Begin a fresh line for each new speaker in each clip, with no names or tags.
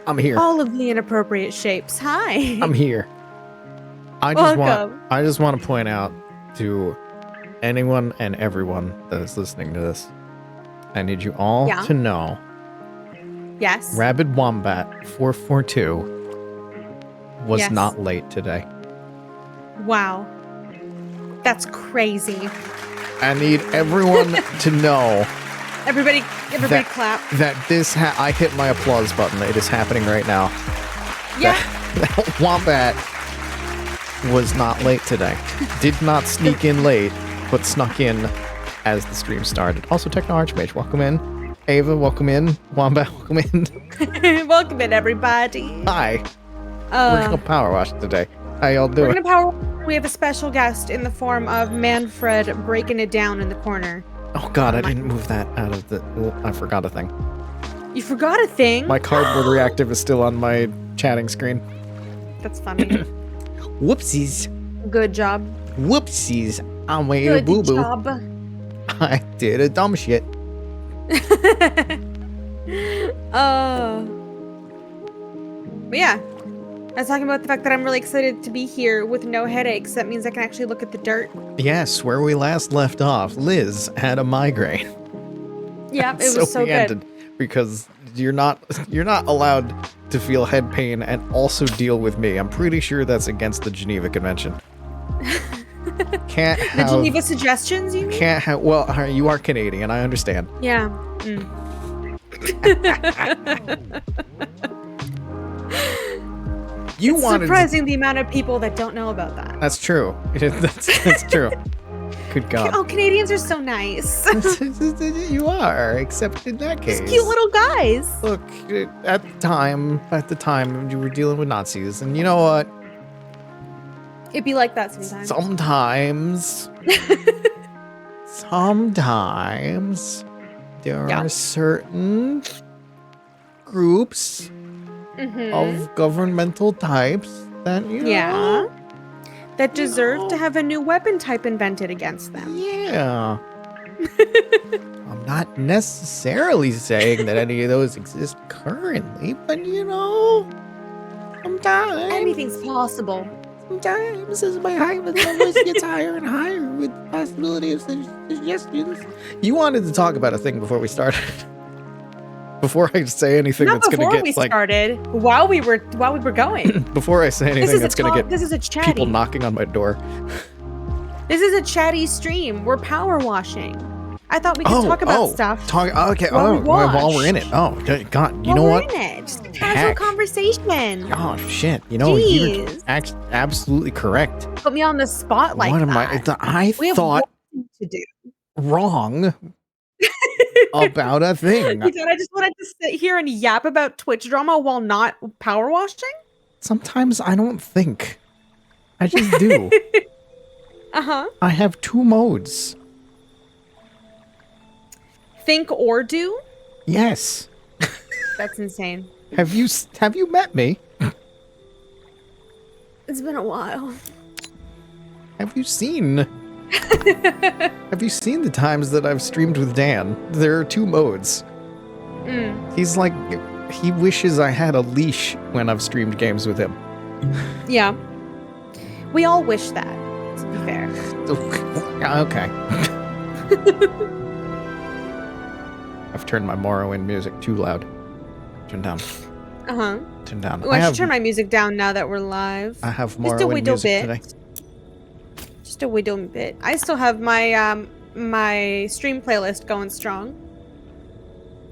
I'm here.
All of the inappropriate shapes. Hi.
I'm here. I just want to point out to anyone and everyone that is listening to this. I need you all to know.
Yes.
Rabid Wombat 442 was not late today.
Wow. That's crazy.
I need everyone to know.
Everybody clap.
That this I hit my applause button. It is happening right now.
Yeah.
That Wombat was not late today. Did not sneak in late, but snuck in as the stream started. Also, Techno Archmage, welcome in. Ava, welcome in. Wombat, welcome in.
Welcome in, everybody.
Hi. We're gonna power wash today. How y'all doing?
We're gonna power. We have a special guest in the form of Manfred breaking it down in the corner.
Oh god, I didn't move that out of the... Well, I forgot a thing.
You forgot a thing?
My cardboard reactive is still on my chatting screen.
That's funny.
Whoopsies.
Good job.
Whoopsies. I made a boo-boo.
Good job.
I did a dumb shit.
But yeah. I was talking about the fact that I'm really excited to be here with no headaches. That means I can actually look at the dirt.
Yes, where we last left off, Liz had a migraine.
Yeah, it was so good.
Because you're not allowed to feel head pain and also deal with me. I'm pretty sure that's against the Geneva Convention. Can't have...
The Geneva Suggestions, you mean?
Can't have... Well, you are Canadian, I understand.
Yeah. It's surprising the amount of people that don't know about that.
That's true. That's true. Good God.
Oh, Canadians are so nice.
You are, except in that case.
Just cute little guys.
Look, at the time, you were dealing with Nazis, and you know what?
It'd be like that sometimes.
Sometimes there are certain groups of governmental types that, you know,
that deserve to have a new weapon type invented against them.
Yeah. I'm not necessarily saying that any of those exist currently, but you know, sometimes
anything's possible.
Sometimes as my hymen always gets higher and higher with the possibility of suggestions. You wanted to talk about a thing before we started. Before I say anything that's going to get
started, while we were going.
Before I say anything that's going to get people knocking on my door.
This is a chatty stream. We're power washing. I thought we could talk about stuff.
Okay. While we're in it. Oh, God. You know what?
We're in it. Just a casual conversation.
Oh, shit. You know, you're absolutely correct.
Put me on the spot like that.
I thought
to do
wrong about a thing.
You thought I just wanted to sit here and yap about Twitch drama while not power washing?
Sometimes I don't think. I just do. I have two modes.
Think or do?
Yes.
That's insane.
Have you met me?
It's been a while.
Have you seen the times that I've streamed with Dan? There are two modes. He's like, he wishes I had a leash when I've streamed games with him.
Yeah. We all wish that, to be fair.
Okay. I've turned my Morrowind music too loud. Turn down. Turn down.
Oh, I should turn my music down now that we're live.
I have Morrowind music today.
Just a wee bit. I still have my my stream playlist going strong.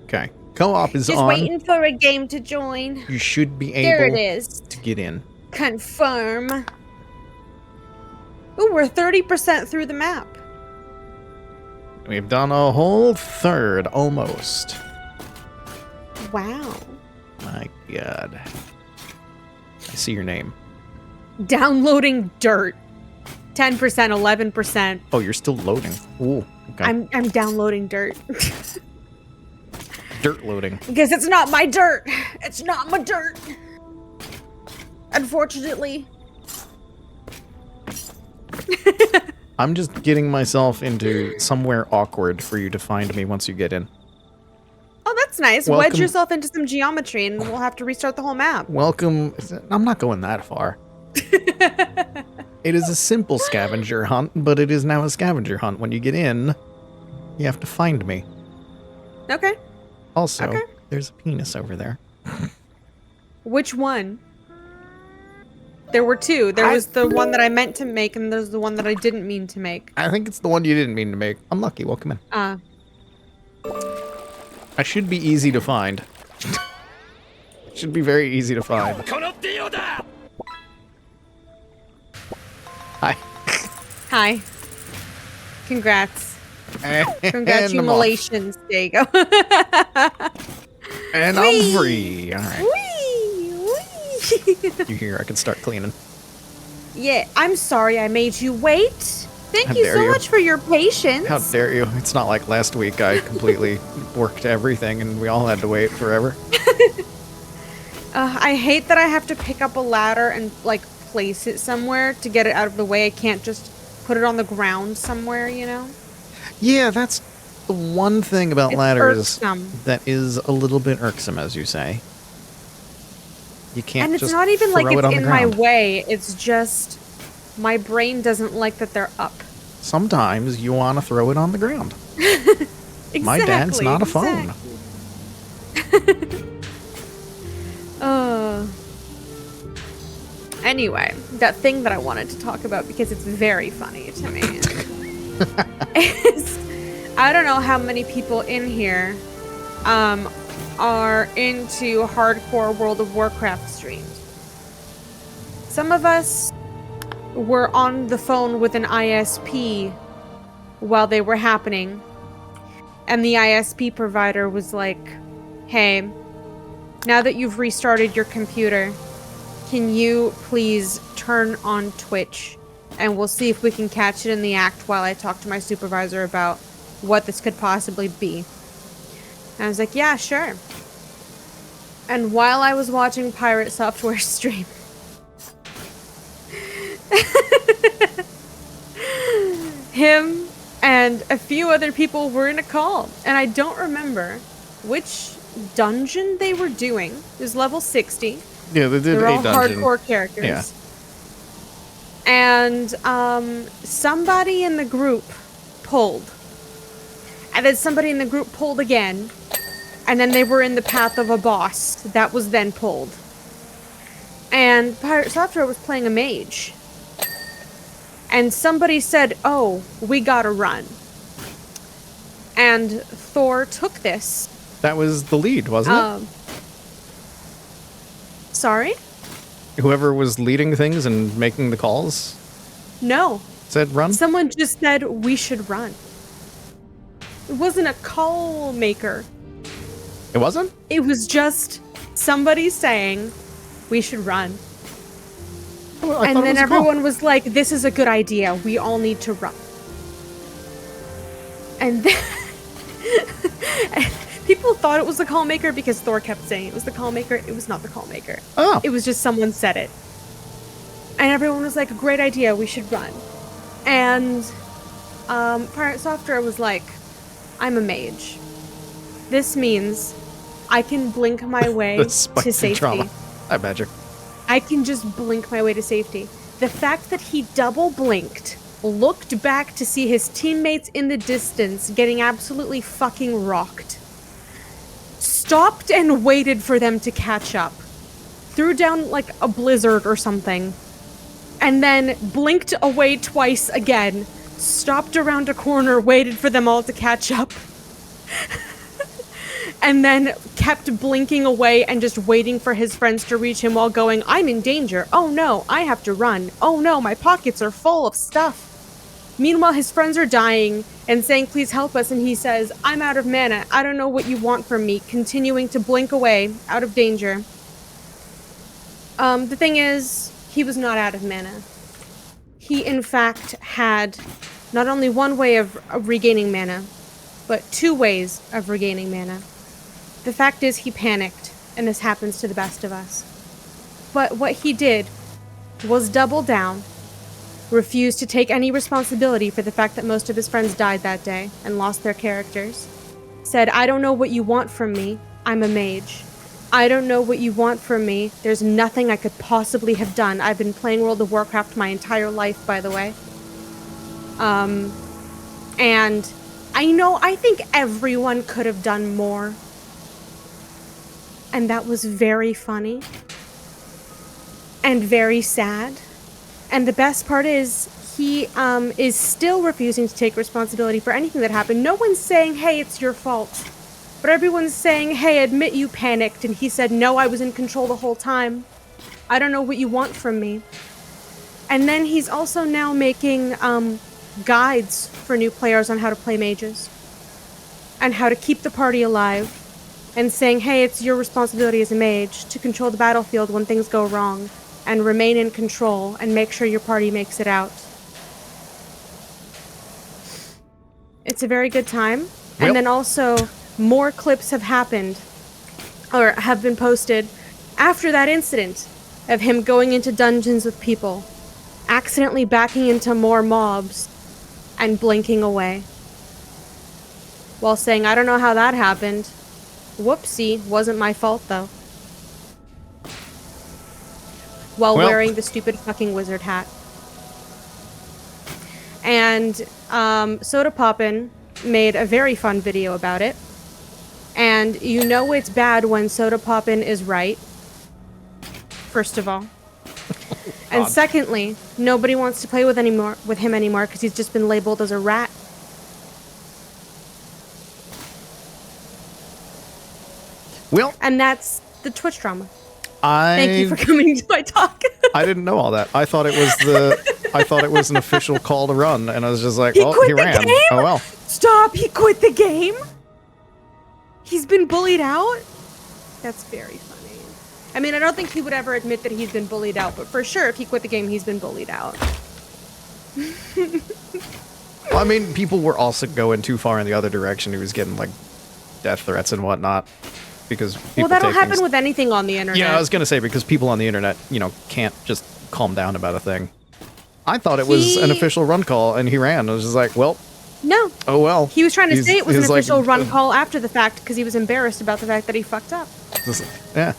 Okay. Co-op is
just
on.
Just waiting for a game to join.
You should be able
there it is.
To get in.
Confirm. Ooh, we're 30% through the map.
We've done a whole third, almost.
Wow.
My God. I see your name.
Downloading dirt. 10%, 11%.
Oh, you're still loading. Ooh, okay.
I'm downloading dirt.
Dirt loading.
Because it's not my dirt. It's not my dirt. Unfortunately.
I'm just getting myself into somewhere awkward for you to find me once you get in.
Oh, that's nice.
Welcome.
Wedge yourself into some geometry and we'll have to restart the whole map.
Welcome. I'm not going that far. It is a simple scavenger hunt, but it is now a scavenger hunt. When you get in, you have to find me.
Okay.
Also,
Okay.
there's a penis over there.
Which one? There were two. There was the one that I meant to make, and there's the one that I didn't mean to make.
I think it's the one you didn't mean to make. Unlucky. Welcome in. I should be easy to find. Should be very easy to find. Hi.
Hi. Congrats.
And
Congratulations. There you go.
And I'm free. All right.
Whee! Whee!
You hear? I can start cleaning.
Yeah, I'm sorry I made you wait. Thank
How
you
dare
so
you.
much for your patience.
How dare you? It's not like last week I completely worked everything and we all had to wait forever.
I hate that I have to pick up a ladder and, like, place it somewhere to get it out of the way. I can't just put it on the ground somewhere, you know?
Yeah, that's the one thing about
It's
ladders
irksome.
that is a little bit irksome, as you say. You can't
And it's
just
not even
throw
like
it
it's
on the
in my
ground.
way. It's just my brain doesn't like that they're up.
Sometimes you want to throw it on the ground.
Exactly.
My dad's not a phone.
Anyway, that thing that I wanted to talk about because it's very funny to me is I don't know how many people in here are into hardcore World of Warcraft streams. Some of us were on the phone with an ISP while they were happening, and the ISP provider was like, hey, now that you've restarted your computer, can you please turn on Twitch and we'll see if we can catch it in the act while I talk to my supervisor about what this could possibly be. And I was like, yeah, sure. And while I was watching Pirate Software stream, him and a few other people were in a call, and I don't remember which dungeon they were doing. It was level 60.
Yeah, they did
They're
a
all
dungeon.
hardcore characters.
Yeah.
And somebody in the group pulled. And then somebody in the group pulled again. And then they were in the path of a boss that was then pulled. And Pirate Software was playing a mage. And somebody said, oh, we gotta run. And Thor took this.
That was the lead, wasn't it?
Sorry?
Whoever was leading things and making the calls
No.
said run?
Someone just said we should run. It wasn't a call maker.
It wasn't?
It was just somebody saying we should run.
Well, I
And
thought it
then
was a call.
everyone was like, this is a good idea. We all need to run. And then people thought it was the call maker because Thor kept saying it was the call maker. It was not the call maker.
Oh.
It was just someone said it. And everyone was like, great idea. We should run. And Pirate Software was like, I'm a mage. This means I can blink my way
The
to
spicy
safety.
drama. I badger.
I can just blink my way to safety. The fact that he double blinked, looked back to see his teammates in the distance getting absolutely fucking rocked, stopped and waited for them to catch up, threw down like a blizzard or something, and then blinked away twice again, stopped around a corner, waited for them all to catch up, and then kept blinking away and just waiting for his friends to reach him while going, I'm in danger. Oh no, I have to run. Oh no, my pockets are full of stuff. Meanwhile, his friends are dying and saying, please help us. And he says, I'm out of mana. I don't know what you want from me. Continuing to blink away, out of danger. The thing is, he was not out of mana. He, in fact, had not only one way of regaining mana, but two ways of regaining mana. The fact is, he panicked, and this happens to the best of us. But what he did was double down, refused to take any responsibility for the fact that most of his friends died that day and lost their characters, said, I don't know what you want from me. I'm a mage. I don't know what you want from me. There's nothing I could possibly have done. I've been playing World of Warcraft my entire life, by the way. And I think everyone could have done more. And that was very funny. And very sad. And the best part is, he is still refusing to take responsibility for anything that happened. No one's saying, hey, it's your fault. But everyone's saying, hey, admit you panicked. And he said, no, I was in control the whole time. I don't know what you want from me. And then he's also now making guides for new players on how to play mages. And how to keep the party alive. And saying, hey, it's your responsibility as a mage to control the battlefield when things go wrong. And remain in control and make sure your party makes it out. It's a very good time. And then also, more clips have happened, or have been posted, after that incident of him going into dungeons with people, accidentally backing into more mobs, and blinking away. While saying, I don't know how that happened. Whoopsie, wasn't my fault though. While wearing the stupid fucking wizard hat. And Soda Poppin' made a very fun video about it. And you know it's bad when Soda Poppin' is right. First of all. And secondly, nobody wants to play with him anymore because he's just been labeled as a rat.
Well,
and that's the Twitch drama.
Thank
you for coming to my talk.
I didn't know all that. I thought it was an official call to run, and I was just like,
he ran. Game?
Oh well.
Stop! He quit the game. He's been bullied out. That's very funny. I mean, I don't think he would ever admit that he's been bullied out, but for sure, if he quit the game, he's been bullied out.
Well, I mean, people were also going too far in the other direction. He was getting like death threats and whatnot. Because
that'll happen with anything on the internet.
Yeah, I was gonna say, because people on the internet, can't just calm down about a thing. I thought it was an official run call, and he ran. I was just like, well,
no.
Oh well.
He was trying to say it was an official run call after the fact because he was embarrassed about the fact that he fucked up.
Yeah,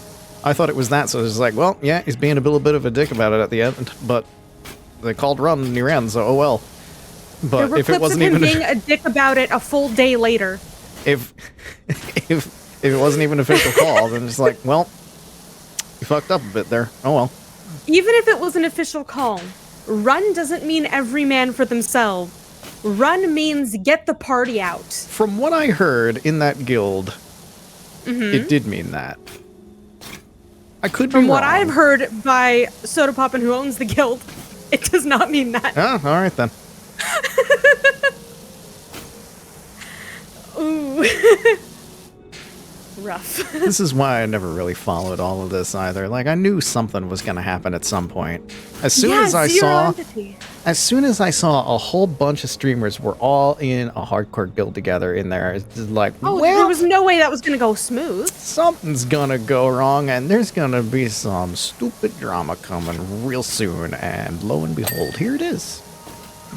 I thought it was that, so I was just like, well, yeah, he's being a little bit of a dick about it at the end, but they called run and he ran, so oh well. But
there were
if
clips
it wasn't
of him
even
being a dick about it a full day later.
If it wasn't even an official call, then it's like, well, you fucked up a bit there. Oh well.
Even if it was an official call, run doesn't mean every man for themselves. Run means get the party out.
From what I heard in that guild, it did mean that. I could be wrong.
From what I've heard by Soda Poppin', who owns the guild, it does not mean that.
Oh, all right then.
Ooh. Rough.
This is why I never really followed all of this either. Like, I knew something was going to happen at some point. As soon as I saw a whole bunch of streamers were all in a hardcore guild together in there, it's just like,
there was no way that was going to go smooth.
Something's going to go wrong, and there's going to be some stupid drama coming real soon, and lo and behold, here it is.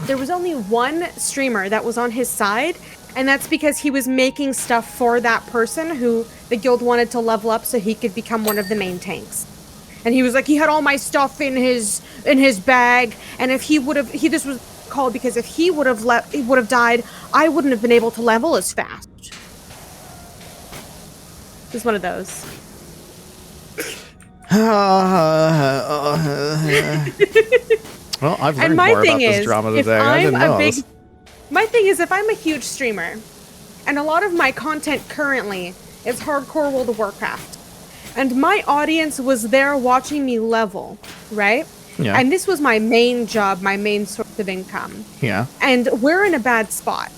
There was only one streamer that was on his side, and that's because he was making stuff for that person who the guild wanted to level up so he could become one of the main tanks. And he was like, he had all my stuff in his bag, and if he would have, this was called because if he would have died, I wouldn't have been able to level as fast. It's one of those.
Well, I've learned more about this drama today. I didn't know.
My thing is, if I'm a huge streamer, and a lot of my content currently is hardcore World of Warcraft, and my audience was there watching me level, right?
Yeah.
And this was my main job, my main source of income.
Yeah.
And we're in a bad spot.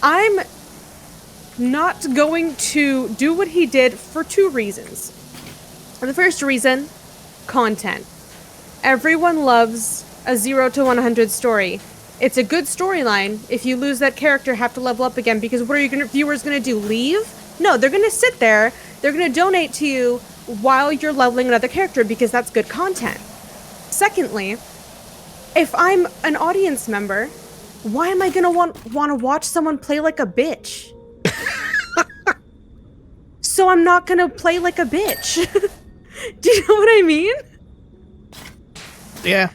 I'm not going to do what he did for two reasons. The first reason, content. Everyone loves a 0 to 100 story. It's a good storyline. If you lose that character, have to level up again, because what are viewers gonna do? Leave? No, they're gonna sit there. They're gonna donate to you while you're leveling another character because that's good content. Secondly, if I'm an audience member, why am I gonna want to watch someone play like a bitch? so I'm not gonna play like a bitch. Do you know what I mean?
Yeah.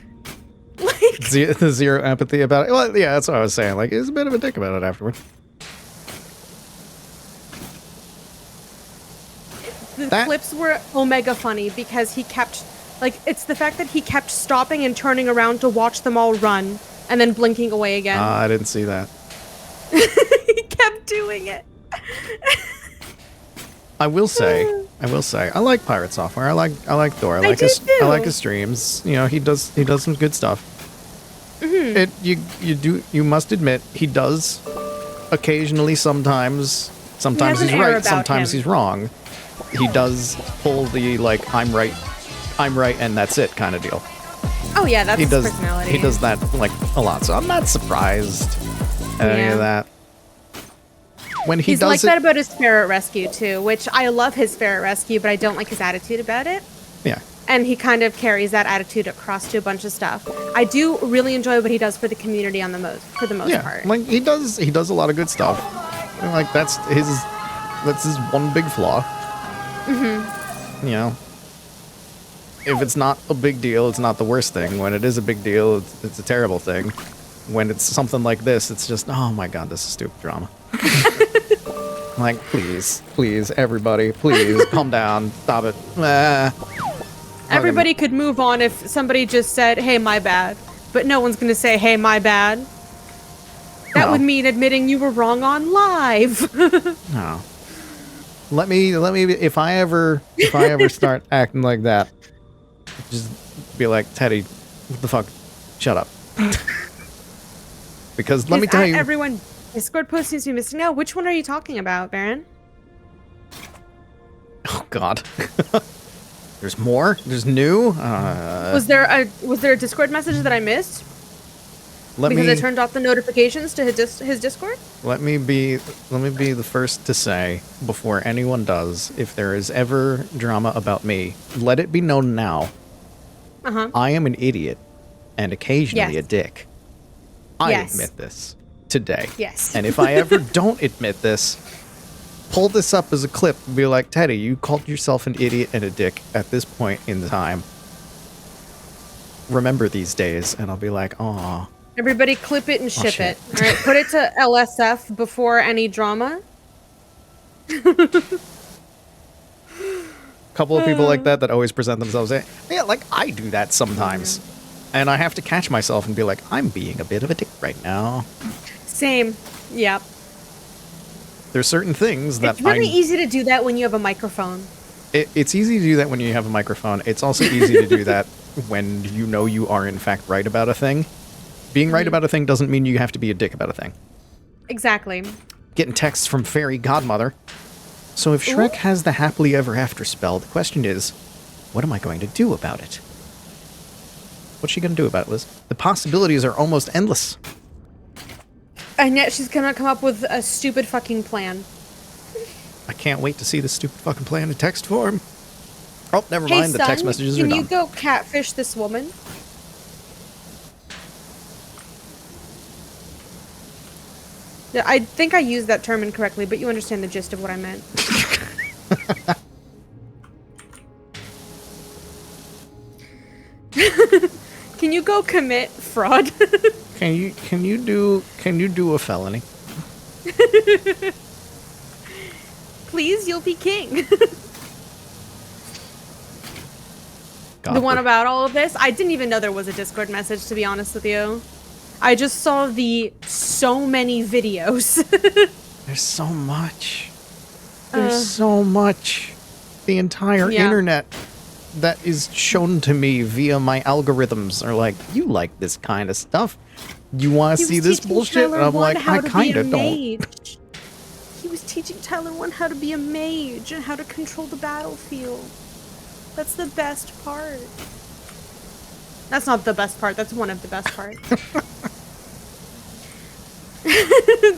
Like,
Zero empathy about it. Well, yeah, that's what I was saying. Like, he's a bit of a dick about it afterward.
the clips were omega funny because he kept, like, it's the fact that he kept stopping and turning around to watch them all run and then blinking away again.
I didn't see that.
He kept doing it.
I will say, I like Pirate Software. I like Thor. I like his streams. You know, he does some good stuff. You must admit he does occasionally. Sometimes he's right. Sometimes he's wrong. He does pull the like I'm right, and that's it kind of deal.
Oh yeah, that's his personality.
He does that like a lot. So I'm not surprised at any of that. When he's
like that about his ferret rescue too, which I love his ferret rescue, but I don't like his attitude about it.
Yeah.
And he kind of carries that attitude across to a bunch of stuff. I do really enjoy what he does for the community for the most part.
Like he does a lot of good stuff. And, like that's his one big flaw. Mm-hmm. You know, if it's not a big deal, it's not the worst thing. When it is a big deal, it's a terrible thing. When it's something like this, it's just, oh my god, this is stupid drama. Like, please, everybody, please, calm down, stop it.
Everybody could move on if somebody just said, hey, my bad. But no one's going to say, hey, my bad. That would mean admitting you were wrong on live.
No. Let me, if I ever start acting like that, just be like, Teddy, what the fuck? Shut up. Because let me tell you.
Everyone, Discord post seems to be missing now. Which one are you talking about, Baron?
Oh god. There's more? There's new?
Was there a Discord message that I missed? Because I turned off the notifications to his Discord?
Let me be the first to say, before anyone does, if there is ever drama about me, let it be known now. I am an idiot and occasionally a dick. I admit this today.
Yes.
And if I ever don't admit this, pull this up as a clip and be like, Teddy, you called yourself an idiot and a dick at this point in time. Remember these days. And I'll be like, aw.
Everybody clip it and ship it. All right, put it to LSF before any drama.
Couple of people like that always present themselves. Yeah, like I do that sometimes. And I have to catch myself and be like, I'm being a bit of a dick right now.
Same. Yep.
There's certain things that
it's really easy to do that when you have a microphone.
It's easy to do that when you have a microphone. It's also easy to do that when you know you are in fact right about a thing. Being right about a thing doesn't mean you have to be a dick about a thing.
Exactly.
Getting texts from Fairy Godmother. So if Shrek has the happily ever after spell, the question is, what am I going to do about it? What's she going to do about it, Liz? The possibilities are almost endless.
And yet she's going to come up with a stupid fucking plan.
I can't wait to see this stupid fucking plan in text form. Oh, never mind. The text messages are done.
Can you go catfish this woman? Yeah, I think I used that term incorrectly, but you understand the gist of what I meant. Can you go commit fraud?
Can you do a felony?
Please, you'll be king. The one about all of this? I didn't even know there was a Discord message, to be honest with you. I just saw the so many videos.
There's so much. There's so much. The entire internet that is shown to me via my algorithms are like, you like this kind of stuff. You want to see this bullshit? And I'm like, I kind of don't.
He was teaching Tyler 1 how to be a mage and how to control the battlefield. That's the best part. That's not the best part. That's one of the best parts.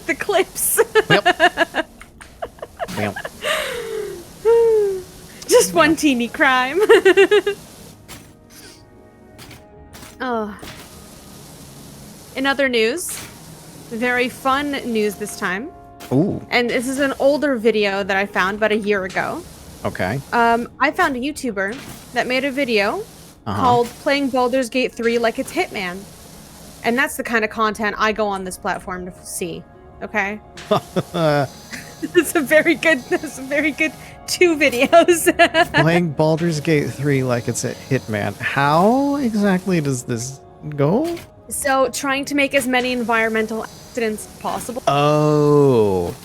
The clips.
Yep.
Just one teeny crime. Oh. In other news, very fun news this time.
Ooh.
And this is an older video that I found about a year ago.
Okay.
I found a YouTuber that made a video called Playing Baldur's Gate 3 Like It's Hitman. And that's the kind of content I go on this platform to see. Okay? It's a very good 2 videos.
Playing Baldur's Gate 3 like it's a Hitman. How exactly does this go?
So, trying to make as many environmental accidents as possible.
Oh.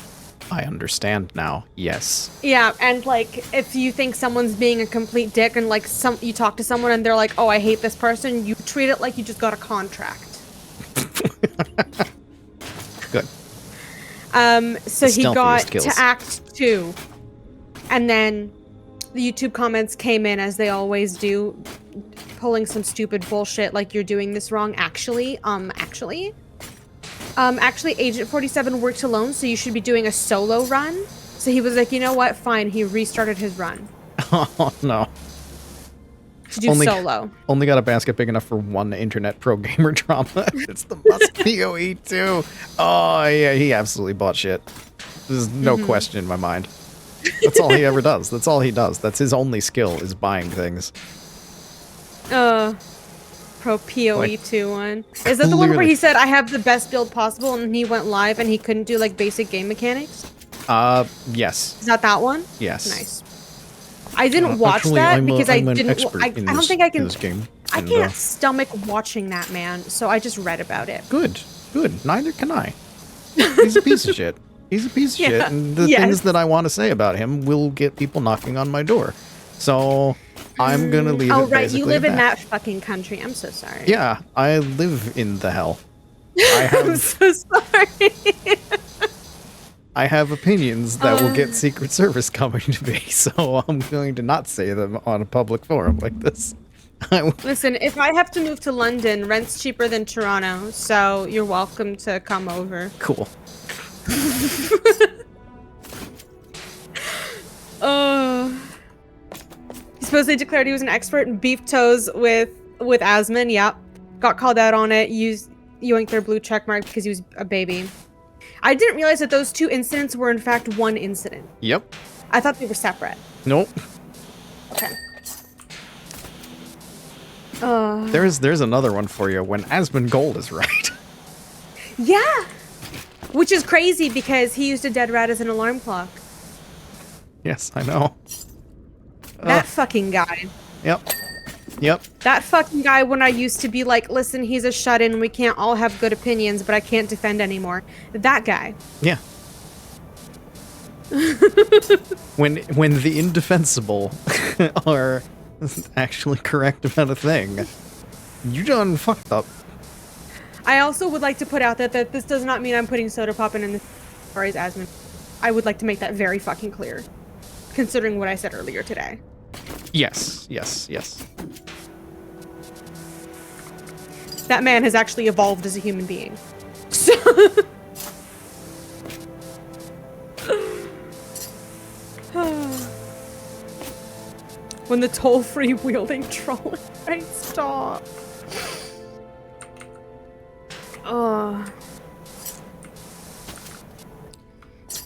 I understand now. Yes.
Yeah, and like if you think someone's being a complete dick and like you talk to someone and they're like, "Oh, I hate this person," you treat it like you just got a contract.
Good.
So he got to Act 2, and then the YouTube comments came in as they always do, pulling some stupid bullshit like you're doing this wrong. Actually, Agent 47 works alone, so you should be doing a solo run. So he was like, you know what? Fine. He restarted his run.
Oh, no.
To do solo.
Only got a basket big enough for one internet pro gamer drama. It's the must PoE too. Oh, yeah, he absolutely bought shit. There's no question in my mind. That's all he ever does. That's all he does. That's his only skill, is buying things.
Pro PoE 2 one. Is that the one where he said, I have the best build possible, and he went live and he couldn't do like basic game mechanics?
Yes.
Is that one?
Yes.
Nice. I didn't watch that because I don't think I can.
This game,
I can't stomach watching that man, so I just read about it.
Good. Neither can I. He's a piece of shit. He's a piece of shit, and the things that I want to say about him will get people knocking on my door. So I'm gonna leave it.
Oh right, you live in that fucking country. I'm so sorry.
Yeah, I live in the hell. I'm
so sorry.
I have opinions that will get Secret Service coming to me, so I'm going to not say them on a public forum like this.
Listen, if I have to move to London, rent's cheaper than Toronto, so you're welcome to come over.
Cool.
He supposedly declared he was an expert in beef toes with Asmon. Yep. Got called out on it. Yoinked their blue checkmark because he was a baby. I didn't realize that those 2 incidents were in fact one incident.
Yep.
I thought they were separate.
Nope.
Okay.
There's another one for you when Asmon Gold is right.
Yeah. Which is crazy because he used a dead rat as an alarm clock.
Yes, I know.
That fucking guy.
Yep.
That fucking guy when I used to be like, listen, he's a shut-in, we can't all have good opinions, but I can't defend anymore. That guy.
Yeah. when the indefensible are actually correct about a thing, you done fucked up.
I also would like to put out that this does not mean I'm putting Soda Poppin' in the or his asthma. I would like to make that very fucking clear, considering what I said earlier today.
Yes.
That man has actually evolved as a human being. So when the toll-free wielding troll, right? Stop.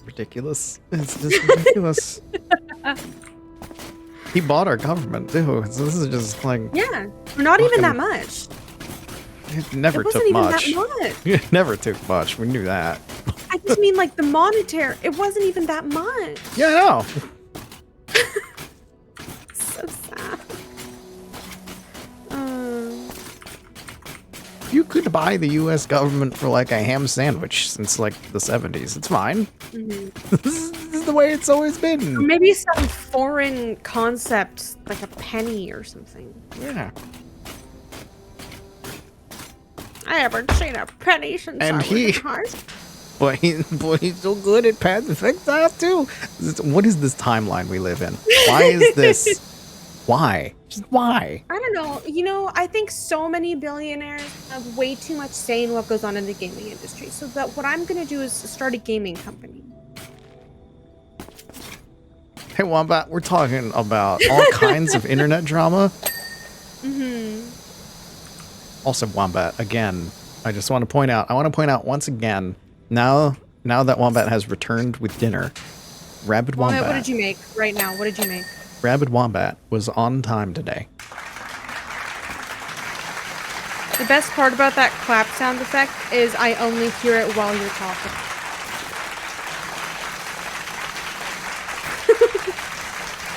Ridiculous. It's just ridiculous. He bought our government too. So this is just like,
yeah, not even that much.
It never took much. It never took much. We knew that.
I just mean like the monetary. It wasn't even that much.
Yeah, I know.
So sad.
You could buy the U.S. government for like a ham sandwich since like the 70s. It's fine. Mm-hmm. This is the way it's always been.
Or maybe some foreign concept, like a penny or something.
Yeah.
I haven't seen a penny since I was in high school.
Boy, he's so good at pacific stuff too. What is this timeline we live in? Why is this? Why? Just why?
I don't know. You know, I think so many billionaires have way too much say in what goes on in the gaming industry. So that what I'm going to do is start a gaming company.
Hey, Wombat, we're talking about all kinds of internet drama.
Mm-hmm.
Also, Wombat, again, I want to point out once again, now now that Wombat has returned with dinner, Rabid
Wombat,
Wombat.
what did you make right now? What did you make?
Rabid Wombat was on time today.
The best part about that clap sound effect is I only hear it while you're talking.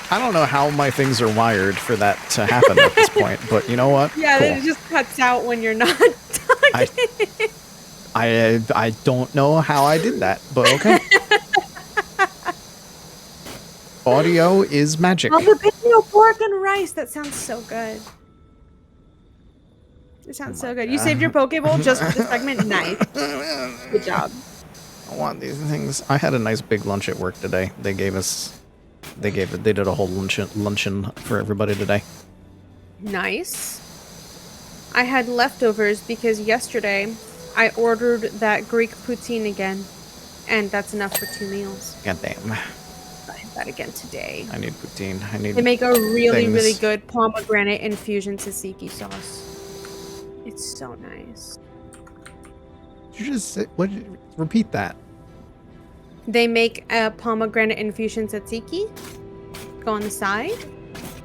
I don't know how my things are wired for that to happen at this point, but you know what?
Yeah,
Cool.
it just cuts out when you're not talking.
I don't know how I did that, but okay. Audio is magic.
Jalapeno pork and rice. That sounds so good. It sounds so good. You saved your Pokeball just for this segment? Nice. Good job.
I want these things. I had a nice big lunch at work today. They did a whole luncheon for everybody today.
Nice. I had leftovers because yesterday I ordered that Greek poutine again, and that's enough for 2 meals.
God damn.
I had that again today.
I need poutine. I need.
They make a really,
things.
really good pomegranate infusion tzatziki sauce. It's so nice.
You just say, what? Repeat that.
They make a pomegranate infusion tzatziki. Go on the side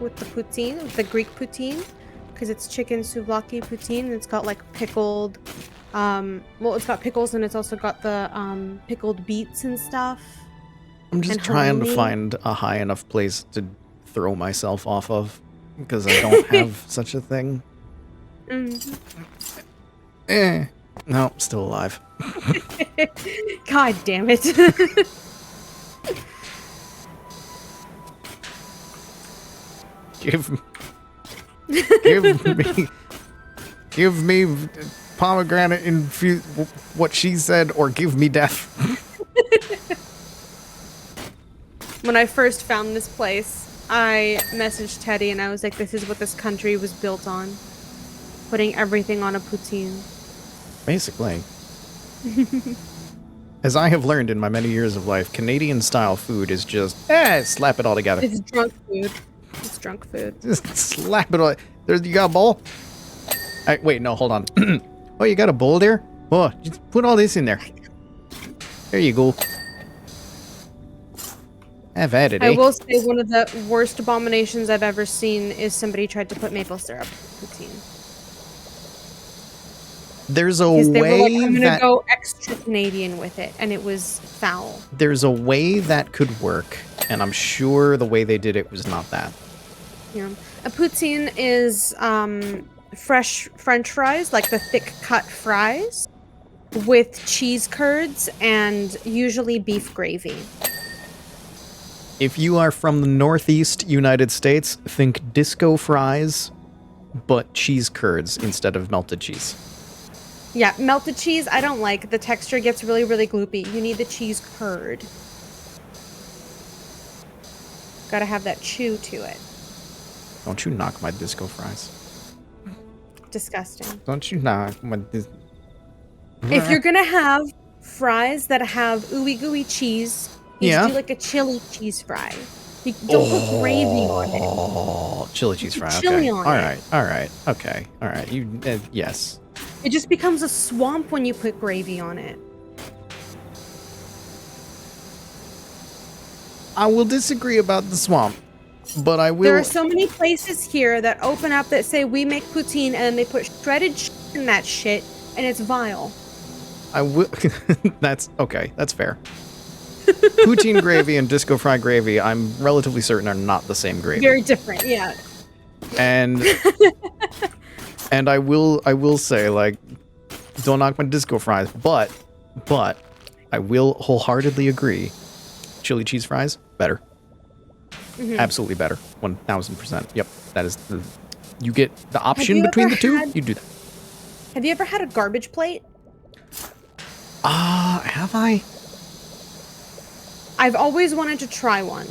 with the poutine, with the Greek poutine, because it's chicken souvlaki poutine, and it's got like pickled. Well, it's got pickles, and it's also got the pickled beets and stuff.
I'm just trying to find a high enough place to throw myself off of, because I don't have such a thing. No, still alive.
God damn it.
Give me pomegranate infused, what she said, or give me death.
When I first found this place, I messaged Teddy and I was like, this is what this country was built on. Putting everything on a poutine.
Basically. As I have learned in my many years of life, Canadian-style food is just, slap it all together.
It's drunk food. It's drunk food.
Just slap it all. There's, you got a bowl? Wait, no, hold on. Oh, you got a bowl there? Oh, just put all this in there. There you go. Have at it,
I will say one of the worst abominations I've ever seen is somebody tried to put maple syrup in poutine.
There's a
Because they
way
were like, I'm gonna
that
go extra Canadian with it, and it was foul.
there's a way that could work, and I'm sure the way they did it was not that.
Yeah, a poutine is fresh French fries, like the thick cut fries, with cheese curds and usually beef gravy.
If you are from the Northeast United States, think disco fries, but cheese curds instead of melted cheese.
Yeah, melted cheese, I don't like. The texture gets really, really gloopy. You need the cheese curd. Gotta have that chew to it.
Don't you knock my disco fries.
Disgusting.
Don't you knock my
If you're gonna have fries that have ooey gooey cheese, you should do like a chili cheese fry. You don't put gravy on it.
Oh, chili cheese fry.
Chili
Okay.
on
All
it.
right. All right. Okay. All right. You yes.
It just becomes a swamp when you put gravy on it.
I will disagree about the swamp, but I will.
There are so many places here that open up that say we make poutine and then they put shredded in that shit and it's vile.
I will. That's okay. That's fair. Poutine gravy and disco fry gravy, I'm relatively certain, are not the same gravy.
Very different, yeah.
And and I will say, like, don't knock my disco fries, but I will wholeheartedly agree. Chili cheese fries, better. Absolutely better. 1000%. Yep. That is the. You get the option between the two. You do that.
Have you ever had a garbage plate?
Have I?
I've always wanted to try one.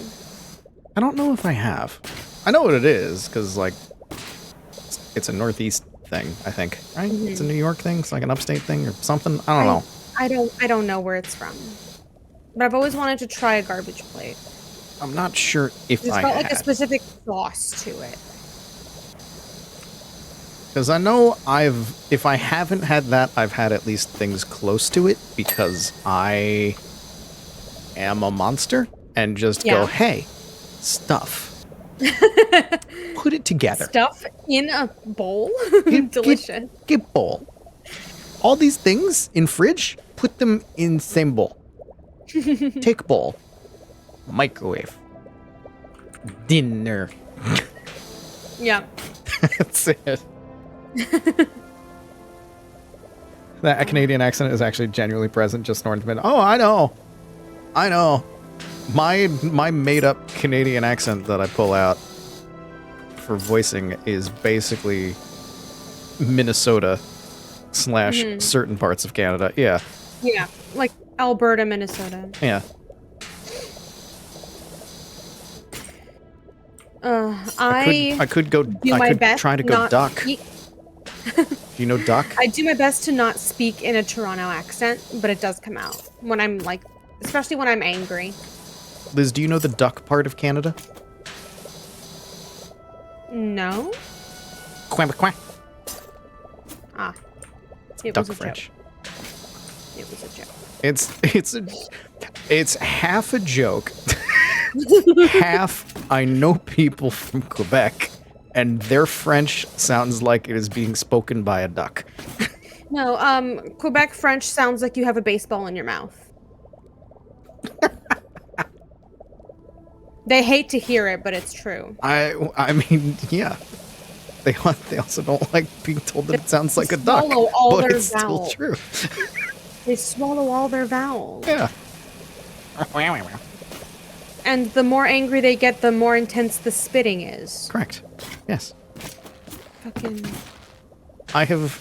I don't know if I have. I know what it is, because, like, it's a Northeast thing, I think, right? It's a New York thing? It's like an upstate thing or something? I don't know.
I don't know where it's from. But I've always wanted to try a garbage plate.
I'm not sure if
It's
I
got
had.
like a specific sauce to it.
Because I know if I haven't had that, I've had at least things close to it, because I am a monster and just go, hey, stuff. Put it together.
Stuff in a bowl? Delicious.
Get bowl. All these things in fridge, put them in same bowl. Take bowl. Microwave. Dinner.
Yeah.
That's it. That Canadian accent is actually genuinely present, just north of it. Oh, I know. My made-up Canadian accent that I pull out for voicing is basically Minnesota / certain parts of Canada. Yeah.
Yeah, like Alberta, Minnesota.
Yeah. I could go. I could try to go duck. Do you know duck?
I do my best to not speak in a Toronto accent, but it does come out when I'm like, especially when I'm angry.
Liz, do you know the duck part of Canada?
No.
Quack quack.
Ah. It
Duck
was a
French.
joke. It was a joke.
It's half a joke. Half I know people from Quebec, and their French sounds like it is being spoken by a duck.
No, Quebec French sounds like you have a baseball in your mouth. They hate to hear it, but it's true.
I mean, yeah. They also don't like being told that it sounds like a duck,
all
but
their
it's
vowels.
still true.
They swallow all their vowels.
Yeah.
And the more angry they get, the more intense the spitting is.
Correct. Yes.
Fucking.
I haven't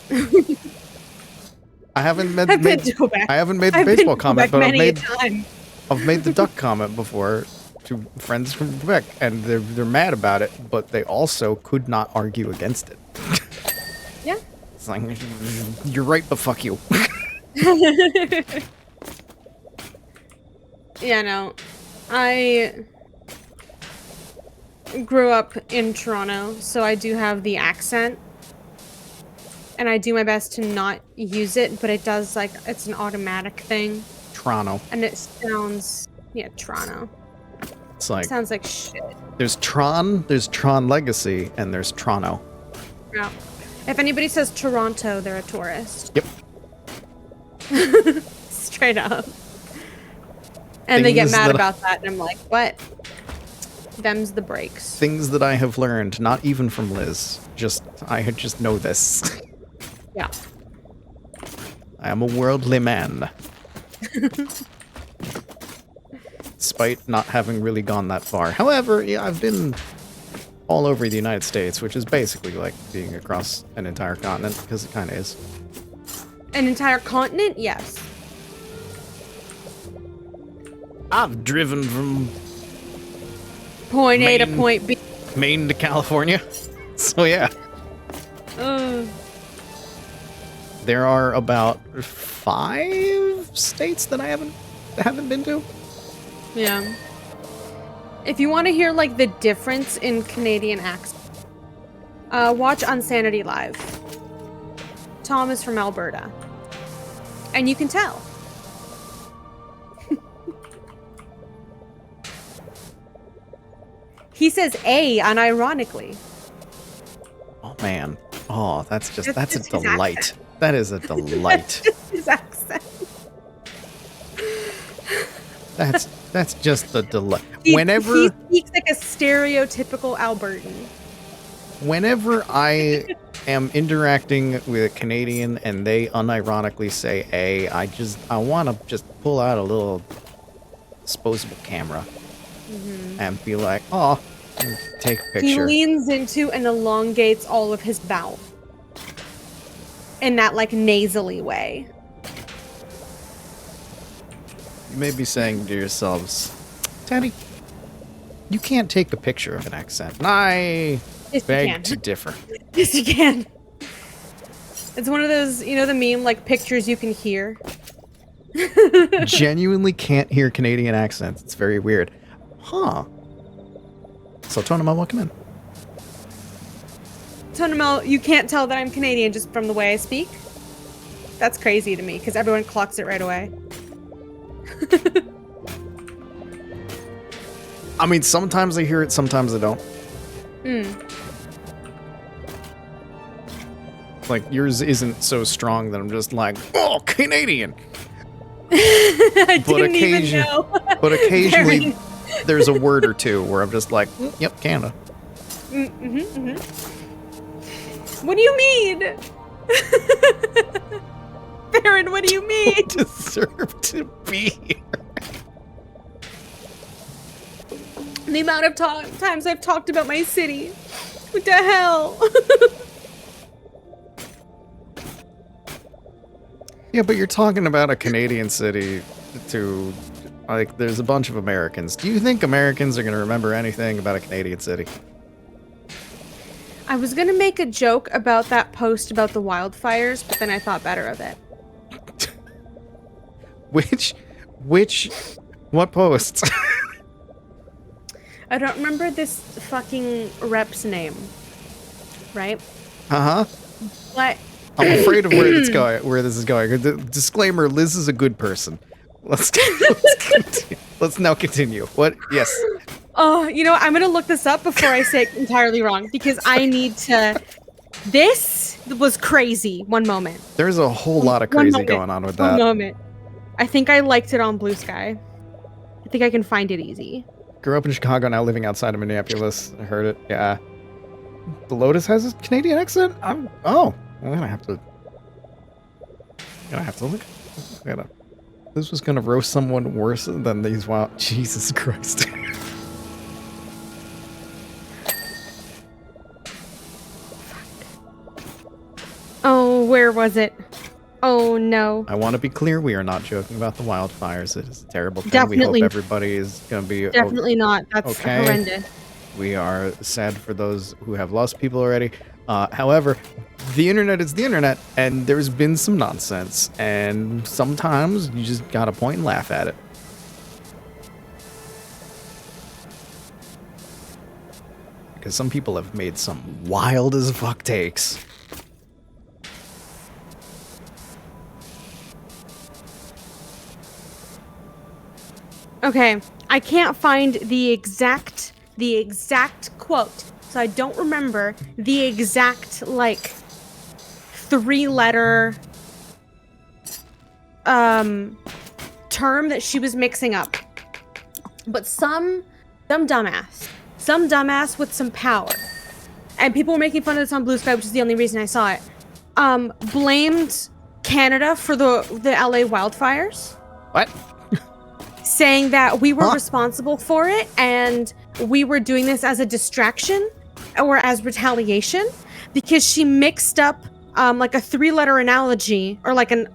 made
I've been to Quebec.
I haven't made the baseball comment, but I've made the duck comment before to friends from Quebec, and they're mad about it, but they also could not argue against it.
Yeah.
It's like, you're right, but fuck you.
Yeah, no. I grew up in Toronto, so I do have the accent. And I do my best to not use it, but it does, like, it's an automatic thing.
Toronto.
And it sounds, yeah, Toronto.
It's like,
it sounds like shit.
There's Tron Legacy, and there's Toronto.
Yeah. If anybody says Toronto, they're a tourist.
Yep.
Straight up. And they get mad about that, and I'm like, what? Them's the breaks.
Things that I have learned, not even from Liz. I just know this.
Yeah.
I am a worldly man. Despite not having really gone that far. However, yeah, I've been all over the United States, which is basically like being across an entire continent, because it kind of is.
An entire continent? Yes.
I've driven from
point A to point B.
Maine to California. So yeah. There are about 5 states that I haven't been to.
Yeah. If you want to hear like the difference in Canadian accent, watch Unsanity Live. Tom is from Alberta. And you can tell. He says A unironically.
Oh man. Oh, that's a
just
delight.
Accent.
That is a delight.
His accent.
That's just the delight.
He speaks like a stereotypical Albertan.
Whenever I am interacting with a Canadian and they unironically say A, I want to just pull out a little disposable camera and be like, oh, take a picture.
He leans into and elongates all of his mouth in that like nasally way.
You may be saying to yourselves, Teddy, you can't take a picture of an accent. And I beg to differ.
Yes, you can. It's one of those, you know, the meme, like, pictures you can hear.
Genuinely can't hear Canadian accents. It's very weird. Huh. So, Tonema, welcome in.
you can't tell that I'm Canadian just from the way I speak? That's crazy to me, because everyone clocks it right away.
I mean, sometimes I hear it, sometimes I don't. Like, yours isn't so strong that I'm just like, oh, Canadian!
I didn't even know.
But occasionally, there's a word or two where I'm just like, yep, Canada.
What do you mean? Baron, what do you mean?
You deserve to be here.
The amount of times I've talked about my city. What the hell?
Yeah, but you're talking about a Canadian city to, like, there's a bunch of Americans. Do you think Americans are going to remember anything about a Canadian city?
I was gonna make a joke about that post about the wildfires, but then I thought better of it.
What posts?
I don't remember this fucking rep's name, right?
Uh-huh.
But
I'm afraid of where this is going. Disclaimer, Liz is a good person. Let's now continue. What? Yes.
Oh, you know, I'm gonna look this up before I say it entirely wrong, because I need to... This was crazy. One moment.
There's a whole lot of crazy going on with that.
One moment. I think I liked it on Bluesky. I think I can find it easy.
Grew up in Chicago, now living outside of Minneapolis. I heard it. Yeah. The Lotus has a Canadian accent? Oh. I'm gonna have to look. This was gonna roast someone worse than these wild... Jesus Christ.
Oh, where was it? Oh, no.
I want to be clear, we are not joking about the wildfires. It is a terrible thing.
Definitely.
We hope everybody is going to be
Definitely not. That's
okay.
Horrendous.
We are sad for those who have lost people already. However, the internet is the internet, and there's been some nonsense, and sometimes you just gotta point and laugh at it. Because some people have made some wild as fuck takes.
Okay, I can't find the exact quote, so I don't remember the exact, like, 3-letter term that she was mixing up. But some dumbass with some power, and people were making fun of this on Bluesky, which is the only reason I saw it, blamed Canada for the LA wildfires.
What?
Saying that we were responsible for it, and we were doing this as a distraction or as retaliation, because she mixed up like a 3-letter analogy, or like an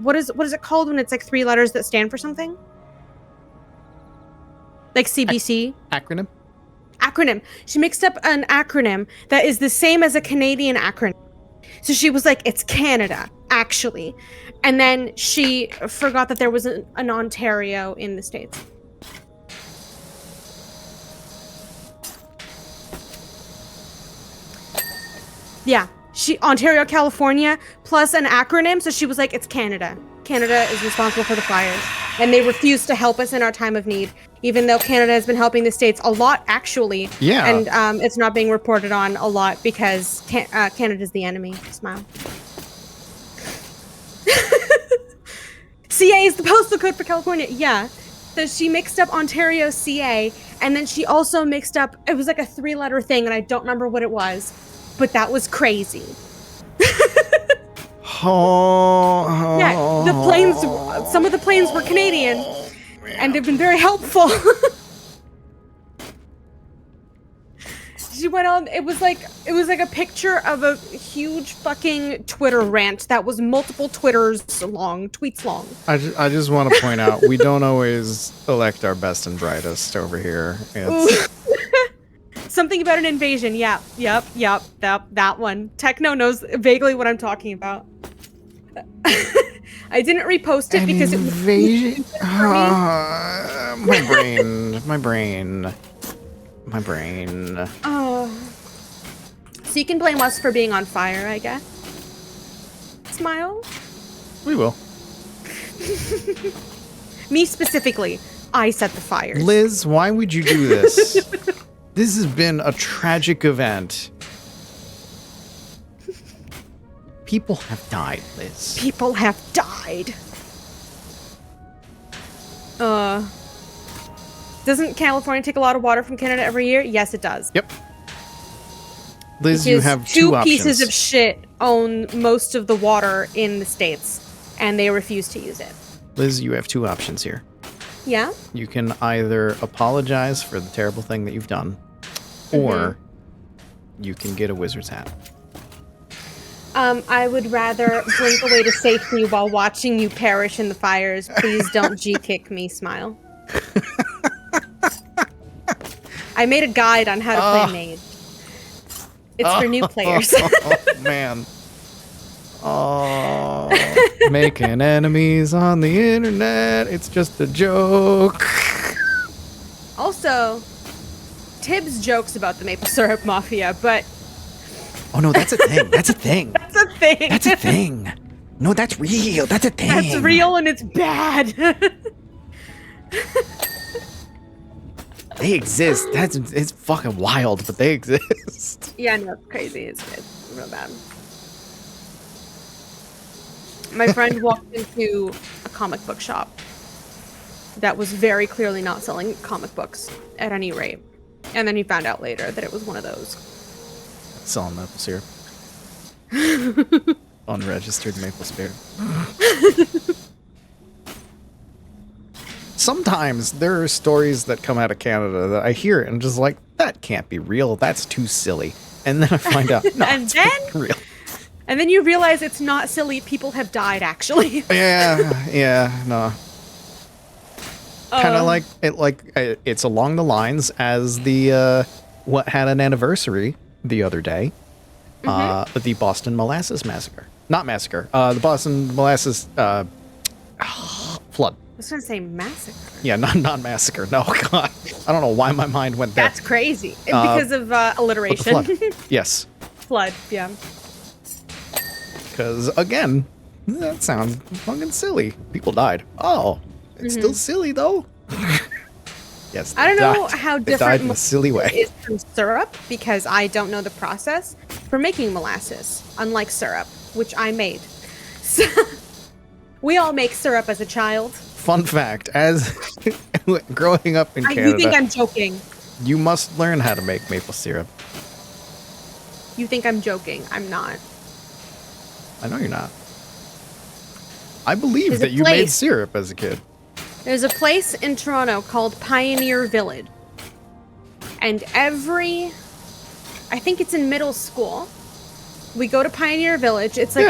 what is it called when it's like 3 letters that stand for something? Like CBC? Acronym. She mixed up an acronym that is the same as a Canadian acronym. So she was like, it's Canada, actually. And then she forgot that there was an Ontario in the States. Yeah, Ontario, California, plus an acronym. So she was like, it's Canada. Canada is responsible for the fires. And they refused to help us in our time of need, even though Canada has been helping the States a lot, actually.
Yeah.
And it's not being reported on a lot because Canada's the enemy. Smile. CA is the postal code for California. Yeah. So she mixed up Ontario, CA, and then she also mixed up, it was like a 3-letter thing, and I don't remember what it was, but that was crazy. Yeah, the planes, some of the planes were Canadian, and they've been very helpful. She went on, it was like a picture of a huge fucking Twitter rant that was multiple tweets long.
I just want to point out, we don't always elect our best and brightest over here. It's...
Something about an invasion. Yep, that one. Techno knows vaguely what I'm talking about. I didn't repost it because it was
invasion. My brain.
So you can blame us for being on fire, I guess. Smile.
We will.
Me specifically. I set the fires.
Liz, why would you do this? This has been a tragic event. People have died, Liz.
People have died. Doesn't California take a lot of water from Canada every year? Yes, it does.
Yep. Liz,
Because
you have two options.
pieces of shit own most of the water in the States, and they refuse to use it.
Liz, you have two options here.
Yeah?
You can either apologize for the terrible thing that you've done, or you can get a wizard's hat.
I would rather blink away to safety while watching you perish in the fires. Please don't G-kick me, Smile. I made a guide on how to play Mage. It's for new players.
Oh, man. Oh, making enemies on the internet. It's just a joke.
Also, Tibbs jokes about the maple syrup mafia, but...
Oh, no, that's a thing. That's a thing.
That's a thing.
That's a thing. No, that's real. That's a thing.
That's real and it's bad.
They exist. It's fucking wild, but they exist.
Yeah, no, it's crazy. It's real bad. My friend walked into a comic book shop that was very clearly not selling comic books at any rate. And then he found out later that it was one of those.
Selling maple syrup. Unregistered maple syrup. Sometimes there are stories that come out of Canada that I hear and just like, that can't be real. That's too silly. And then I find out, no,
And
it's
then-
real.
And then you realize it's not silly. People have died, actually.
Yeah, no. Kind of it's along the lines as the what had an anniversary the other day, the Boston Molasses Massacre. Not massacre. The Boston Molasses flood.
I was gonna say massacre.
Yeah, not massacre. No, God, I don't know why my mind went there.
That's crazy because of alliteration.
But the flood. Yes.
Flood. Yeah.
Because again, that sounds fucking silly. People died. Oh, it's still silly though. Yes.
I don't know
died.
how
They died
different
in a silly way.
is from syrup because I don't know the process for making molasses, unlike syrup, which I made. So, we all make syrup as a child.
Fun fact: as growing up in Canada,
You think I'm joking?
you must learn how to make maple syrup.
You think I'm joking? I'm not.
I know you're not. I believe
There's a
that you made
place.
syrup as a kid.
There's a place in Toronto called Pioneer Village. And I think it's in middle school, we go to Pioneer Village. It's like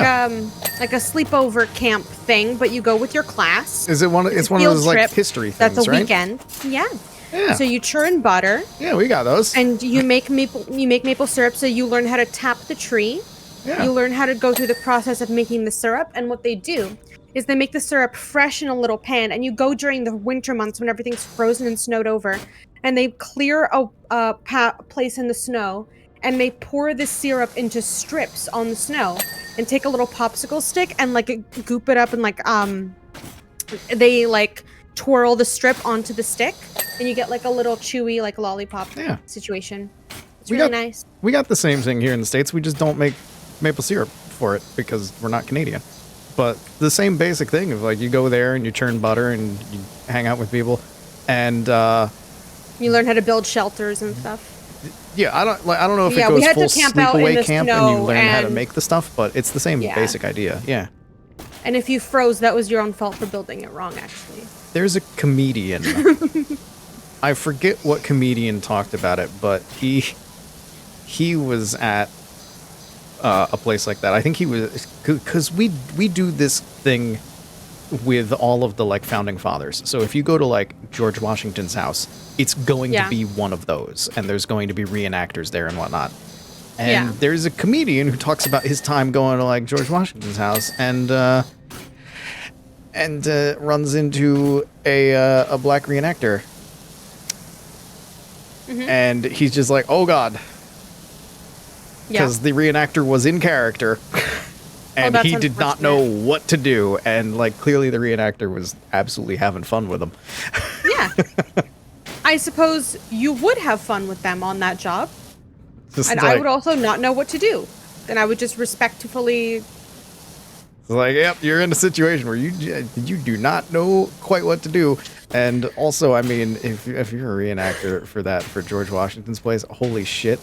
like a sleepover camp thing, but you go with your class.
Is it one? It's one of
field
those like
trip.
history things,
That's a
right?
weekend. Yeah.
Yeah.
So you churn butter
Yeah, we got those.
and you make maple syrup, so you learn how to tap the tree.
Yeah.
You learn how to go through the process of making the syrup, and what they do is they make the syrup fresh in a little pan, and you go during the winter months when everything's frozen and snowed over, and they clear a place in the snow, and they pour the syrup into strips on the snow, and take a little popsicle stick and like goop it up, and like they like twirl the strip onto the stick, and you get like a little chewy like lollipop situation. It's really nice.
We got the same thing here in the States. We just don't make maple syrup for it because we're not Canadian. But the same basic thing of like you go there and you churn butter and you hang out with people and
you learn how to build shelters and stuff.
Yeah, I don't know if
Yeah,
it
we
goes
had
full
to camp out in
sleepaway
the
camp and you
snow
learn how to
and-
make the stuff, but it's the same
Yeah.
basic idea. Yeah.
And if you froze, that was your own fault for building it wrong, actually.
There's a comedian. I forget what comedian talked about it, but he was at a place like that. I think he was, because we do this thing with all of the like founding fathers. So if you go to like George Washington's house, it's going to be one of those, and there's going to be reenactors there and whatnot. And there's a comedian who talks about his time going to like George Washington's house and runs into a black reenactor. And he's just like, oh God, because the reenactor was in character. And
that's
he did not know
unfortunate.
what to do, and like clearly the reenactor was absolutely having fun with him.
Yeah. I suppose you would have fun with them on that job.
Just
And
like,
I would also not know what to do. Then I would just respectfully...
it's like, yep, you're in a situation where you do not know quite what to do. And also, I mean, if you're a reenactor for George Washington's plays, holy shit.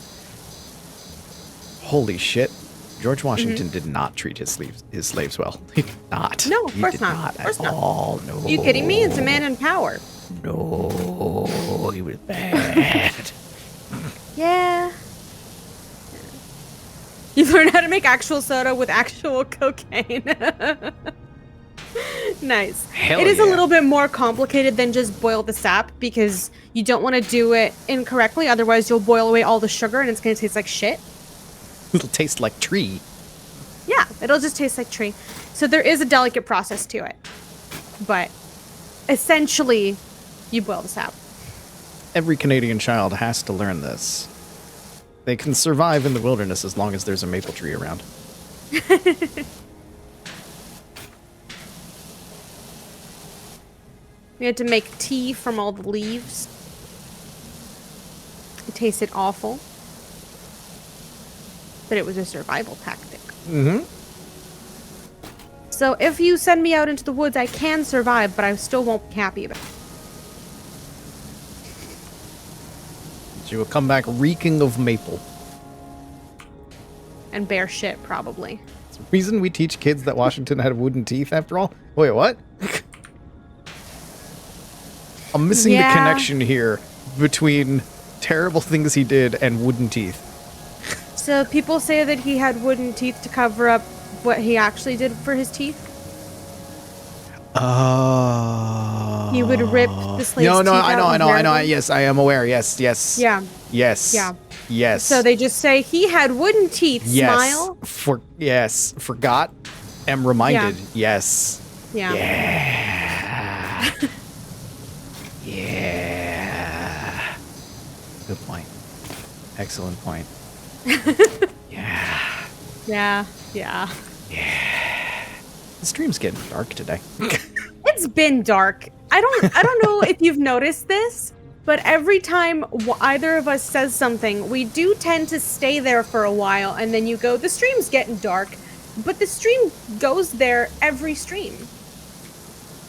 George Washington did not treat his slaves well. He did not.
No, of
He
course
did
not. Of course
at
not.
all. No.
Are you kidding me? It's a man in power.
No, he was bad.
Yeah. You learn how to make actual soda with actual cocaine. Nice.
Hell
It is a
yeah.
little bit more complicated than just boil the sap because you don't want to do it incorrectly. Otherwise, you'll boil away all the sugar and it's going to taste like shit.
It'll taste like tree.
Yeah, it'll just taste like tree. So there is a delicate process to it. But essentially, you boil the sap.
Every Canadian child has to learn this. They can survive in the wilderness as long as there's a maple tree around.
We had to make tea from all the leaves. It tasted awful. But it was a survival tactic.
Mm-hmm.
So if you send me out into the woods, I can survive, but I still won't be happy about it.
She will come back reeking of maple.
And bear shit, probably.
It's the reason we teach kids that Washington had wooden teeth, after all. Wait, what? I'm missing the connection here between terrible things he did and wooden teeth.
So people say that he had wooden teeth to cover up what he actually did for his teeth. He would rip the slave's teeth out.
I know. Yes, I am aware. Yes.
Yeah.
Yes.
Yeah.
Yes.
So they just say he had wooden teeth.
yes.
Smile.
Forgot. Am reminded.
Yeah.
Yes.
Yeah.
Yeah. Yeah. Good point. Excellent point. Yeah.
Yeah. Yeah.
The stream's getting dark today.
It's been dark. I don't know if you've noticed this, but every time either of us says something, we do tend to stay there for a while, and then you go, the stream's getting dark, but the stream goes there every stream.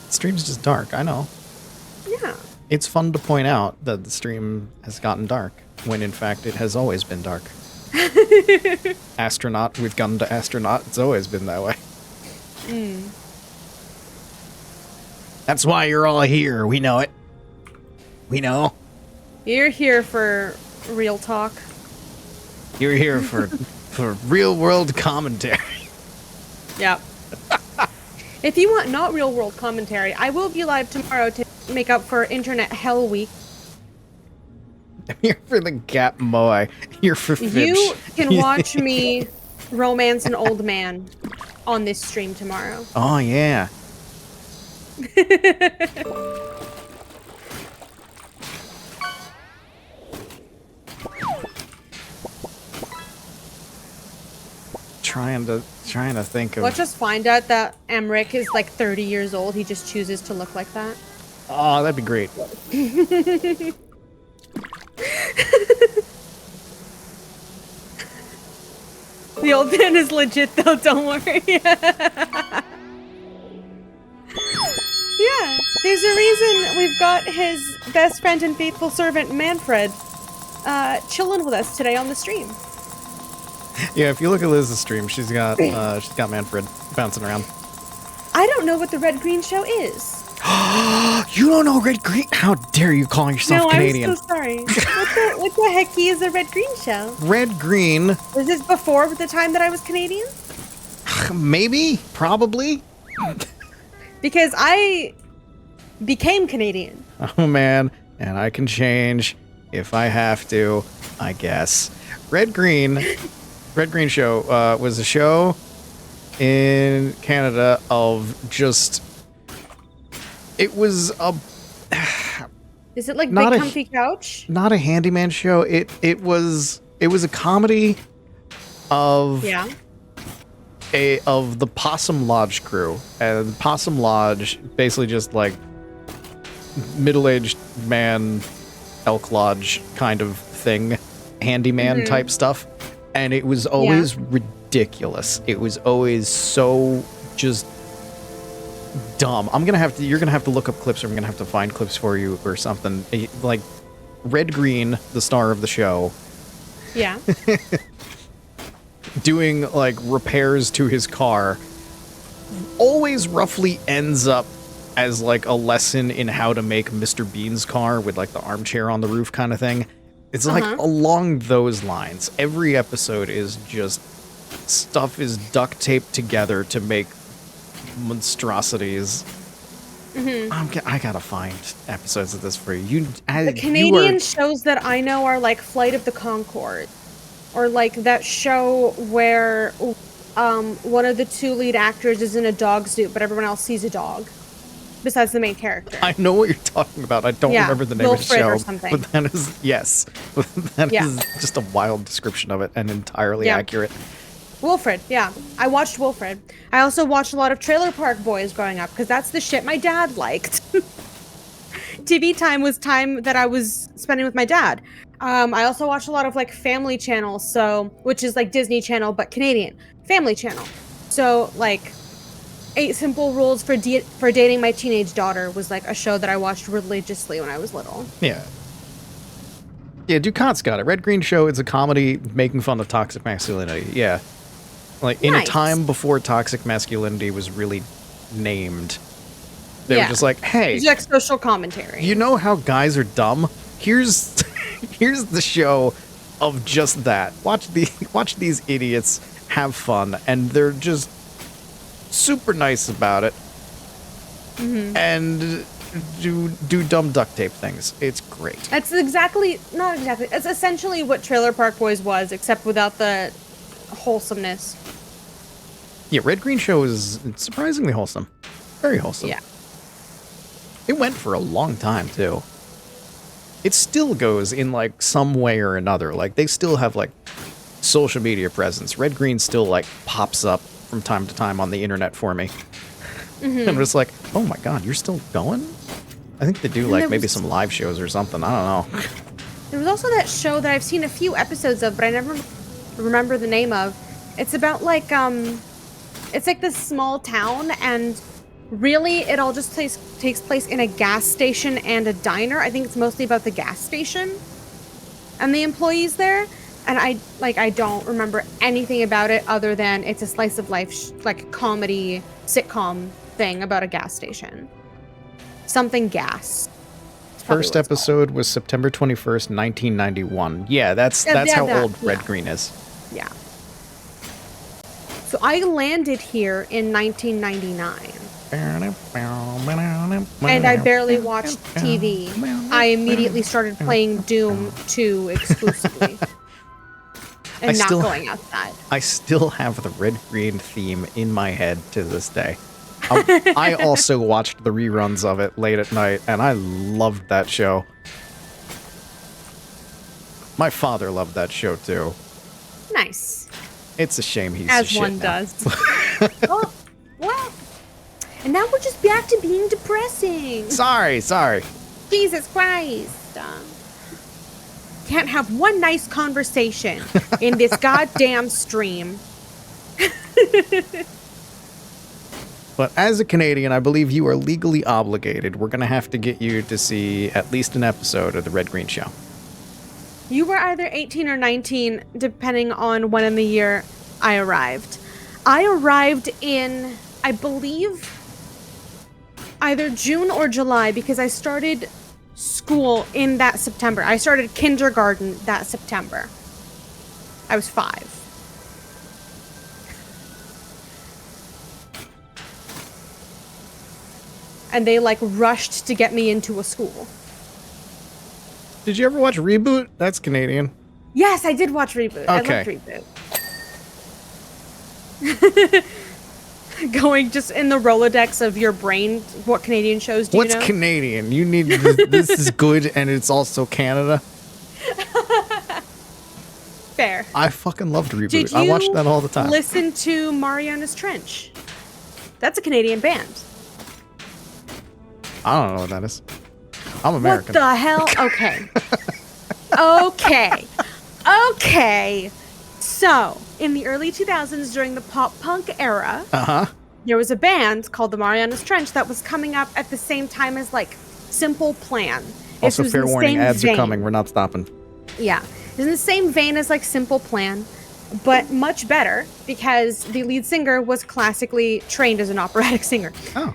The stream's just dark, I know.
Yeah.
It's fun to point out that the stream has gotten dark, when in fact it has always been dark. Astronaut, we've gone to astronaut, it's always been that way. That's why you're all here, we know it. We know.
You're here for real talk.
You're here for real world commentary.
Yep. If you want not real world commentary, I will be live tomorrow to make up for Internet Hell Week.
I'm here for the Gap Moai. Here for Fibs.
You can watch me romance an old man on this stream tomorrow.
Oh, yeah. Trying to think of...
Let's just find out that Emmerich is like 30 years old. He just chooses to look like that.
Oh, that'd be great.
The old man is legit though, don't worry. Yeah, there's a reason we've got his best friend and faithful servant, Manfred, chilling with us today on the stream.
Yeah, if you look at Liz's stream, she's got Manfred bouncing around.
I don't know what the Red Green Show is.
You don't know Red Green? How dare you call yourself Canadian?
I'm so sorry. What the heck is a Red Green Show?
Red Green.
Was this before the time that I was Canadian?
Maybe, probably.
Because I became Canadian.
Oh man, and I can change if I have to, I guess. Red Green Show was a show in Canada of just... It was a...
Is it like
Not
Big
a-
Comfy Couch?
Not a handyman show. It was a comedy of
Yeah.
of the Possum Lodge crew. And Possum Lodge, basically just like middle-aged man, Elk Lodge kind of thing, handyman type stuff. And it was always ridiculous. It was always so just dumb. You're gonna have to look up clips, or I'm gonna have to find clips for you or something. Like Red Green, the star of the show,
Yeah.
doing like repairs to his car, always roughly ends up as like a lesson in how to make Mr. Bean's car with like the armchair on the roof kind of thing. It's like along those lines. Every episode is just stuff is duct taped together to make monstrosities. I gotta find episodes of this for you.
The Canadian shows that I know are like Flight of the Conchords, or like that show where one of the two lead actors is in a dog suit, but everyone else sees a dog besides the main character.
I know what you're talking about. I don't remember the name of the show,
or something.
but that is that is just a wild description of it and entirely accurate.
Wilfred, yeah. I watched Wilfred. I also watched a lot of Trailer Park Boys growing up, because that's the shit my dad liked. TV time was time that I was spending with my dad. I also watched a lot of like Family Channel, which is like Disney Channel, but Canadian. Family Channel. So like 8 Simple Rules for Dating My Teenage Daughter was like a show that I watched religiously when I was little.
Yeah. Yeah, Ducat's got it. Red Green Show, it's a comedy making fun of toxic masculinity. Yeah. Like, in a time before toxic masculinity was really named, they were just like, hey,
it's like social commentary.
You know how guys are dumb? Here's here's the show of just that. Watch these idiots have fun, and they're just super nice about it, and do dumb duct tape things. It's great.
That's not exactly. It's essentially what Trailer Park Boys was, except without the wholesomeness.
Yeah, Red Green Show is surprisingly wholesome. Very wholesome.
Yeah.
It went for a long time, too. It still goes in, like, some way or another. Like, they still have, like, social media presence. Red Green still, like, pops up from time to time on the internet for me. And it's like, oh my god, you're still going? I think they do, like, maybe some live shows or something. I don't know.
There was also that show that I've seen a few episodes of, but I never remember the name of. It's about, like, it's like this small town, and really it all just takes place in a gas station and a diner. I think it's mostly about the gas station and the employees there. And I don't remember anything about it other than it's a slice of life, like comedy sitcom thing about a gas station. Something gas.
First episode was September 21st, 1991. Yeah, that's how old Red Green is.
Yeah. So I landed here in 1999. And I barely watched TV. I immediately started playing Doom 2 exclusively. And not going outside.
I still have the Red Green theme in my head to this day. I also watched the reruns of it late at night, and I loved that show. My father loved that show, too.
Nice.
It's a shame he's
as
shit
one
now.
does. Well, and now we're just back to being depressing.
Sorry.
Jesus Christ. Can't have one nice conversation in this goddamn stream.
But as a Canadian, I believe you are legally obligated. We're going to have to get you to see at least an episode of the Red Green Show.
You were either 18 or 19, depending on when in the year I arrived. I arrived in, I believe, either June or July, because I started school in that September. I started kindergarten that September. I was 5. And they, like, rushed to get me into a school.
Did you ever watch Reboot? That's Canadian.
Yes, I did watch Reboot.
Okay.
I loved Reboot. Going just in the Rolodex of your brain, what Canadian shows do you know?
What's Canadian? You need this is good, and it's also Canada.
Fair.
I fucking loved Reboot.
Did you
I watched that all the time.
listen to Mariana's Trench? That's a Canadian band.
I don't know what that is. I'm American.
What the hell? Okay. Okay. So, in the early 2000s, during the pop-punk era, there was a band called the Mariana's Trench that was coming up at the same time as, like, Simple Plan.
Also, fair warning, ads are coming. We're not stopping.
Yeah. It's in the same vein as, like, Simple Plan, but much better because the lead singer was classically trained as an operatic singer.
Oh.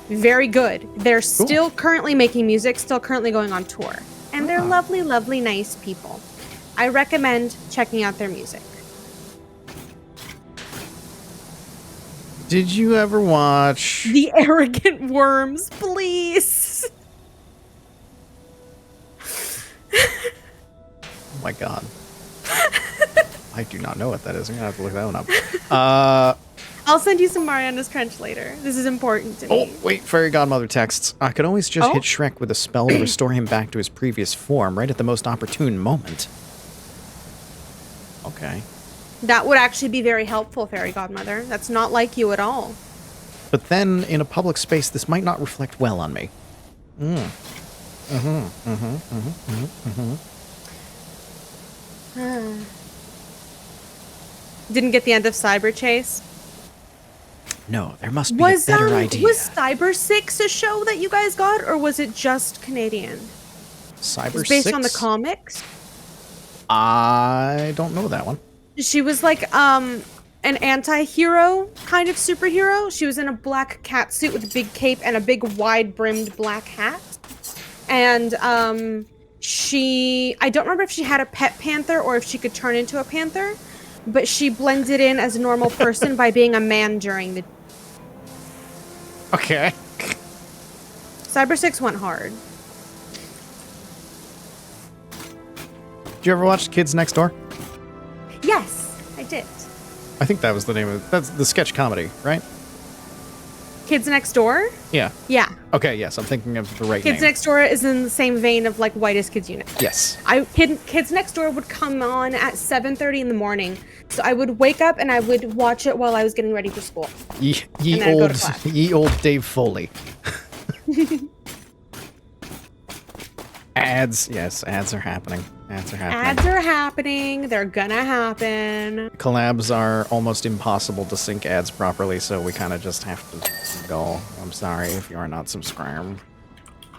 Very good. They're still currently making music, still currently going on tour. And they're lovely, lovely, nice people. I recommend checking out their music.
Did you ever watch...
The Arrogant Worms, please.
Oh my god. I do not know what that is. I'm gonna have to look that one up.
I'll send you some Mariana's Trench later. This is important to me.
Oh, wait. Fairy Godmother texts. I could always just hit Shrek with a spell to restore him back to his previous form right at the most opportune moment. Okay.
That would actually be very helpful, Fairy Godmother. That's not like you at all.
But then, in a public space, this might not reflect well on me.
Didn't get the end of Cyber Chase?
No, there must be a better idea.
Was Cyber 6 a show that you guys got, or was it just Canadian?
Cyber
it's based
6?
on the comics?
I don't know that one.
She was like an anti-hero kind of superhero. She was in a black cat suit with a big cape and a big wide-brimmed black hat. And I don't remember if she had a pet panther or if she could turn into a panther, but she blended in as a normal person by being a man during the...
Okay.
Cyber 6 went hard.
Did you ever watch Kids Next Door?
Yes, I did.
I think that was the name of it. That's the sketch comedy, right?
Kids Next Door?
Yeah.
Yeah.
Okay, yes, I'm thinking of the right
Kids
name.
Next Door is in the same vein of like Whitest Kids Unit.
Yes.
Kids Next Door would come on at 7:30 in the morning, so I would wake up and I would watch it while I was getting ready for school.
Ye old Dave Foley. Ads, yes, ads are happening. Ads are happening.
They're gonna happen.
Collabs are almost impossible to sync ads properly, so we kind of just have to go. I'm sorry if you are not subscribed.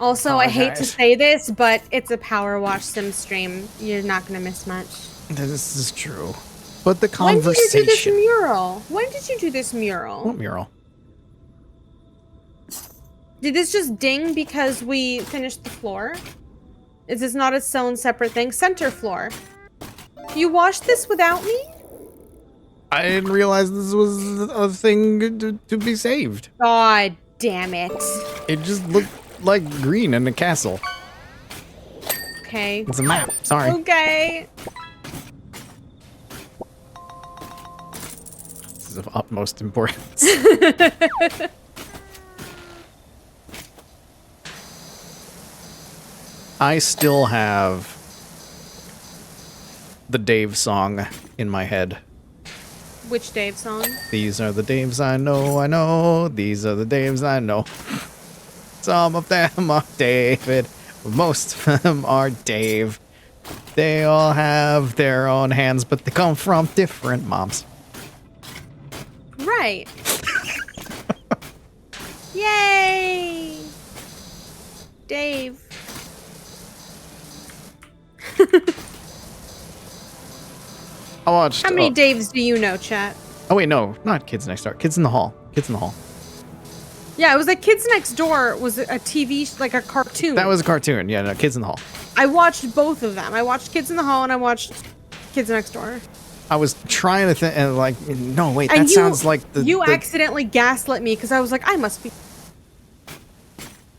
Also, I hate to say this, but it's a Powerwash sim stream. You're not gonna miss much.
This is true. But the conversation...
When did you do this mural? When did you do this mural?
What mural?
Did this just ding because we finished the floor? Is this not its own separate thing? Center floor. You washed this without me?
I didn't realize this was a thing to be saved.
God damn it.
It just looked like green in a castle.
Okay.
It's a map. Sorry.
Okay.
This is of utmost importance. I still have the Dave song in my head.
Which Dave song?
These are the Daves I know. These are the Daves I know. Some of them are David. Most of them are Dave. They all have their own hands, but they come from different moms.
Right. Yay! Dave.
I watched...
How many Daves do you know, chat?
Oh, wait, no. Not Kids Next Door. Kids in the Hall. Kids in the Hall.
Yeah, it was like Kids Next Door was a TV, like a cartoon.
That was a cartoon. Yeah, no, Kids in the Hall.
I watched both of them. I watched Kids in the Hall and I watched Kids Next Door.
I was trying to think, and like, no, wait, that sounds like the...
You accidentally gaslit me because I was like, I must be...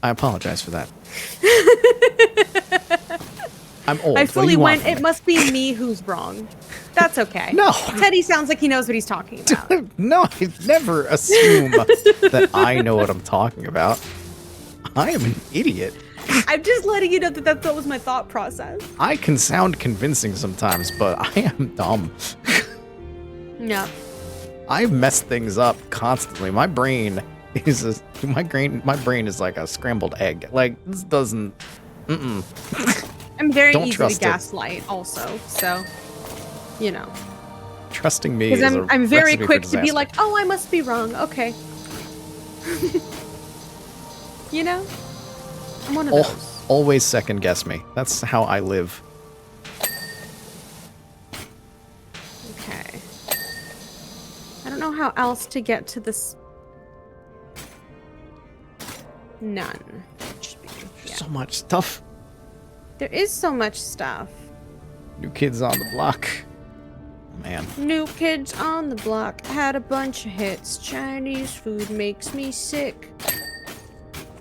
I apologize for that. I'm old.
I fully went, it must be me who's wrong. That's okay.
No.
Teddy sounds like he knows what he's talking about.
No, I never assume that I know what I'm talking about. I am an idiot.
I'm just letting you know that was my thought process.
I can sound convincing sometimes, but I am dumb.
Yeah.
I mess things up constantly. My brain is like a scrambled egg. Like, this doesn't...
I'm very
Don't
easy
trust
to
it.
gaslight also, so, you know.
Trusting me is
Because I'm very
recipe for
quick to be
disaster.
like, oh, I must be wrong. Okay. You know? I'm one of those.
Always second guess me. That's how I live.
Okay. I don't know how else to get to this. None. Yeah.
So much stuff.
There is so much stuff.
New Kids on the Block. Man.
New Kids on the Block had a bunch of hits. Chinese food makes me sick.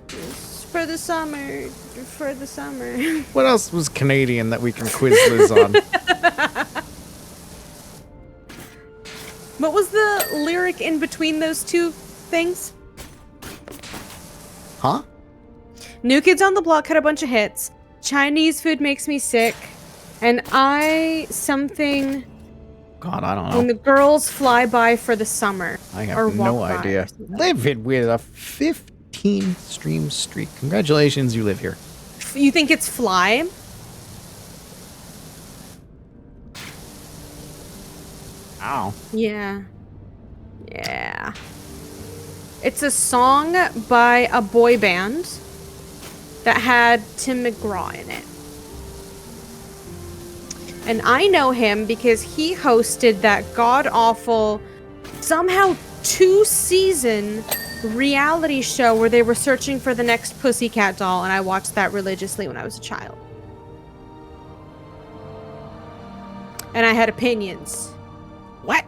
It's for the summer. For the summer.
What else was Canadian that we can quiz Liz on?
What was the lyric in between those two things?
Huh?
New Kids on the Block had a bunch of hits. Chinese food makes me sick. And something...
God, I don't know.
When the girls fly by for the summer.
I have
or
no
walk by
idea.
or something.
Living with a 15 stream streak. Congratulations, you live here.
You think it's Fly?
Ow.
Yeah. Yeah. It's a song by a boy band that had Tim McGraw in it. And I know him because he hosted that god-awful, somehow 2-season reality show where they were searching for the next Pussycat doll, and I watched that religiously when I was a child. And I had opinions.
What?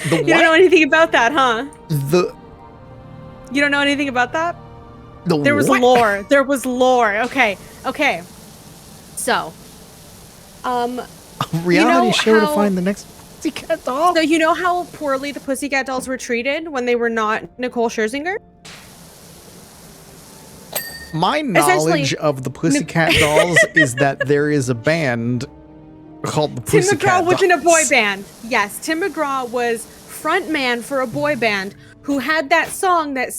The
You don't know anything about that, huh? You don't know anything about that? There was
what?
lore. There was lore. Okay. So,
A reality show to
how-
find the next Pussycat doll?
So you know how poorly the Pussycat Dolls were treated when they were not Nicole Scherzinger?
My knowledge of the Pussycat Dolls is that there is a band called the
Tim
Pussycat
McGraw
Dolls.
was in a boy band. Yes, Tim McGraw was front man for a boy band who had that song that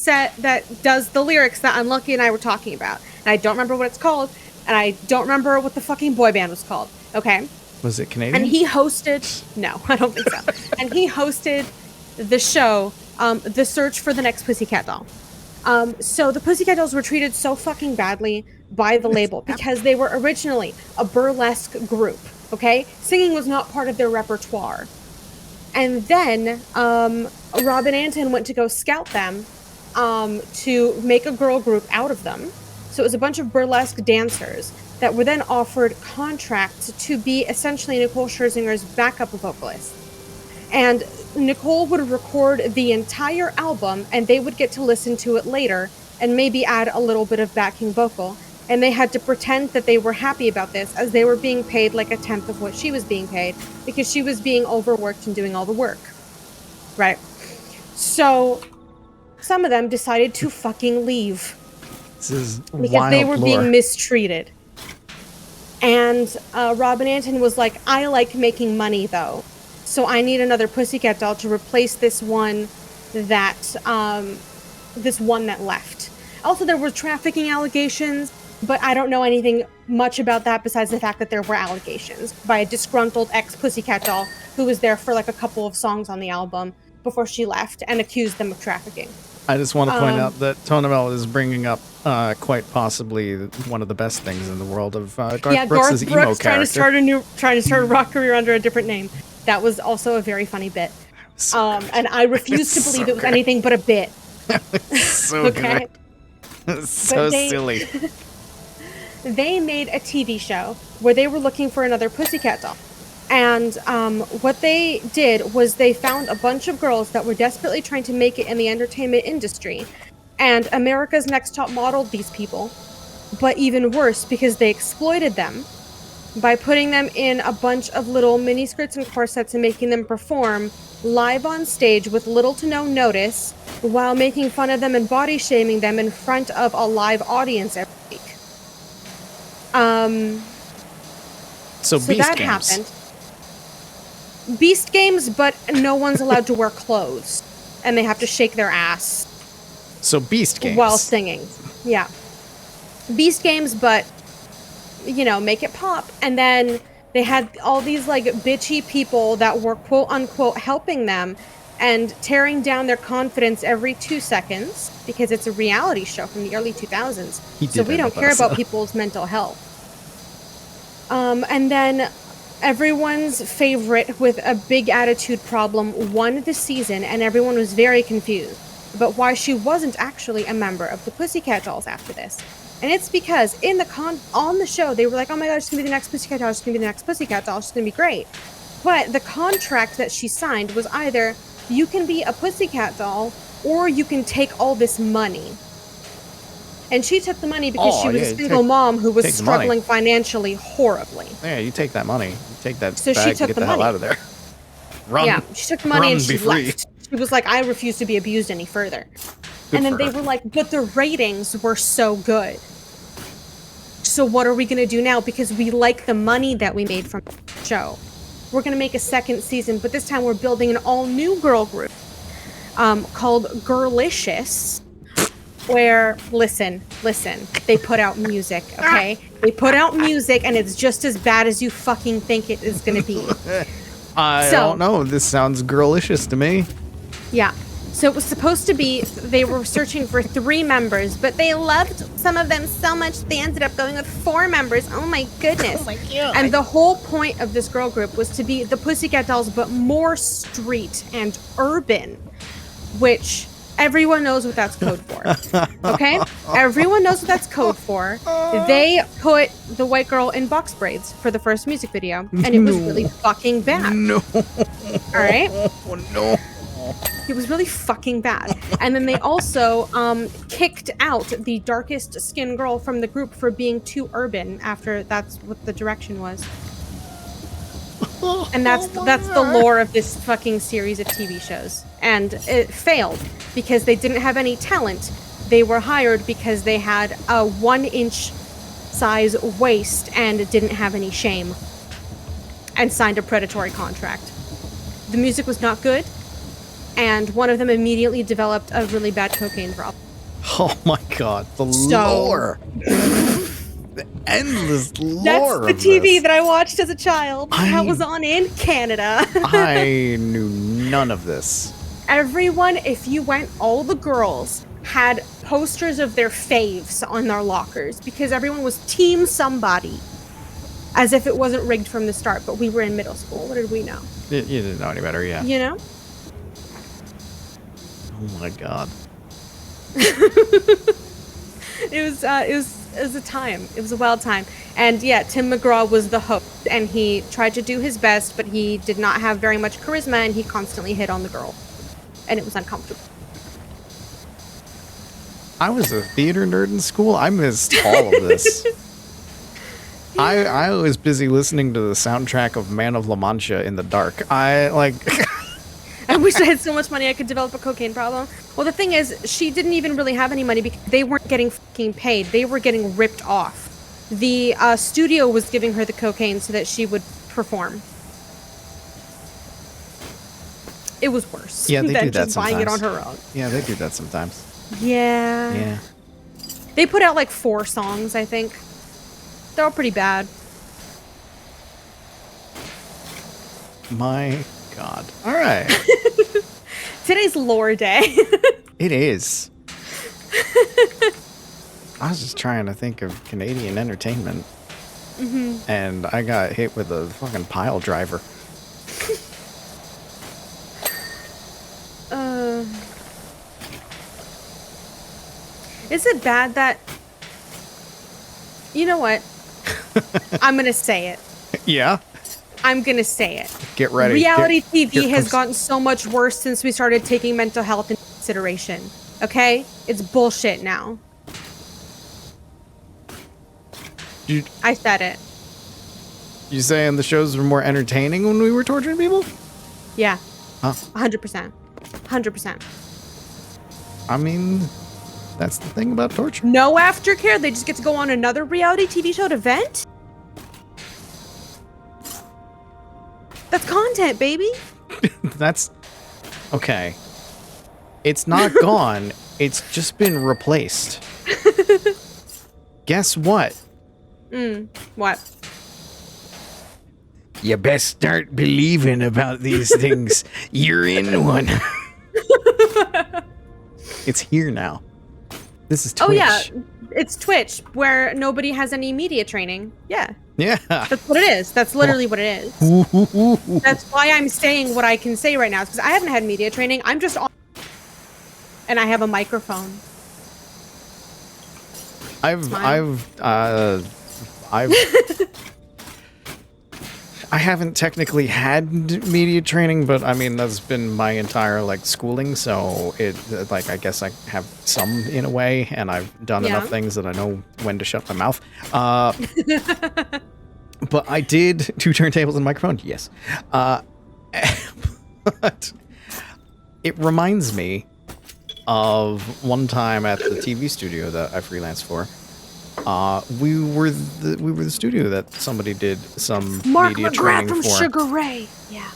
does the lyrics that Unlucky and I were talking about. And I don't remember what it's called, and I don't remember what the fucking boy band was called. Okay?
Was it Canadian?
And he hosted... No, I don't think so. And he hosted the show, The Search for the Next Pussycat Doll. So the Pussycat Dolls were treated so fucking badly by the label because they were originally a burlesque group, okay? Singing was not part of their repertoire. And then Robin Anton went to go scout them to make a girl group out of them. So it was a bunch of burlesque dancers that were then offered contracts to be essentially Nicole Scherzinger's backup vocalist. And Nicole would record the entire album and they would get to listen to it later and maybe add a little bit of backing vocal. And they had to pretend that they were happy about this as they were being paid like a tenth of what she was being paid because she was being overworked and doing all the work. Right? So some of them decided to fucking leave.
This is
Because
wild
they were
lore.
being mistreated. And Robin Anton was like, I like making money though. So I need another Pussycat doll to replace this one that left. Also, there were trafficking allegations, but I don't know anything much about that besides the fact that there were allegations by a disgruntled ex-Pussycat doll who was there for like a couple of songs on the album before she left and accused them of trafficking.
I just want to point out that Tonabel is bringing up quite possibly one of the best things in the world of Garth Brooks' emo
Brooks
character.
trying to start a rock career under a different name. That was also a very funny bit. And I refuse to believe it was anything but a bit.
So
Okay.
good. So silly.
They made a TV show where they were looking for another Pussycat doll. And what they did was they found a bunch of girls that were desperately trying to make it in the entertainment industry. And America's Next Top modeled these people. But even worse, because they exploited them. by putting them in a bunch of little mini skirts and corsets and making them perform live on stage with little to no notice while making fun of them and body shaming them in front of a live audience every week.
So Beast
that
Games.
happened. Beast Games, but no one's allowed to wear clothes and they have to shake their ass.
So Beast Games.
While singing. Yeah. Beast Games, but, you know, make it pop. And then they had all these, like, bitchy people that were, quote-unquote, helping them and tearing down their confidence every 2 seconds because it's a reality show from the early 2000s. So we don't care about people's mental health. And then everyone's favorite with a big attitude problem won the season, and everyone was very confused about why she wasn't actually a member of the Pussycat Dolls after this. And it's because on the show, they were like, oh my god, she's gonna be the next Pussycat Doll, she's gonna be the next Pussycat Doll, she's gonna be great. But the contract that she signed was either you can be a Pussycat Doll or you can take all this money. And she took the money because she was a single mom who was struggling financially horribly.
Yeah, you take that money. You take that
so
bag
she took
and get
the
hell
money.
out of there. Run.
Yeah, she took the money and she
free.
left. She was like, I refuse to be abused any further. And then they were like, but the ratings were so good. So what are we going to do now? Because we like the money that we made from the show. We're going to make a second season, but this time we're building an all-new girl group called Girlicious, where, listen, they put out music, okay? They put out music, and it's just as bad as you fucking think it is going to be.
I don't know. This sounds girlicious to me.
Yeah. So it was supposed to be, they were searching for 3 members, but they loved some of them so much they ended up going with 4 members. Oh my goodness. Oh my God. And the whole point of this girl group was to be the Pussycat Dolls, but more street and urban, which everyone knows what that's code for. Okay? Everyone knows what that's code for. They put the white girl in box braids for the first music video, and it was really fucking bad.
No.
All right?
Oh, no.
It was really fucking bad. And then they also kicked out the darkest skin girl from the group for being too urban after that's what the direction was. And that's the lore of this fucking series of TV shows. And it failed because they didn't have any talent. They were hired because they had a 1-inch size waist and didn't have any shame. And signed a predatory contract. The music was not good. And one of them immediately developed a really bad cocaine problem.
Oh my god, the lore. The endless lore.
That's the TV that I watched as a child. That was on in Canada.
I knew none of this.
Everyone, if you went, all the girls had posters of their faves on their lockers because everyone was team somebody. As if it wasn't rigged from the start, but we were in middle school. What did we know?
You didn't know any better, yeah.
You know?
Oh my god.
It was a time. It was a wild time. And yeah, Tim McGraw was the host, and he tried to do his best, but he did not have very much charisma, and he constantly hit on the girl. And it was uncomfortable.
I was a theater nerd in school. I missed all of this. I was busy listening to the soundtrack of Man of La Mancha in the dark. I
wish I had so much money I could develop a cocaine problem. Well, the thing is, she didn't even really have any money because they weren't getting fucking paid. They were getting ripped off. The studio was giving her the cocaine so that she would perform. It was worse.
Yeah, they
than
do that
just
sometimes.
buying it on her own.
Yeah, they do that sometimes.
Yeah.
Yeah.
They put out like 4 songs, I think. They're all pretty bad.
My god. All right.
Today's lore day.
It is. I was just trying to think of Canadian entertainment. Mm-hmm. And I got hit with a fucking pile driver.
Is it bad that... You know what? I'm going to say it.
Yeah?
I'm going to say it.
Get ready.
Reality TV has gotten so much worse since we started taking mental health into consideration. Okay? It's bullshit now.
Dude.
I said it.
You saying the shows were more entertaining when we were torturing people?
Yeah.
Huh?
100%. 100%.
I mean, that's the thing about torture.
No aftercare. They just get to go on another reality TV show to vent. That's content, baby.
That's okay. It's not gone. It's just been replaced. Guess what?
What?
You best start believing about these things. You're in one. It's here now. This is Twitch.
Oh yeah, it's Twitch where nobody has any media training. Yeah.
Yeah.
That's what it is. That's literally what it is. That's why I'm saying what I can say right now, because I haven't had media training. I'm just on, and I have a microphone.
I haven't technically had media training, but I mean that's been my entire like schooling, so it like I guess I have some in a way, and I've done enough things that I know when to shut my mouth. But I did 2 turntables and a microphone, yes. But it reminds me of one time at the TV studio that I freelanced for. We were the studio that somebody did some media training for.
Mark McGrath from Sugar Ray. Yeah.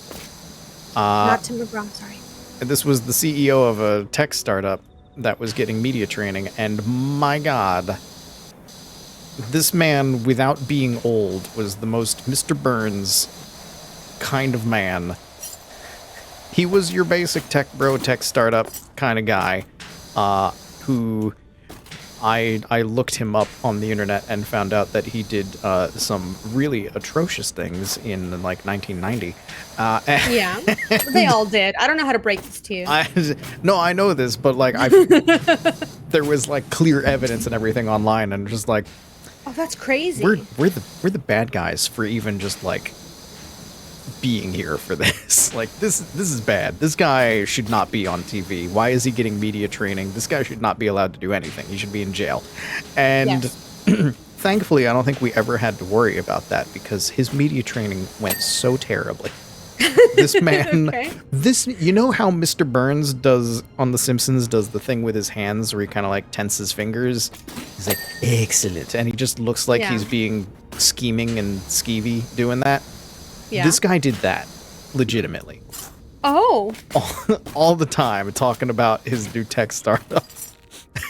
Not Tim McGraw, sorry.
This was the CEO of a tech startup that was getting media training, and my God, this man, without being old, was the most Mr. Burns kind of man. He was your basic tech bro, tech startup kind of guy, who I looked him up on the internet and found out that he did some really atrocious things in like 1990.
Yeah, they all did. I don't know how to break this to you.
No, I know this, but like there was like clear evidence and everything online, and just like,
oh, that's crazy.
We're the bad guys for even just like being here for this. Like this is bad. This guy should not be on TV. Why is he getting media training? This guy should not be allowed to do anything. He should be in jail. And thankfully, I don't think we ever had to worry about that because his media training went so terribly. This man, you know how Mr. Burns does on The Simpsons, does the thing with his hands where he kind of like tenses his fingers? He's like, excellent. And he just looks like he's being scheming and skeevy doing that. Yeah. This guy did that, legitimately.
Oh.
All the time, talking about his new tech startup.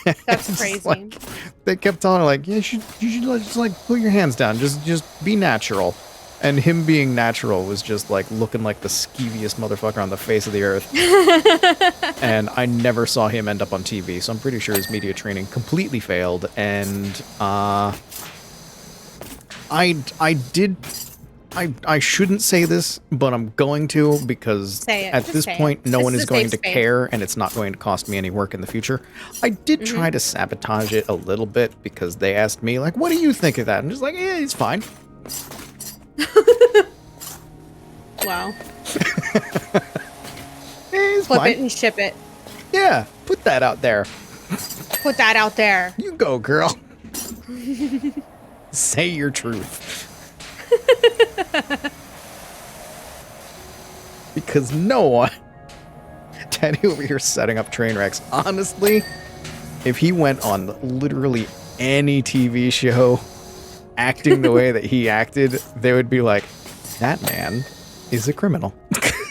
That's crazy.
Like, they kept telling him, like, yeah, you should just, like, put your hands down. Just be natural. And him being natural was just, like, looking like the skeeviest motherfucker on the face of the earth. And I never saw him end up on TV, so I'm pretty sure his media training completely failed. And, I shouldn't say this, but I'm going to, because at this point, no one is going to care, and it's not going to cost me any work in the future. I did try to sabotage it a little bit, because they asked me, like, what do you think of that? And I'm just like, yeah, it's fine.
Wow.
It's
Flip
fine.
it and ship it.
Yeah, put that out there.
Put that out there.
You go, girl. Say your truth. Because no one, Teddy over here setting up train wrecks. Honestly, if he went on literally any TV show acting the way that he acted, they would be like, that man is a criminal.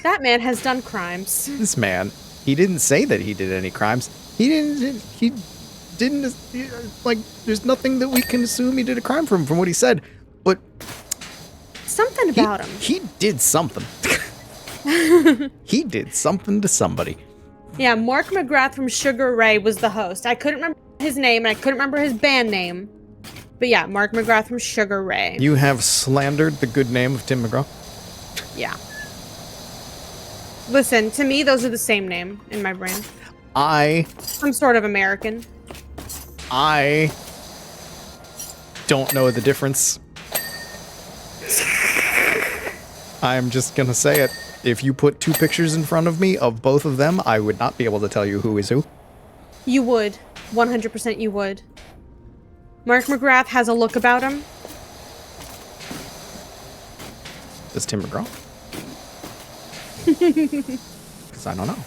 That man has done crimes.
This man, he didn't say that he did any crimes. He didn't, like, there's nothing that we can assume he did a crime from what he said. But
something about him.
He did something. He did something to somebody.
Yeah, Mark McGrath from Sugar Ray was the host. I couldn't remember his name, and I couldn't remember his band name. But yeah, Mark McGrath from Sugar Ray.
You have slandered the good name of Tim McGraw?
Yeah. Listen, to me, those are the same name in my brain. I'm sort of American.
I don't know the difference. I'm just gonna say it. If you put 2 pictures in front of me of both of them, I would not be able to tell you who is who.
You would. 100% you would. Mark McGrath has a look about him.
Does Tim McGraw? Because I don't know.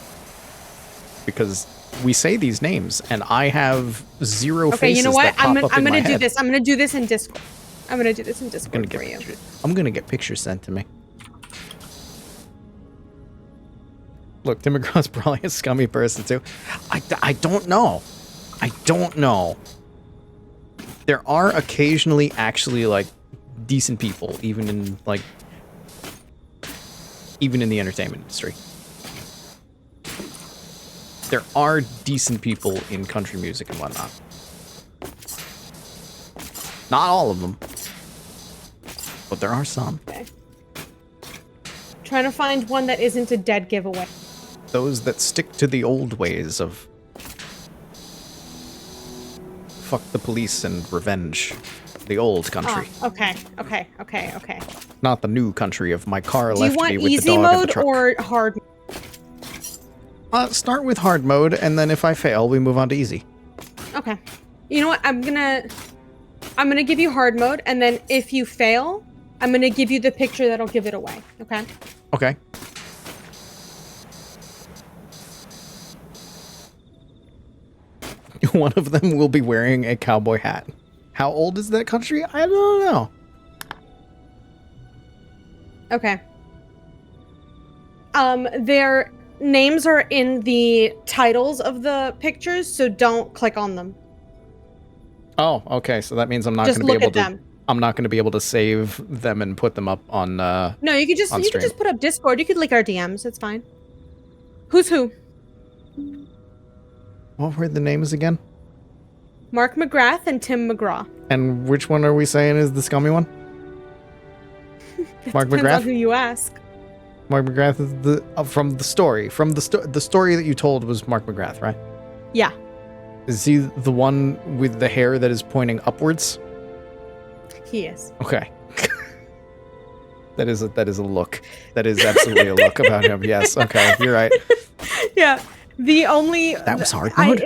Because we say these names, and I have zero faces.
You know what?
I'm
gonna do this. I'm gonna do this in Discord. I'm gonna do this in Discord for you.
I'm gonna get pictures sent to me. Look, Tim McGraw's probably a scummy person too. I don't know. I don't know. There are occasionally actually like decent people, even in the entertainment industry. There are decent people in country music and whatnot. Not all of them, but there are some.
Okay. Trying to find one that isn't a dead giveaway.
Those that stick to the old ways of fuck the police and revenge. The old country.
Oh, okay.
Not the new country of my car
Do
left
you
me
want
with
easy
the dog in the
mode
truck.
or hard?
Start with hard mode, and then if I fail, we move on to easy.
Okay. You know what? I'm gonna give you hard mode, and then if you fail, I'm gonna give you the picture that'll give it away. Okay.
Okay. One of them will be wearing a cowboy hat. How old is that country? I don't know.
Okay. Their names are in the titles of the pictures, so don't click on them.
Oh, okay. So that means I'm not going to be able to. I'm not going to be able to save them and put them up on.
No, you could just put up Discord. You could link our DMs. It's fine. Who's who?
What were the names again?
Mark McGrath and Tim McGraw.
And which one are we saying is the scummy one? Mark
Depends
McGrath.
on who you ask.
Mark McGrath is the from the story. From the story that you told was Mark McGrath, right?
Yeah.
Is he the one with the hair that is pointing upwards?
He is.
Okay. That is a look. That is absolutely a look about him. Yes. Okay. You're right.
Yeah.
That was hard mode?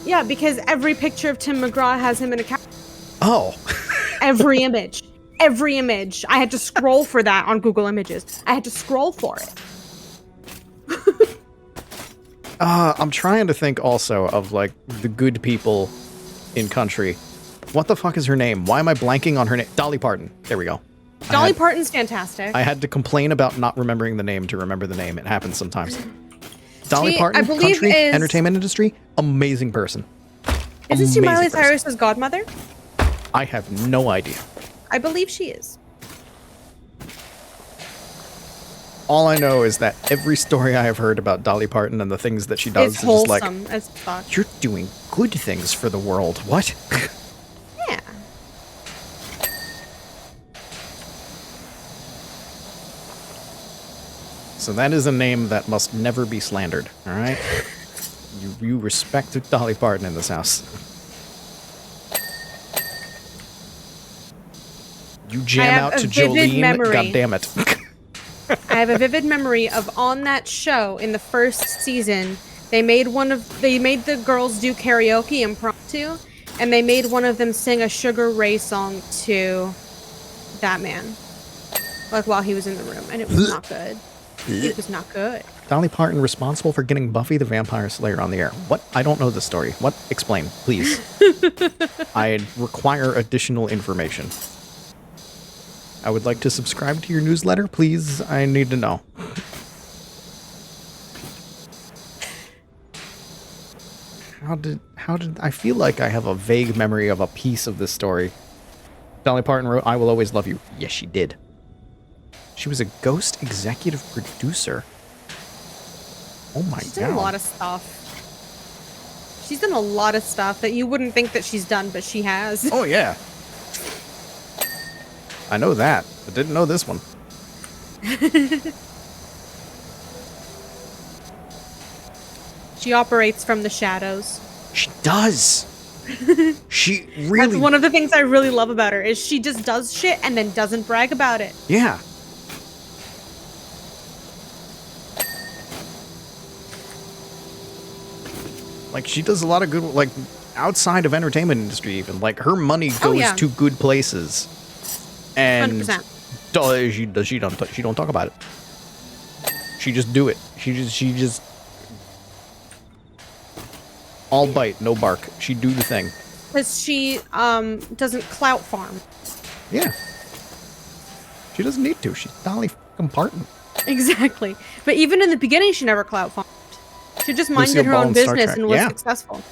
Yeah, because every picture of Tim McGraw has him in a
Oh.
Every image. Every image. I had to scroll for that on Google Images. I had to scroll for it.
I'm trying to think also of like the good people in country. What the fuck is her name? Why am I blanking on her name? Dolly Parton. There we go.
Dolly Parton's fantastic.
I had to complain about not remembering the name to remember the name. It happens sometimes. Dolly Parton,
I believe
country, entertainment industry, amazing person.
Isn't she Miley Cyrus's godmother?
I have no idea.
I believe she is.
All I know is that every story I have heard about Dolly Parton and the things that she does is just like,
as fuck.
You're doing good things for the world. What?
Yeah.
So that is a name that must never be slandered, all right? You respect Dolly Parton in this house. You jam out to Jolene, God damn it.
I have a vivid memory of on that show in the first season, they made the girls do karaoke impromptu, and they made one of them sing a Sugar Ray song to that man, like while he was in the room, and it was not good. It was not good.
Dolly Parton responsible for getting Buffy the Vampire Slayer on the air. What? I don't know the story. What? Explain, please. I require additional information. I would like to subscribe to your newsletter, please. I need to know. How did I feel like I have a vague memory of a piece of this story. Dolly Parton wrote, "I will always love you." Yes, she did. She was a ghost executive producer. Oh my god.
She's done a lot of stuff. She's done a lot of stuff that you wouldn't think that she's done, but she has.
Oh yeah. I know that, but didn't know this one.
She operates from the shadows.
She does. She really...
That's one of the things I really love about her, is she just does shit and then doesn't brag about it.
Yeah. Like, she does a lot of good, like, outside of entertainment industry even. Like, her money goes to good places. And
100%.
She don't talk about it. She just do it. She just all bite, no bark. She do the thing.
Because she doesn't clout farm.
Yeah. She doesn't need to. She's Dolly fucking Parton.
Exactly. But even in the beginning, she never clout farmed. She just minded
Lucille
her
Ball
own
in Star
business
Trek.
and was
Yeah.
successful.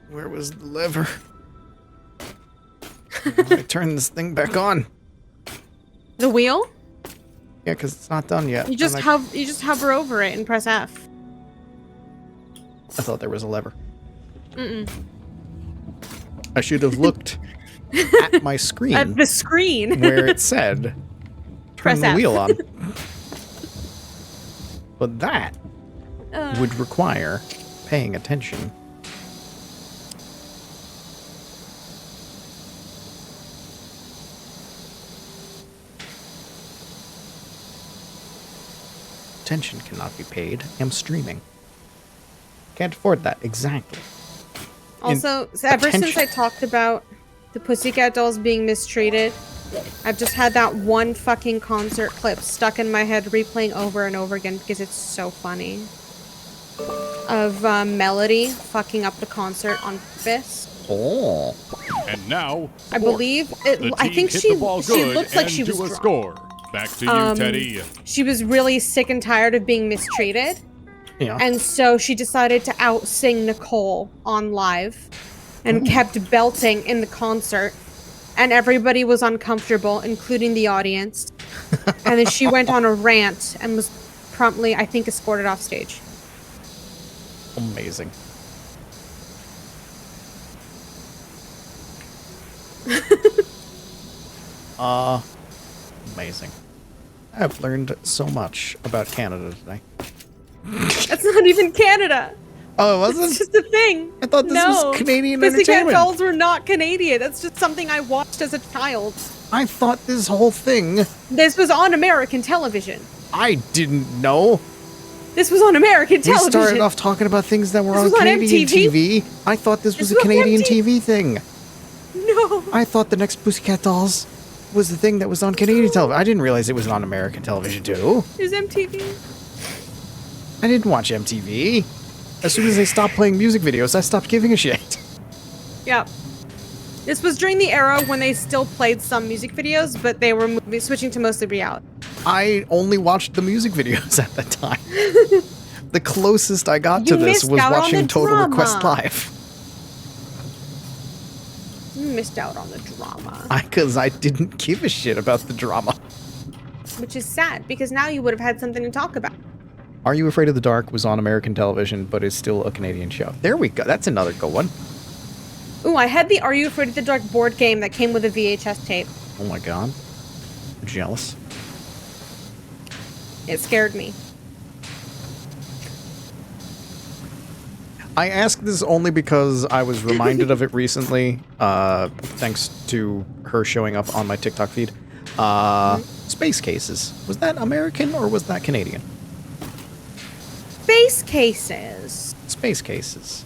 Where was the lever? I turn this thing back on.
The wheel?
Yeah, because it's not done yet.
You just hover over it and press F.
I thought there was a lever.
Mm-mm.
I should have looked at my screen.
At the screen.
where it said, turn
Press
the
F.
wheel on. But that
Uh.
would require paying attention. Attention cannot be paid. I'm streaming. Can't afford that. Exactly.
Also, ever since
attention.
I talked about the Pussycat Dolls being mistreated, I've just had that one fucking concert clip stuck in my head, replaying over and over again because it's so funny. Of Melody fucking up the concert on purpose.
Oh.
And now,
I believe it.
the
I
team
think
hit
she
the ball
she
good
looks like
and
she was
to a
drunk.
score. Back to you, Teddy.
She was really sick and tired of being mistreated.
Yeah.
And so she decided to out-sing Nicole on live and kept belting in the concert. And everybody was uncomfortable, including the audience. And then she went on a rant and was promptly, I think, escorted off stage.
Amazing. Amazing. I've learned so much about Canada today.
That's not even Canada.
Oh, it
It's
wasn't?
just a thing.
I thought this
no.
was Canadian
Pussycat
entertainment.
Dolls were not Canadian. That's just something I watched as a child.
I thought this whole thing...
This was on American television.
I didn't know.
This was on American
We
television.
started off talking about things that were
This
on
was on
Canadian
MTV.
TV. I thought this was
This
a
was on
Canadian
MTV.
TV thing.
No.
I thought the next Pussycat Dolls was the thing that was on Canadian television. I didn't realize it was on American television too.
It was MTV.
I didn't watch MTV. As soon as they stopped playing music videos, I stopped giving a shit.
Yep. This was during the era when they still played some music videos, but they were switching to mostly reality.
I only watched the music videos at that time. The closest I got to
You
this
missed
was
out on
watching
the
Total
drama.
Request Live.
You missed out on the drama.
Because I didn't give a shit about the drama.
Which is sad, because now you would have had something to talk about.
Are You Afraid of the Dark was on American television, but is still a Canadian show. There we go. That's another good one.
Ooh, I had the Are You Afraid of the Dark board game that came with a VHS tape.
Oh my god. I'm jealous.
It scared me.
I ask this only because I was reminded of it recently, thanks to her showing up on my TikTok feed. Space Cases. Was that American or was that Canadian?
Space Cases.
Space Cases.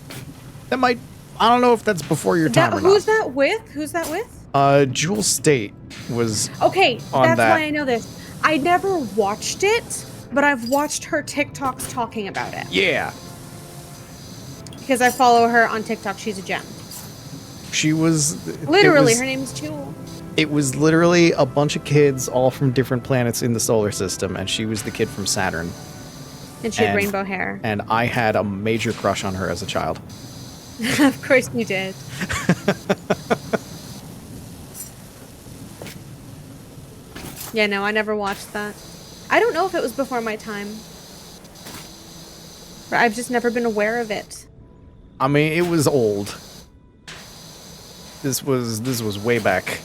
That might... I don't know if that's before your time or
Who's
not.
that with? Who's that with?
Jewel State was...
Okay,
on
that's
that.
why I know this. I never watched it, but I've watched her TikToks talking about it.
Yeah.
Because I follow her on TikTok. She's a gem.
She was...
Literally, her name's Jewel.
It was literally a bunch of kids all from different planets in the solar system, and she was the kid from Saturn.
And she had
And-
rainbow hair.
And I had a major crush on her as a child.
Of course you did. Yeah, no, I never watched that. I don't know if it was before my time. But I've just never been aware of it.
I mean, it was old. This was way back.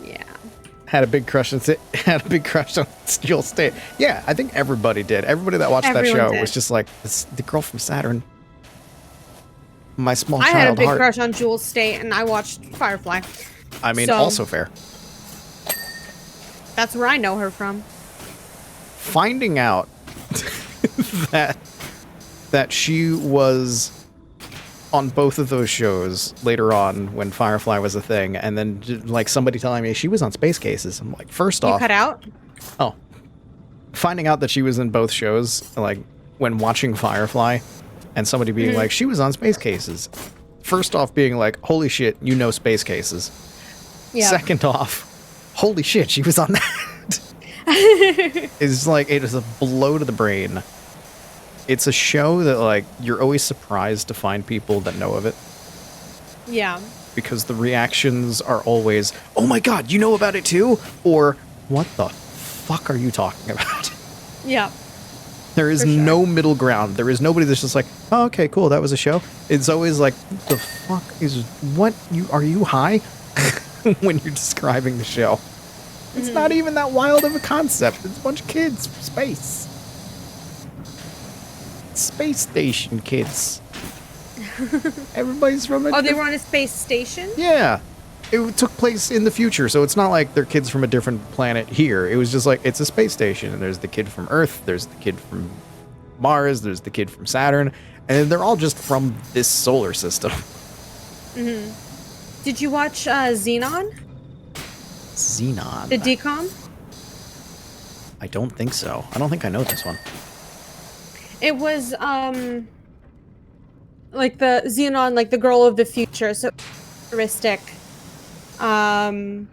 Yeah.
Had a big crush on Jewel State. Yeah, I think everybody did. Everybody that watched that
Everyone
show
did.
was just like, it's the girl from Saturn. My small
I
child
had a big
heart.
crush on Jewel State, and I watched Firefly.
I mean,
So-
also fair.
That's where I know her from.
Finding out that that she was on both of those shows later on when Firefly was a thing, and then like somebody telling me she was on Space Cases. I'm like, first off,
cut out?
oh, finding out that she was in both shows, like when watching Firefly, and somebody being like, she was on Space Cases. First off, being like, holy shit, you know Space Cases.
Yeah.
Second off, holy shit, she was on that. It's like, it is a blow to the brain. It's a show that, like, you're always surprised to find people that know of it.
Yeah.
Because the reactions are always, oh my god, you know about it too? Or, what the fuck are you talking about?
Yeah.
There is no middle ground. There is nobody that's just like, oh, okay, cool, that was a show. It's always like, the fuck is, what, are you high? When you're describing the show. It's not even that wild of a concept. It's a bunch of kids. Space. Space station kids. Everybody's from a...
Oh, they were on a space station?
Yeah. It took place in the future, so it's not like they're kids from a different planet here. It was just like, it's a space station, and there's the kid from Earth, there's the kid from Mars, there's the kid from Saturn, and they're all just from this solar system.
Did you watch Xenon?
Xenon.
The decom?
I don't think so. I don't think I know this one.
It was, like the Xenon, like the girl of the future, so futuristic. It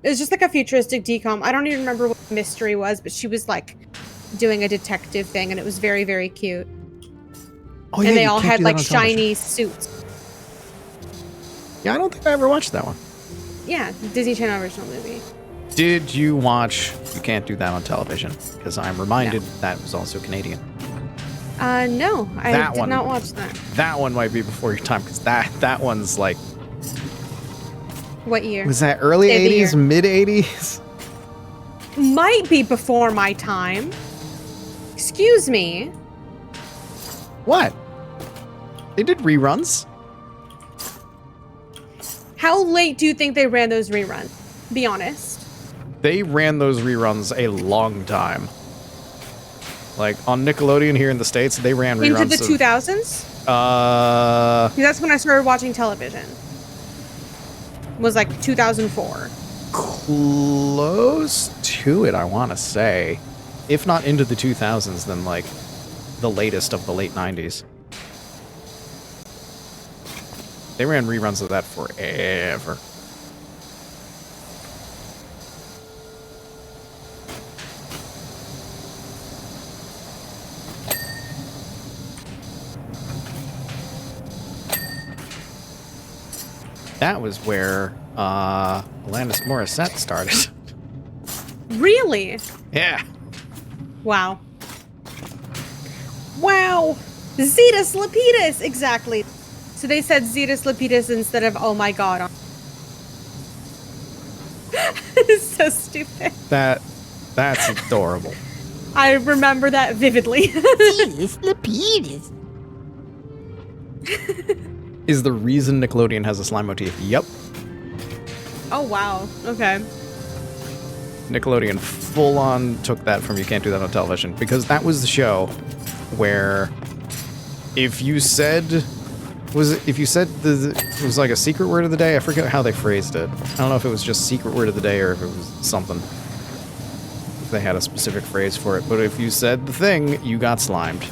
was just like a futuristic decom. I don't even remember what the mystery was, but she was like doing a detective thing, and it was very, very cute.
Oh, yeah,
and they
you
all
can't
had
do that
like
on television.
shiny suits.
Yeah, I don't think I ever watched that one.
Yeah, Disney Channel original movie.
Did you watch You Can't Do That on Television? Because I'm reminded that was also Canadian.
No, I
That
did
one.
not watch that.
That one might be before your time, because that one's like...
What year?
Was that early
Say the
80s,
year.
mid 80s?
Might be before my time. Excuse me.
What? They did reruns.
How late do you think they ran those reruns? Be honest.
They ran those reruns a long time. Like, on Nickelodeon here in the States, they ran reruns
Into the 2000s? That's when I started watching television. Was like 2004.
Close to it, I want to say. If not into the 2000s, then like the latest of the late 90s. They ran reruns of that forever. That was where Alanis Morissette started.
Really?
Yeah.
Wow. Wow. Zetus Lapidus! Exactly. So they said Zetus Lapidus instead of oh my god. It's so stupid.
That's adorable.
I remember that vividly.
Zetus Lapidus.
Is the reason Nickelodeon has a slime motif. Yep.
Oh wow. Okay.
Nickelodeon full on took that from You Can't Do That on Television, because that was the show where if you said it was like a secret word of the day, I forget how they phrased it. I don't know if it was just secret word of the day or if it was something. If they had a specific phrase for it, but if you said the thing, you got slimed.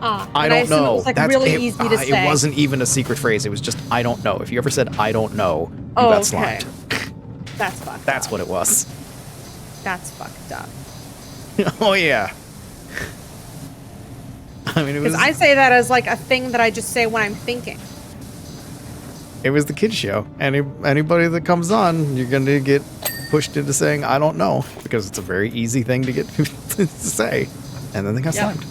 I don't
assume
know.
It was like really easy to say.
It wasn't even a secret phrase. It was just I don't know. If you ever said I don't know, you got slimed.
That's fucked
That's
up.
what it was.
That's fucked up.
Oh yeah. I mean, it was.
Because I say that as like a thing that I just say when I'm thinking.
It was the kids show. Anybody that comes on, you're gonna get pushed into saying I don't know, because it's a very easy thing to get to say, and then they got slimed.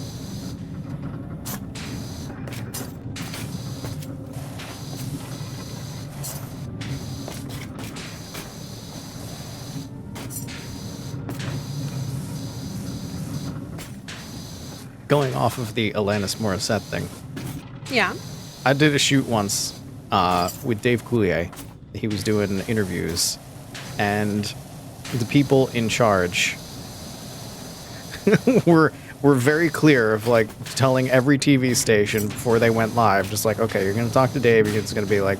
Going off of the Alanis Morissette thing,
Yeah.
I did a shoot once with Dave Coulier. He was doing interviews, and the people in charge were were very clear of like telling every TV station before they went live, just like, okay, you're going to talk to Dave. It's going to be like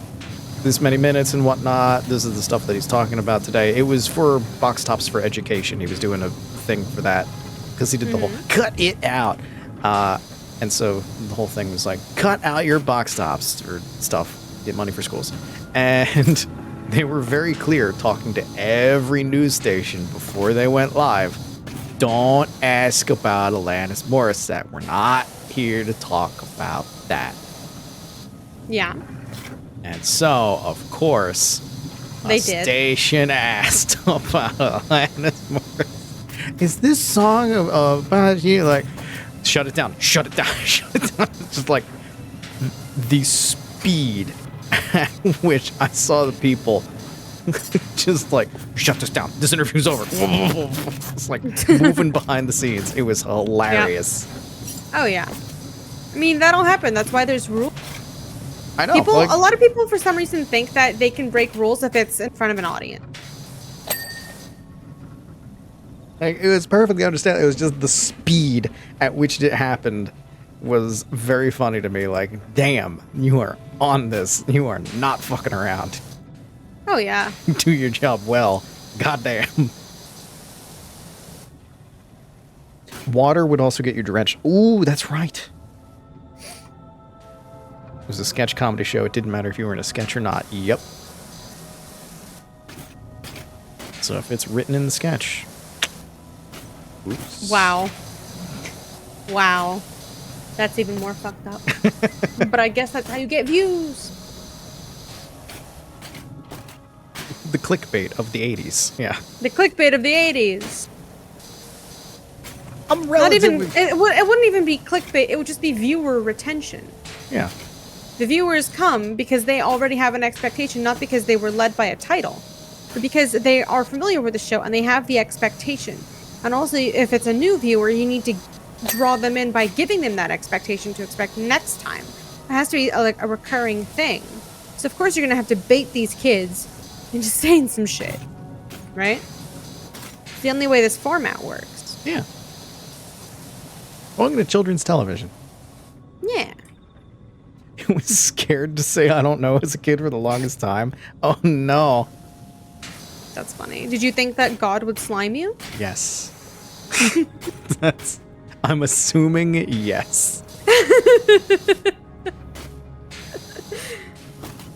this many minutes and whatnot. This is the stuff that he's talking about today. It was for Box Tops for Education. He was doing a thing for that because he did the whole cut it out. And so the whole thing was like, cut out your box tops or stuff, get money for schools. And they were very clear talking to every news station before they went live. Don't ask about Alanis Morissette. We're not here to talk about that.
Yeah.
And so, of course,
They
a
did.
station asked about Alanis Morissette. Is this song about you? Like, shut it down, shut it down, shut it down. It's just like the speed at which I saw the people just like, shut this down. This interview's over. It's like moving behind the scenes. It was hilarious.
Oh, yeah. I mean, that'll happen. That's why there's rules.
I know.
People,
like,
a lot of people, for some reason, think that they can break rules if it's in front of an audience.
like, it was perfectly understandable. It was just the speed at which it happened was very funny to me. Like, damn, you are on this. You are not fucking around.
Oh, yeah.
Do your job well. Goddamn. Water would also get you drenched. Ooh, that's right. It was a sketch comedy show. It didn't matter if you were in a sketch or not. Yep. So if it's written in the sketch. Oops.
Wow. Wow. That's even more fucked up. But I guess that's how you get views.
The clickbait of the 80s. Yeah.
The clickbait of the 80s.
I'm
Not even,
relatively...
it wouldn't even be clickbait. It would just be viewer retention.
Yeah.
The viewers come because they already have an expectation, not because they were led by a title, but because they are familiar with the show and they have the expectation. And also, if it's a new viewer, you need to draw them in by giving them that expectation to expect next time. It has to be like a recurring thing. So of course you're gonna have to bait these kids into saying some shit, right? It's the only way this format works.
Yeah. Welcome to children's television.
Yeah.
I was scared to say I don't know as a kid for the longest time. Oh no.
That's funny. Did you think that God would slime you?
Yes. I'm assuming yes.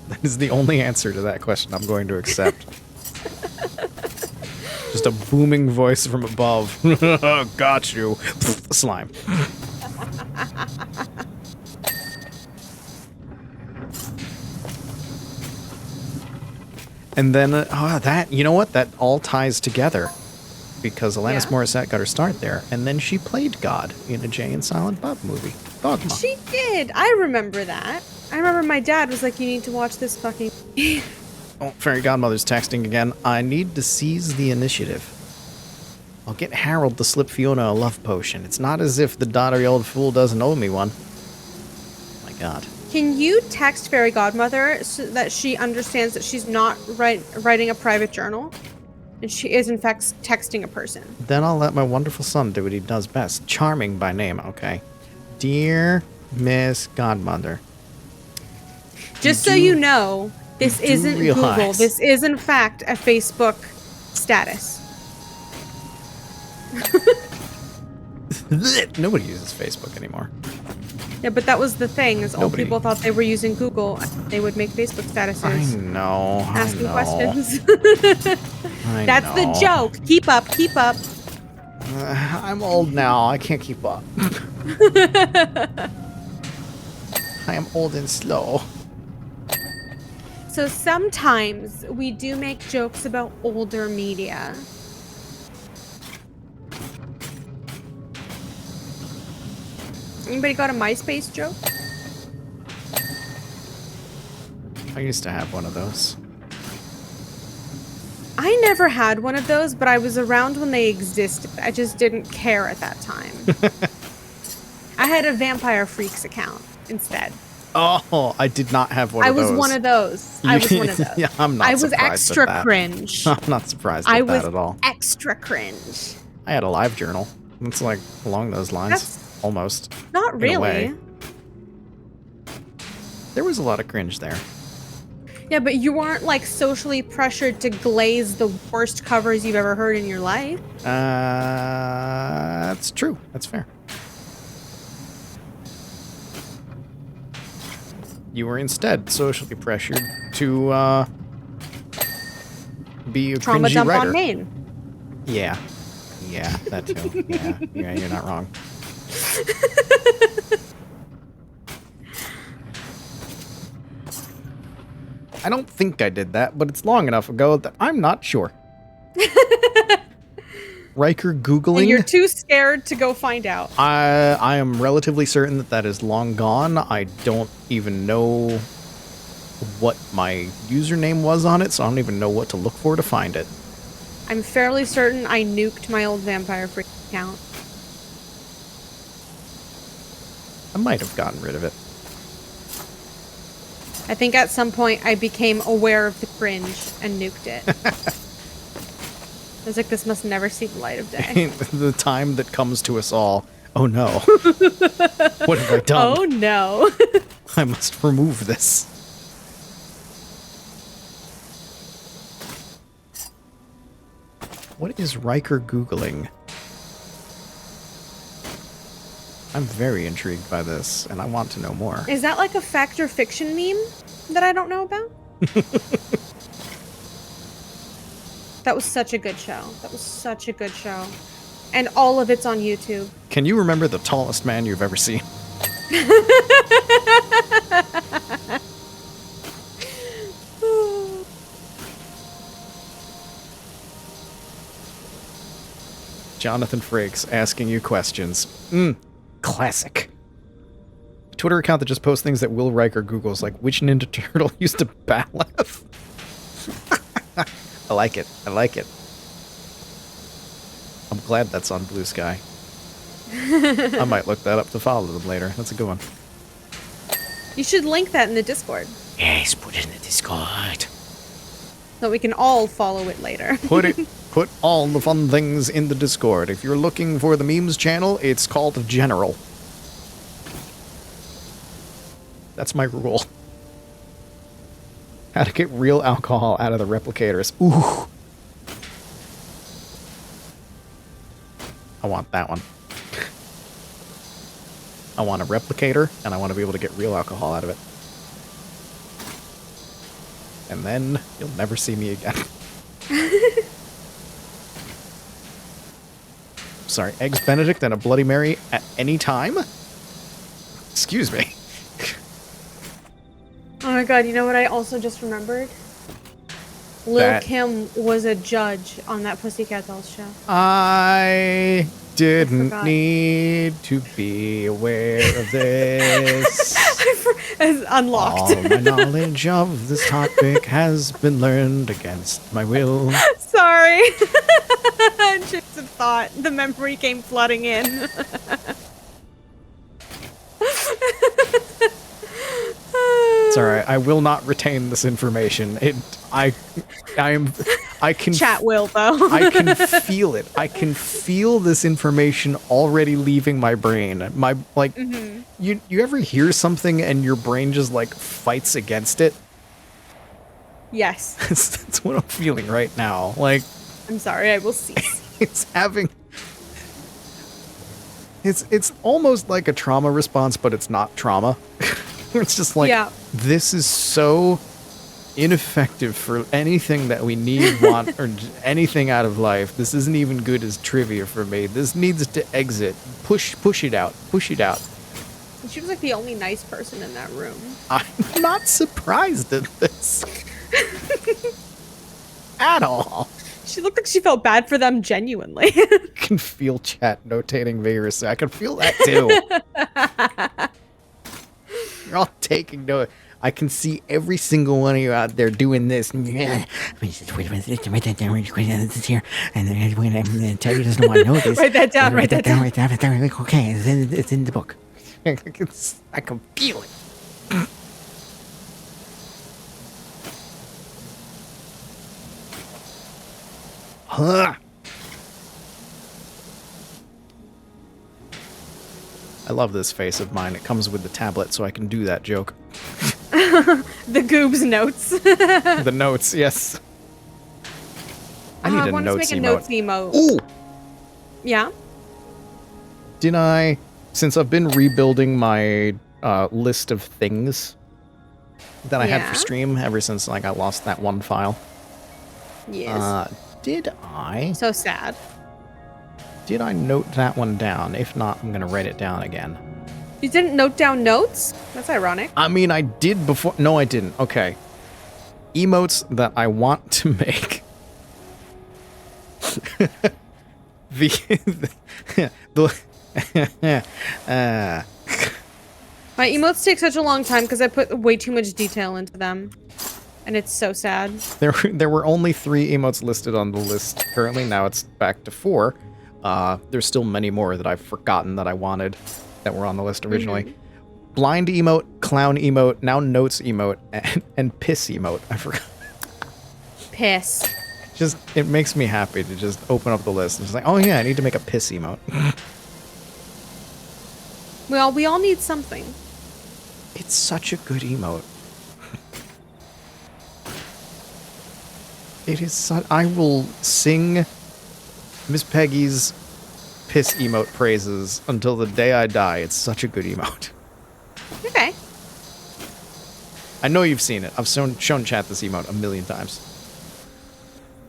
That is the only answer to that question I'm going to accept. Just a booming voice from above. Got you. Slime. And then, that, you know what? That all ties together. Because Alanis Morissette got her start there. And then she played God in a Jay and Silent Bob movie. Dogma.
She did. I remember that. I remember my dad was like, you need to watch this fucking...
Oh, Fairy Godmother's texting again. I need to seize the initiative. I'll get Harold to slip Fiona a love potion. It's not as if the dottery old fool doesn't owe me one. My God.
Can you text Fairy Godmother so that she understands that she's not writing a private journal? And she is, in fact, texting a person.
Then I'll let my wonderful son do what he does best. Charming by name, okay. Dear Miss Godmother.
Just so you know, this isn't
realize-
Google. This is, in fact, a Facebook status.
Nobody uses Facebook anymore.
Yeah, but that was the thing, is all
Nobody.
people thought they were using Google. They would make Facebook statuses.
I know.
Asking questions.
I
That's
know.
the joke. Keep up, keep up.
I'm old now. I can't keep up. I am old and slow.
So sometimes we do make jokes about older media. Anybody got a MySpace joke?
I used to have one of those.
I never had one of those, but I was around when they existed. I just didn't care at that time. I had a Vampire Freaks account instead.
Oh, I did not have one
I
of those.
was one of those. I was one of those.
Yeah, I'm not
I was
surprised
extra
at that.
cringe.
I'm not surprised at
I
that
was
at all.
extra cringe.
I had a live journal It's like along those lines.
That's
Almost.
not
in a way.
really.
There was a lot of cringe there.
Yeah, but you weren't like socially pressured to glaze the worst covers you've ever heard in your life.
That's true. That's fair. You were instead socially pressured to be a
Trauma
cringy
dump
writer.
on Maine.
Yeah. Yeah, that too. Yeah, you're not wrong. I don't think I did that, but it's long enough ago that I'm not sure. Riker Googling?
And you're too scared to go find out.
I am relatively certain that that is long gone. I don't even know what my username was on it, so I don't even know what to look for to find it.
I'm fairly certain I nuked my old Vampire Freak account.
I might have gotten rid of it.
I think at some point I became aware of the cringe and nuked it. I was like, this must never see the light of day.
The time that comes to us all. Oh no. What have I done?
Oh no.
I must remove this. What is Riker Googling? I'm very intrigued by this, and I want to know more.
Is that like a fact or fiction meme that I don't know about? That was such a good show. That was such a good show. And all of it's on YouTube.
Can you remember the tallest man you've ever seen? Jonathan Frakes asking you questions. Classic. A Twitter account that just posts things that Will Riker Googles, like which Ninja Turtle used to bat laugh. I like it. I like it. I'm glad that's on Bluesky. I might look that up to follow them later. That's a good one.
You should link that in the Discord
Yes, put it in the Discord.
so we can all follow it later.
Put all the fun things in the Discord. If you're looking for the memes channel, it's called General. That's my rule. How to get real alcohol out of the replicators. Ooh. I want that one. I want a replicator, and I want to be able to get real alcohol out of it. And then you'll never see me again. Sorry, Eggs Benedict and a Bloody Mary at any time? Excuse me.
Oh my god, you know what I also just remembered? Lil Kim was a judge on that Pussycat Dolls show.
I didn't
forgot.
need to be aware of this.
It's unlocked.
All my knowledge of this topic has been learned against my will.
Sorry. Just a thought. The memory came flooding in.
It's alright. I will not retain this information. I can
Chat will though.
I can feel it. I can feel this information already leaving my brain. My you ever hear something and your brain just like fights against it?
Yes.
That's what I'm feeling right now. Like
I'm sorry, I will cease.
it's having it's almost like a trauma response, but it's not trauma. It's just like this is so ineffective for anything that we need, want, or anything out of life. This isn't even good as trivia for me. This needs to exit. Push it out. Push it out.
She was like the only nice person in that room.
I'm not surprised at this. At all.
She looked like she felt bad for them genuinely.
I can feel chat notating vigorously. I can feel that too. You're all taking note. I can see every single one of you out there doing this.
Wait a minute, write that down, write this here, and then Teddy doesn't want to know this.
Write that down, write that down.
Write that down. Okay, it's in the book.
I can feel it. I love this face of mine. It comes with the tablet, so I can do that joke.
The Goobs notes.
The notes, yes. I need
I
a
want to
notes
make a
emote.
notes emote.
Ooh!
Yeah?
Did I, since I've been rebuilding my list of things that I had for
Yeah?
stream ever since like I lost that one file,
Yes.
did I
So sad.
note that one down? If not, I'm gonna write it down again.
You didn't note down notes? That's ironic.
I mean, I did before. No, I didn't. Okay. Emotes that I want to make.
My emotes take such a long time because I put way too much detail into them. And it's so sad.
There were only 3 emotes listed on the list currently. Now it's back to 4. There's still many more that I've forgotten that I wanted that were on the list originally. Blind emote, clown emote, now notes emote, and piss emote. I forgot.
Piss.
Just, it makes me happy to just open up the list and just like, oh yeah, I need to make a piss emote.
Well, we all need something.
It's such a good emote. It is such... I will sing Miss Peggy's piss emote praises until the day I die. It's such a good emote.
Okay.
I know you've seen it. I've shown chat this emote a million times.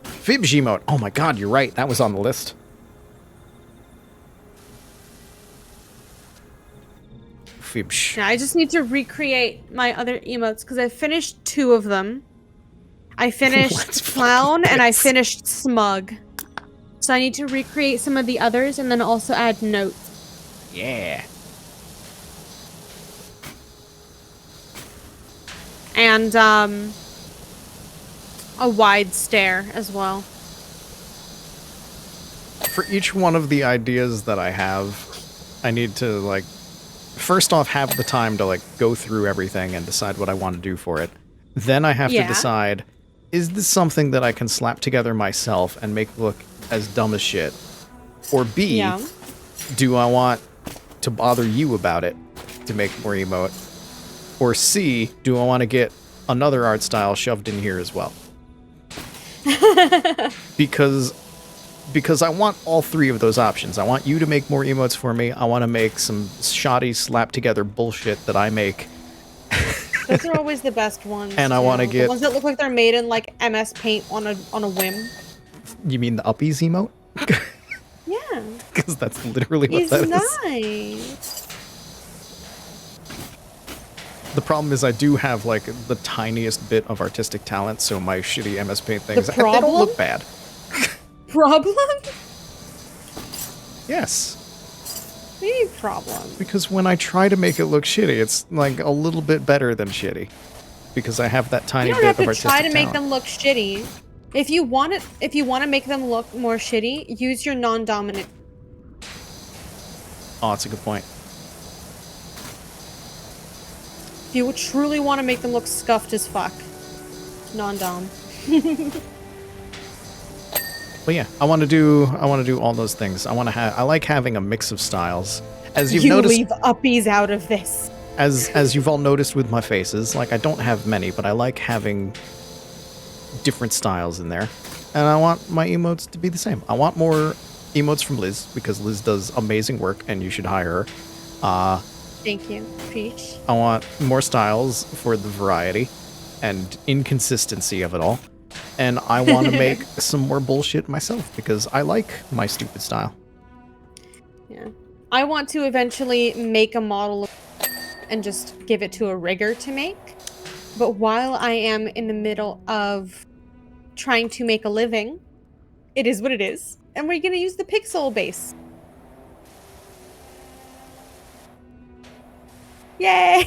Fibs emote. Oh my god, you're right. That was on the list. Fibs.
Yeah, I just need to recreate my other emotes because I finished 2 of them. I finished
Let's
Clown
fucking
and I
piss.
finished Smug. So I need to recreate some of the others and then also add notes.
Yeah.
And a wide stare as well.
For each one of the ideas that I have, I need to, like, first off, have the time to, like, go through everything and decide what I want to do for it. Then I have to
Yeah.
decide, is this something that I can slap together myself and make look as dumb as shit? Or B,
Yeah.
do I want to bother you about it to make more emote? Or C, do I want to get another art style shoved in here as well? Because I want all 3 of those options. I want you to make more emotes for me. I want to make some shoddy slap together bullshit that I make.
Those are always the best ones.
And I wanna
too.
get-
the ones that look like they're made in like MS Paint on a whim.
You mean the uppies emote?
Yeah.
Because that's literally what
It's
that is.
nice.
The problem is I do have like the tiniest bit of artistic talent, so my shitty MS Paint things they don't
problem?
look bad.
Problem?
Yes.
Maybe problem.
Because when I try to make it look shitty, it's like a little bit better than shitty. Because I have that tiny
You don't
bit
have
of
to
artistic
try to make
talent.
them look shitty. If you want to make them look more shitty, use your non-dominant.
Oh, that's a good point.
If you truly want to make them look scuffed as fuck, non-dom.
But yeah, I want to do all those things. I like having a mix of styles. As you've
You
noticed,
leave uppies out of this.
as you've all noticed with my faces, like I don't have many, but I like having different styles in there. And I want my emotes to be the same. I want more emotes from Liz because Liz does amazing work and you should hire her.
Thank you, Peach.
I want more styles for the variety and inconsistency of it all. And I want to make some more bullshit myself because I like my stupid style.
Yeah. I want to eventually make a model and just give it to a rigger to make. But while I am in the middle of trying to make a living, it is what it is. And we're going to use the pixel base. Yay!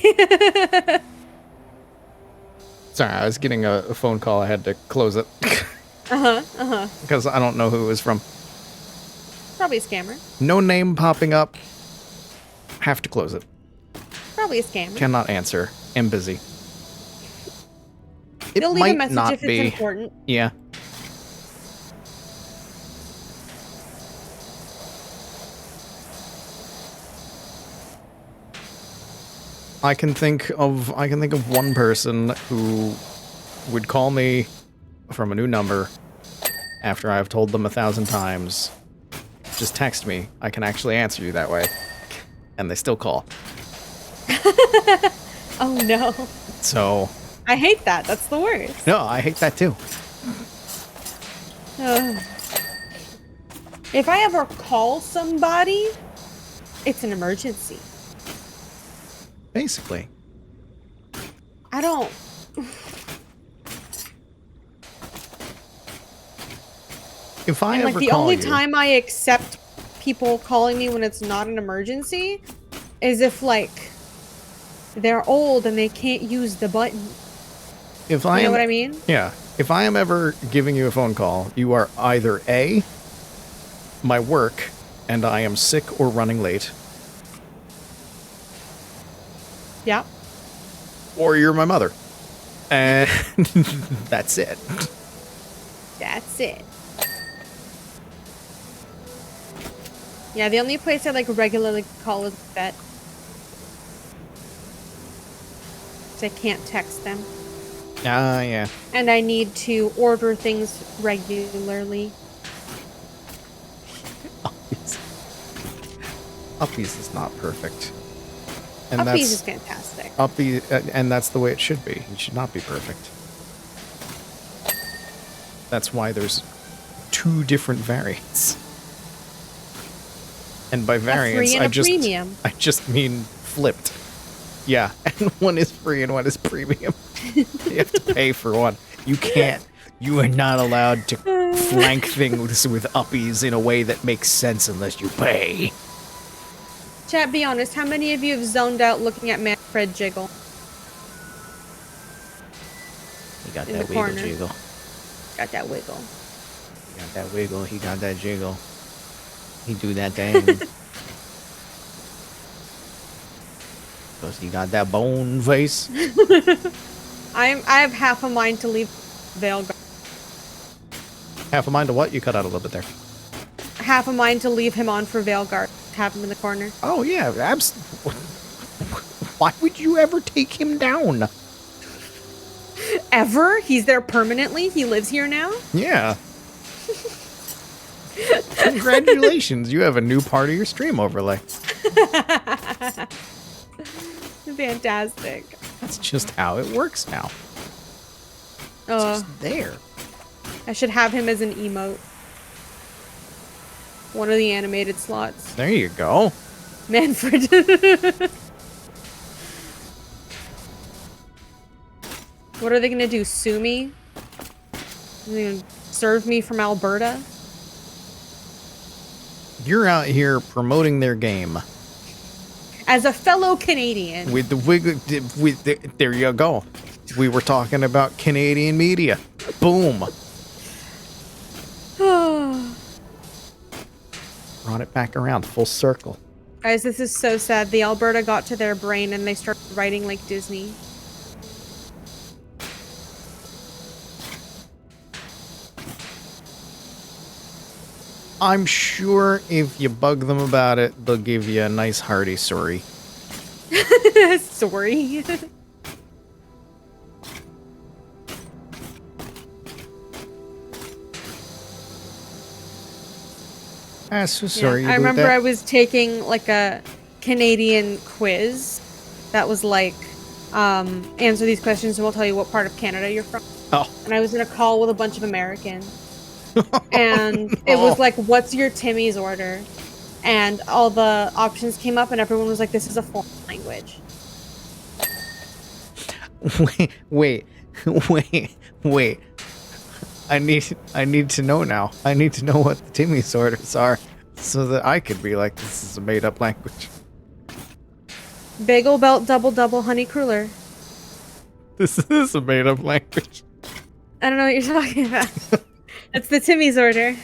Sorry, I was getting a phone call. I had to close it because I don't know who it was from.
Probably a scammer.
No name popping up. Have to close it.
Probably a scammer.
Cannot answer. Am busy. It
You'll leave
might
a message
not
if
be.
it's important.
Yeah. I can think of one person who would call me from a new number after I've told them 1,000 times, just text me. I can actually answer you that way. And they still call.
Oh no.
So...
I hate that. That's the worst.
No, I hate that too.
Ugh. If I ever call somebody, it's an emergency.
Basically.
I don't...
If I
And,
ever
like, the
call
only
you,
time I accept people calling me when it's not an emergency is if, like, they're old and they can't use the button.
if I
You know
am,
what I mean?
Yeah. If I am ever giving you a phone call, you are either A, my work, and I am sick or running late,
Yeah.
or you're my mother. And that's it.
That's it. Yeah, the only place I, like, regularly call is vet. 'Cause I can't text them.
Ah, yeah.
And I need to order things regularly.
Uppies is not perfect. And
Uppies is fantastic.
Uppy, and that's the way it should be. It should not be perfect. That's why there's 2 different variants. And by variants,
free and a premium.
I just mean flipped. Yeah, and one is free and one is premium. You have to pay for one. You are not allowed to flank things with uppies in a way that makes sense unless you pay.
Chat, be honest, how many of you have zoned out looking at Manfred jiggle?
He got
In
that
the
wiggle
corner.
jiggle.
Got that wiggle.
He got that wiggle. He got that jiggle. He do that thing. Because he got that bone face.
I have half a mind to leave Veilguard.
Half a mind to what? You cut out a little bit there.
Half a mind to leave him on for Veilguard. Have him in the corner.
Oh, yeah. Why would you ever take him down?
Ever? He's there permanently? He lives here now?
Yeah. Congratulations. You have a new part of your stream overlay.
Fantastic.
That's just how it works now. It's
Oh,
just there.
I should have him as an emote. One of the animated slots.
There you go.
Manfred. What are they gonna do? Sue me? Are they gonna serve me from Alberta?
You're out here promoting their game.
As a fellow Canadian.
With the there you go. We were talking about Canadian media. Boom. Brought it back around, full circle.
Guys, this is so sad. The Alberta got to their brain and they started writing like Disney.
I'm sure if you bug them about it, they'll give you a nice hearty sorry.
Sorry.
So sorry.
I remember I was taking like a Canadian quiz that was like, answer these questions and we'll tell you what part of Canada you're from.
Oh.
And I was in a call with a bunch of Americans. And it was like, what's your Timmy's order? And all the options came up and everyone was like, this is a foreign language.
Wait. I need to know now. I need to know what the Timmy's orders are so that I could be like, this is a made up language.
Bagel belt double honey cruller.
This is a made up language.
I don't know what you're talking about. That's the Timmy's order.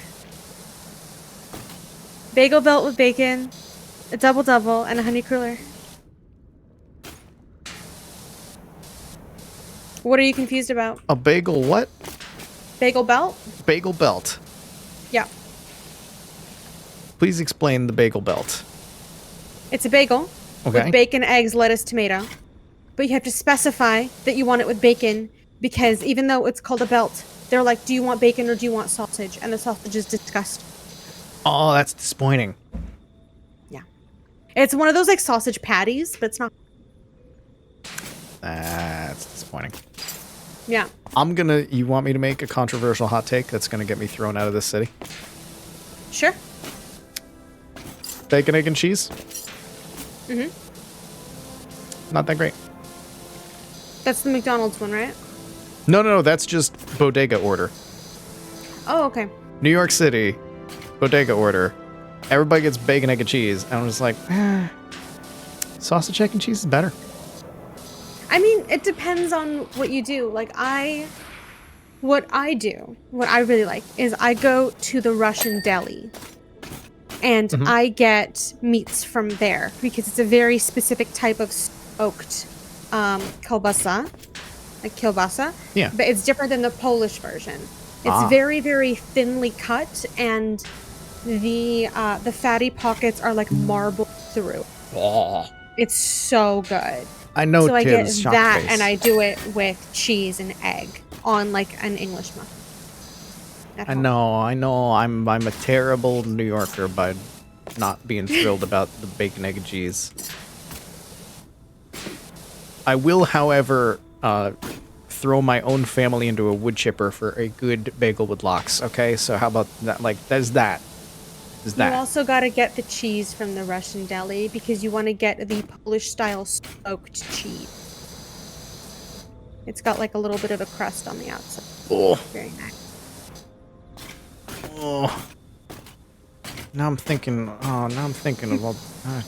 Bagel belt with bacon, a double and a honey cruller. What are you confused about?
A bagel what?
Bagel belt?
Bagel belt.
Yeah.
Please explain the bagel belt.
It's a bagel
Okay.
with bacon, eggs, lettuce, tomato. but you have to specify that you want it with bacon, because even though it's called a belt, they're like, do you want bacon or do you want sausage? And the sausage is disgusting.
Oh, that's disappointing.
Yeah. It's one of those like sausage patties, but it's not.
That's disappointing.
Yeah.
You want me to make a controversial hot take that's gonna get me thrown out of this city?
Sure.
Bacon, egg, and cheese?
Mm-hmm.
Not that great.
That's the McDonald's one, right?
No, that's just bodega order.
Oh, okay.
New York City, bodega order. Everybody gets bacon, egg, and cheese. And I'm just like, sausage, egg, and cheese is better.
I mean, it depends on what you do. Like, what I really like is I go to the Russian deli and I get meats from there because it's a very specific type of smoked kielbasa, like kielbasa.
Yeah.
But it's different than the Polish version. It's very, very thinly cut, and the fatty pockets are like marbled through.
Oh.
It's so good.
I know.
So I get
Tim's shock
that,
face.
and I do it with cheese and egg on like an English muffin. at home.
I know. I'm a terrible New Yorker by not being thrilled about the bacon, egg, and cheese. I will, however, throw my own family into a wood chipper for a good bagel with lox. Okay, so how about that? Like, there's that.
You also got to get the cheese from the Russian deli because you want to get the Polish-style smoked cheese. It's got like a little bit of a crust on the outside.
Oh.
Very nice.
Oh. Now I'm thinking about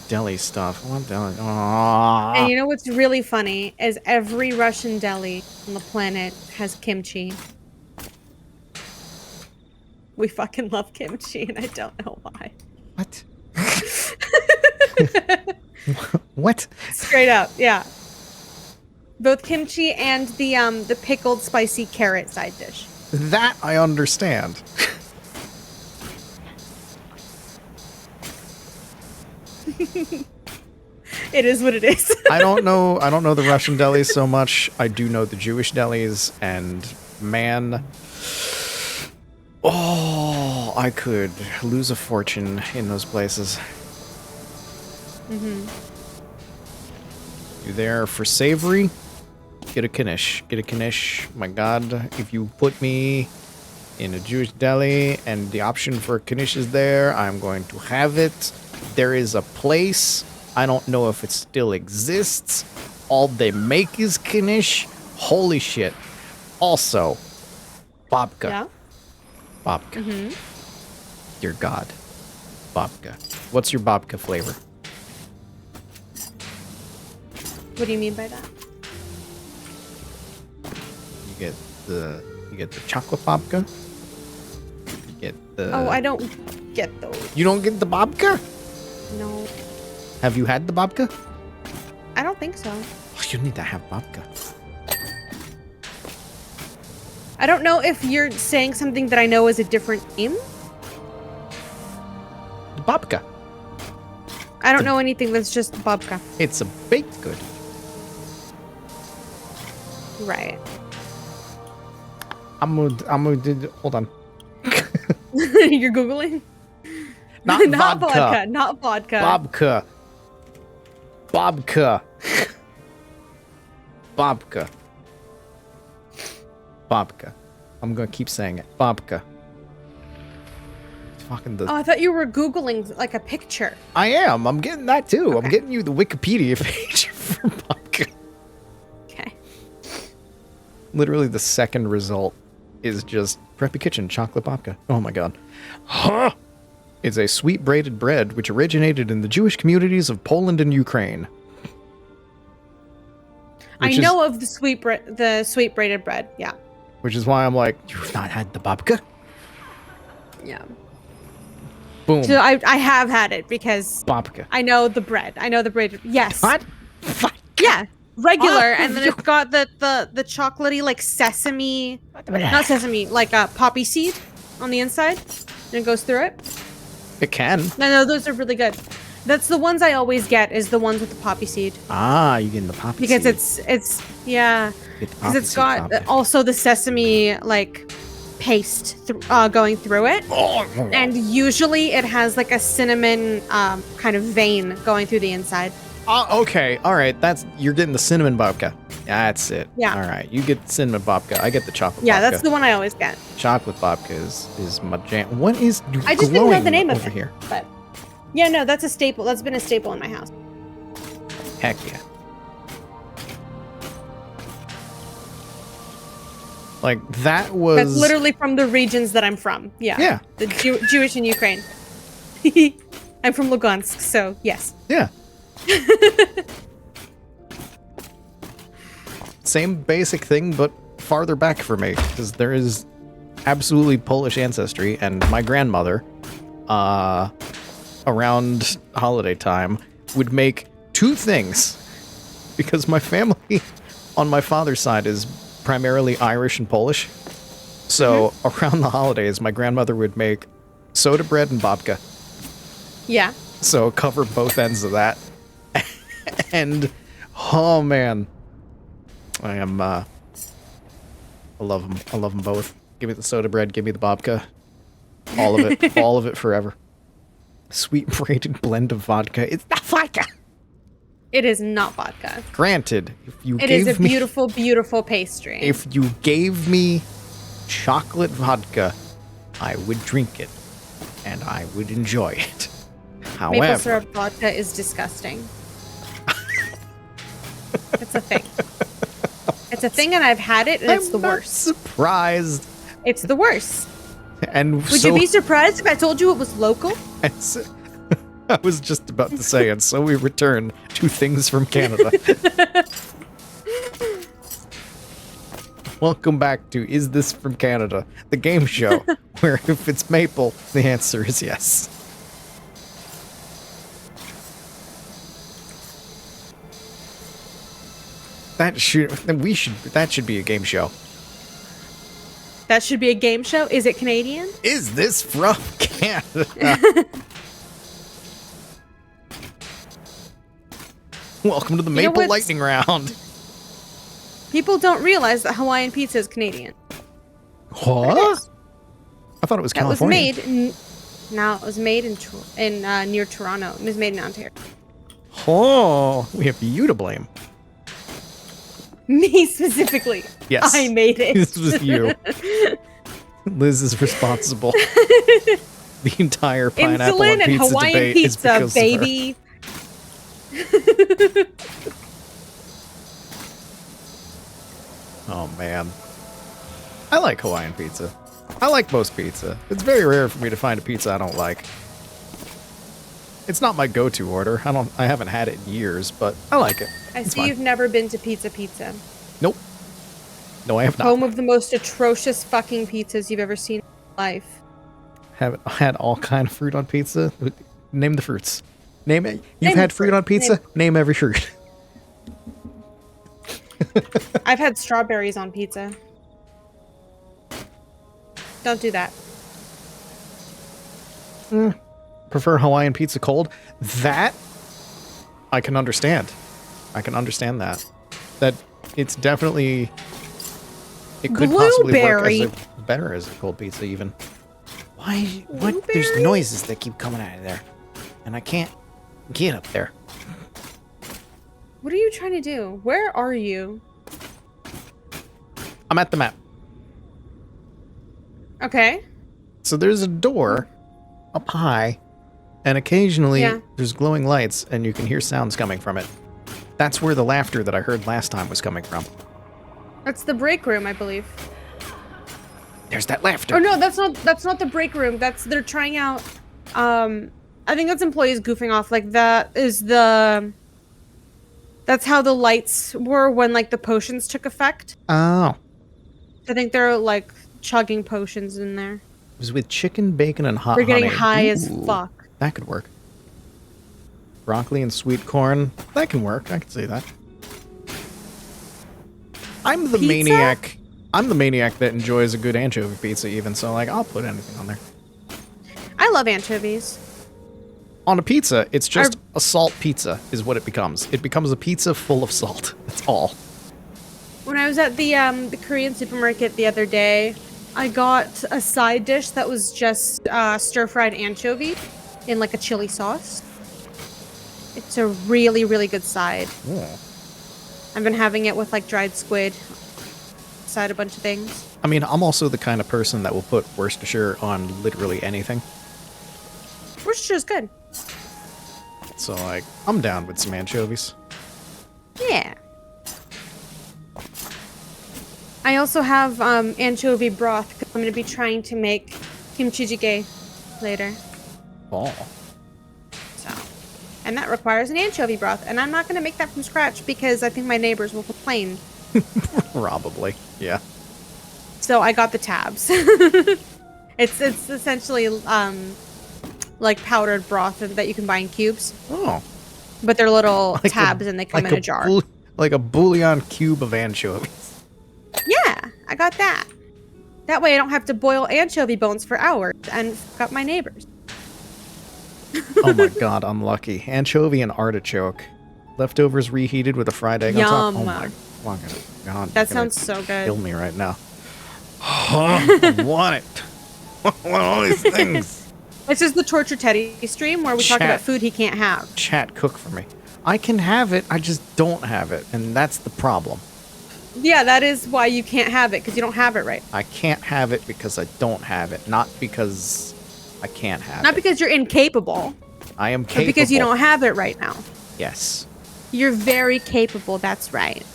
deli stuff. I want deli. Oh.
And you know what's really funny is every Russian deli on the planet has kimchi. We fucking love kimchi, and I don't know why.
What? What?
Straight up, yeah. Both kimchi and the pickled spicy carrot side dish.
That I understand.
It is what it is.
I don't know the Russian delis so much. I do know the Jewish delis, and man, oh, I could lose a fortune in those places.
Mm-hmm.
You there for savory? Get a knish. Get a knish. My God, if you put me in a Jewish deli and the option for a knish is there, I'm going to have it. There is a place. I don't know if it still exists. All they make is knish. Holy shit. Also, babka.
Yeah?
Babka.
Mm-hmm.
Dear God. Babka. What's your babka flavor?
What do you mean by that?
You get the chocolate babka. You get the.
Oh, I don't get those.
You don't get the babka?
No,
Have you had the babka?
I don't think so.
Oh, you need to have babka.
I don't know if you're saying something that I know is a different name.
The babka.
I don't know anything that's just babka.
It's a baked good.
Right.
I'm gonna hold on.
You're Googling?
Not vodka.
Not vodka.
Babka. Babka. Babka. Babka. I'm gonna keep saying it. Babka. It's fucking the.
Oh, I thought you were Googling like a picture.
I am. I'm getting that too.
Okay.
I'm getting you the Wikipedia page for babka.
Okay.
Literally, the second result is just Preppy Kitchen chocolate babka. Oh my God. Huh! It's a sweet braided bread which originated in the Jewish communities of Poland and Ukraine.
I know of the sweet braided bread. Yeah.
Which is why I'm like, you've not had the babka?
Yeah.
Boom.
So I have had it because
Babka.
I know the bread. I know the braided. Yes.
What? Fuck.
Yeah. Regular, and then it's got the chocolatey like sesame, not sesame, like a poppy seed on the inside, and it goes through it.
It can.
No, those are really good. That's the ones I always get. Is the ones with the poppy seed.
Ah, you getting the poppy
Because
seed.
it's yeah.
Get the
Because
poppy
it's
seed
got
poppy.
also the sesame like paste going through it, and usually it has like a cinnamon kind of vein going through the inside.
Oh, okay. All right. You're getting the cinnamon babka. That's it.
Yeah.
All right. You get the cinnamon babka. I get the chocolate
Yeah,
babka.
that's the one I always get.
Chocolate babka is my jam. What is
I just didn't know the name of
over
it.
here?
But yeah, no, that's a staple. That's been a staple in my house.
Heck yeah. Like that was.
That's literally from the regions that I'm from. Yeah.
Yeah.
The Jewish in Ukraine. I'm from Lugansk, so yes.
Yeah. Same basic thing, but farther back for me, because there is absolutely Polish ancestry, and my grandmother, around holiday time, would make two things, because my family on my father's side is primarily Irish and Polish. So around the holidays, my grandmother would make soda bread and babka.
Yeah.
So cover both ends of that. And oh man, I love them. I love them both. Give me the soda bread. Give me the babka. All of it. All of it forever. Sweet braided blend of vodka. It's not vodka.
It is not vodka.
Granted, if you
It
gave
is a
me,
beautiful, beautiful pastry.
if you gave me chocolate vodka, I would drink it, and I would enjoy it.
Maple
However,
syrup vodka is disgusting. It's a thing. It's a thing, and I've had it, and it's the
I'm not
worst.
surprised.
It's the worst.
And
Would
so,
you be surprised if I told you it was local?
and so- I was just about to say, and so we return to things from Canada. Welcome back to Is This From Canada, the game show, where if it's maple, the answer is yes. That should be a game show.
That should be a game show. Is it Canadian?
Is this from Canada? Welcome to the
You know
Maple
what's-
Lightning Round.
People don't realize that Hawaiian pizza is Canadian.
What? I thought it was
That was
California.
made. No, it was made in near Toronto. It was made in Ontario.
Oh, we have you to blame.
Me specifically.
Yes.
I made it.
This was you. Liz is responsible. The entire pineapple
Insulin
on
and
pizza
Hawaiian
debate is
pizza,
because of her.
baby.
Oh man, I like Hawaiian pizza. I like most pizza. It's very rare for me to find a pizza I don't like. It's not my go-to order. I haven't had it in years, but I like it.
I
It's
see
fine.
you've never been to Pizza.
Nope. No, I have not.
Home of the most atrocious fucking pizzas you've ever seen in your life.
Haven't had all kind of fruit on pizza. Name the fruits. Name it. You've
Name
had
the
fruit
fruit.
on pizza. Name every fruit.
I've had strawberries on pizza. Don't do that.
Prefer Hawaiian pizza cold. That I can understand. I can understand that. That it's definitely. It could possibly work
Blueberry.
as better as a cold pizza even.
Why? What? There's
Blueberry?
noises that keep coming out of there, and I can't get up there.
What are you trying to do? Where are you?
I'm at the map.
Okay.
So there's a door up high, and occasionally
Yeah.
there's glowing lights, and you can hear sounds coming from it. That's where the laughter that I heard last time was coming from.
That's the break room, I believe.
There's that laughter.
Oh no, that's not the break room. They're trying out I think that's employees goofing off. Like that's how the lights were when like the potions took effect.
Oh.
I think they're like chugging potions in there.
It was with chicken, bacon, and hot
They're getting
honey.
high as
Ooh,
fuck.
That could work. Broccoli and sweet corn. That can work. I can see that. I'm the
Pizza?
maniac. I'm the maniac that enjoys a good anchovy pizza even, so like I'll put anything on there.
I love anchovies.
On a pizza, it's just a salt pizza is what it becomes. It becomes a pizza full of salt. That's all.
When I was at the Korean supermarket the other day, I got a side dish that was just stir-fried anchovy in like a chili sauce. It's a really, really good side.
Yeah.
I've been having it with like dried squid, side a bunch of things.
I mean, I'm also the kind of person that will put Worcestershire on literally anything.
Worcestershire's good.
So, like, I'm down with some anchovies.
Yeah. I also have anchovy broth because I'm going to be trying to make kimchi jjigae later.
Oh.
So, and that requires an anchovy broth, and I'm not going to make that from scratch because I think my neighbors will complain.
Probably, yeah.
So I got the tabs. It's essentially like powdered broth that you can buy in cubes.
Oh.
But they're little
Like
tabs and they come in a jar.
Like a bouillon cube of anchovies.
Yeah, I got that. That way I don't have to boil anchovy bones for hours and fuck up my neighbors.
Oh my god, I'm lucky. Anchovy and artichoke. Leftovers reheated with a fried egg on top. Oh my fucking god.
That sounds so good.
Kill me right now. I want it. I want all these things.
This is the Torture Teddy stream where we talk about food he can't have.
Chat, cook for me. I can have it, I just don't have it, and that's the problem.
Yeah, that is why you can't have it, because you don't have it right.
I can't have it because I don't have it, not because I can't have it.
Not because you're incapable.
I am capable.
But because you don't have it right now.
Yes.
You're very capable, that's right.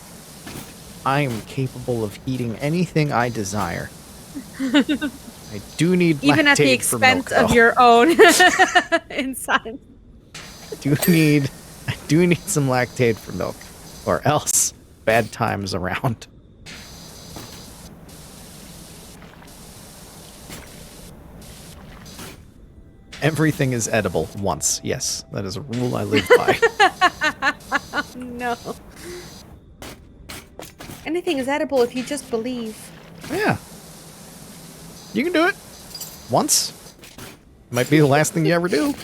I am capable of eating anything I desire. I do need
even at the
lactate for milk,
expense of
though.
your own inside.
I do need some lactate for milk, or else bad times around. Everything is edible once. Yes, that is a rule I live by.
No. Anything is edible if you just believe.
Yeah. You can do it. Once. Might be the last thing you ever do.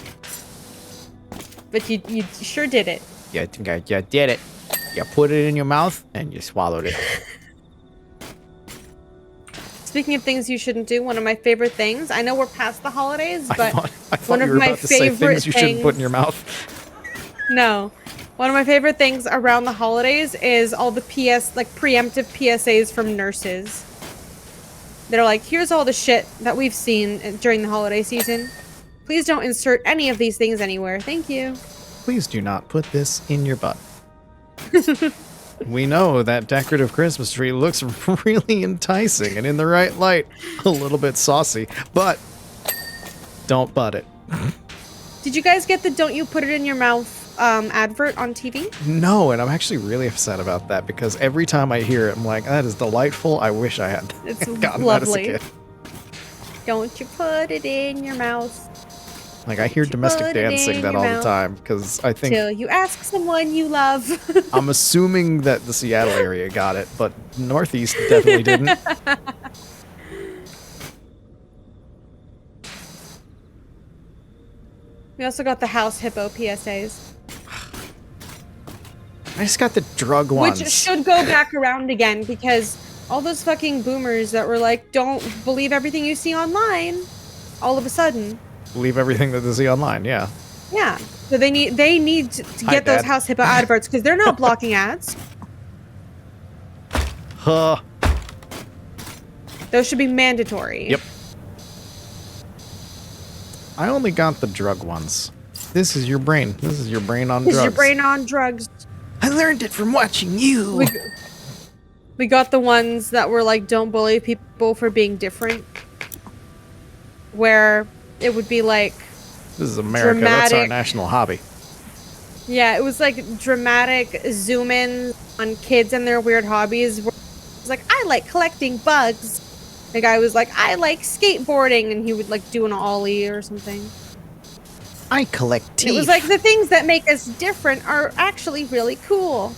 But you sure did it.
Yeah, I think I did it. You put it in your mouth and you swallowed it.
Speaking of things you shouldn't do, one of my favorite things, I know we're past the holidays, but
I thought
one
you
of
were
my
about to say
favorite
things you shouldn't put in your mouth.
No. One of my favorite things around the holidays is all the preemptive PSAs from nurses. They're like, here's all the shit that we've seen during the holiday season. Please don't insert any of these things anywhere. Thank you.
Please do not put this in your butt. We know that decorative Christmas tree looks really enticing and in the right light, a little bit saucy, but don't butt it.
Did you guys get the don't you put it in your mouth advert on TV?
No, and I'm actually really upset about that because every time I hear it, I'm like, that is delightful. I wish I had
It's
gotten
lovely.
that as a kid.
Don't you put it in your mouth.
Like, I hear domestic
Put it
dancing
in
that
your
all the
mouth
time because I think
till you ask someone you love.
I'm assuming that the Seattle area got it, but Northeast definitely didn't.
We also got the house hippo PSAs.
I just got the drug ones.
Which should go back around again because all those fucking boomers that were like, don't believe everything you see online, all of a sudden.
Believe everything that they see online, yeah.
Yeah. So they need to
Hi,
get those
Dad.
house hippo adverts because they're not blocking ads.
Huh.
Those should be mandatory.
Yep. I only got the drug ones. This is your brain. This is your brain on
This
drugs.
is your brain on drugs.
I learned it from watching you.
We got the ones that were like, don't bully people for being different. Where it would be like,
This is America. That's our
dramatic-
national hobby.
yeah, it was like dramatic zoom-ins on kids and their weird hobbies. It was like, I like collecting bugs. The guy was like, I like skateboarding, and he would like do an ollie or something.
I collect teeth.
It was like the things that make us different are actually really cool.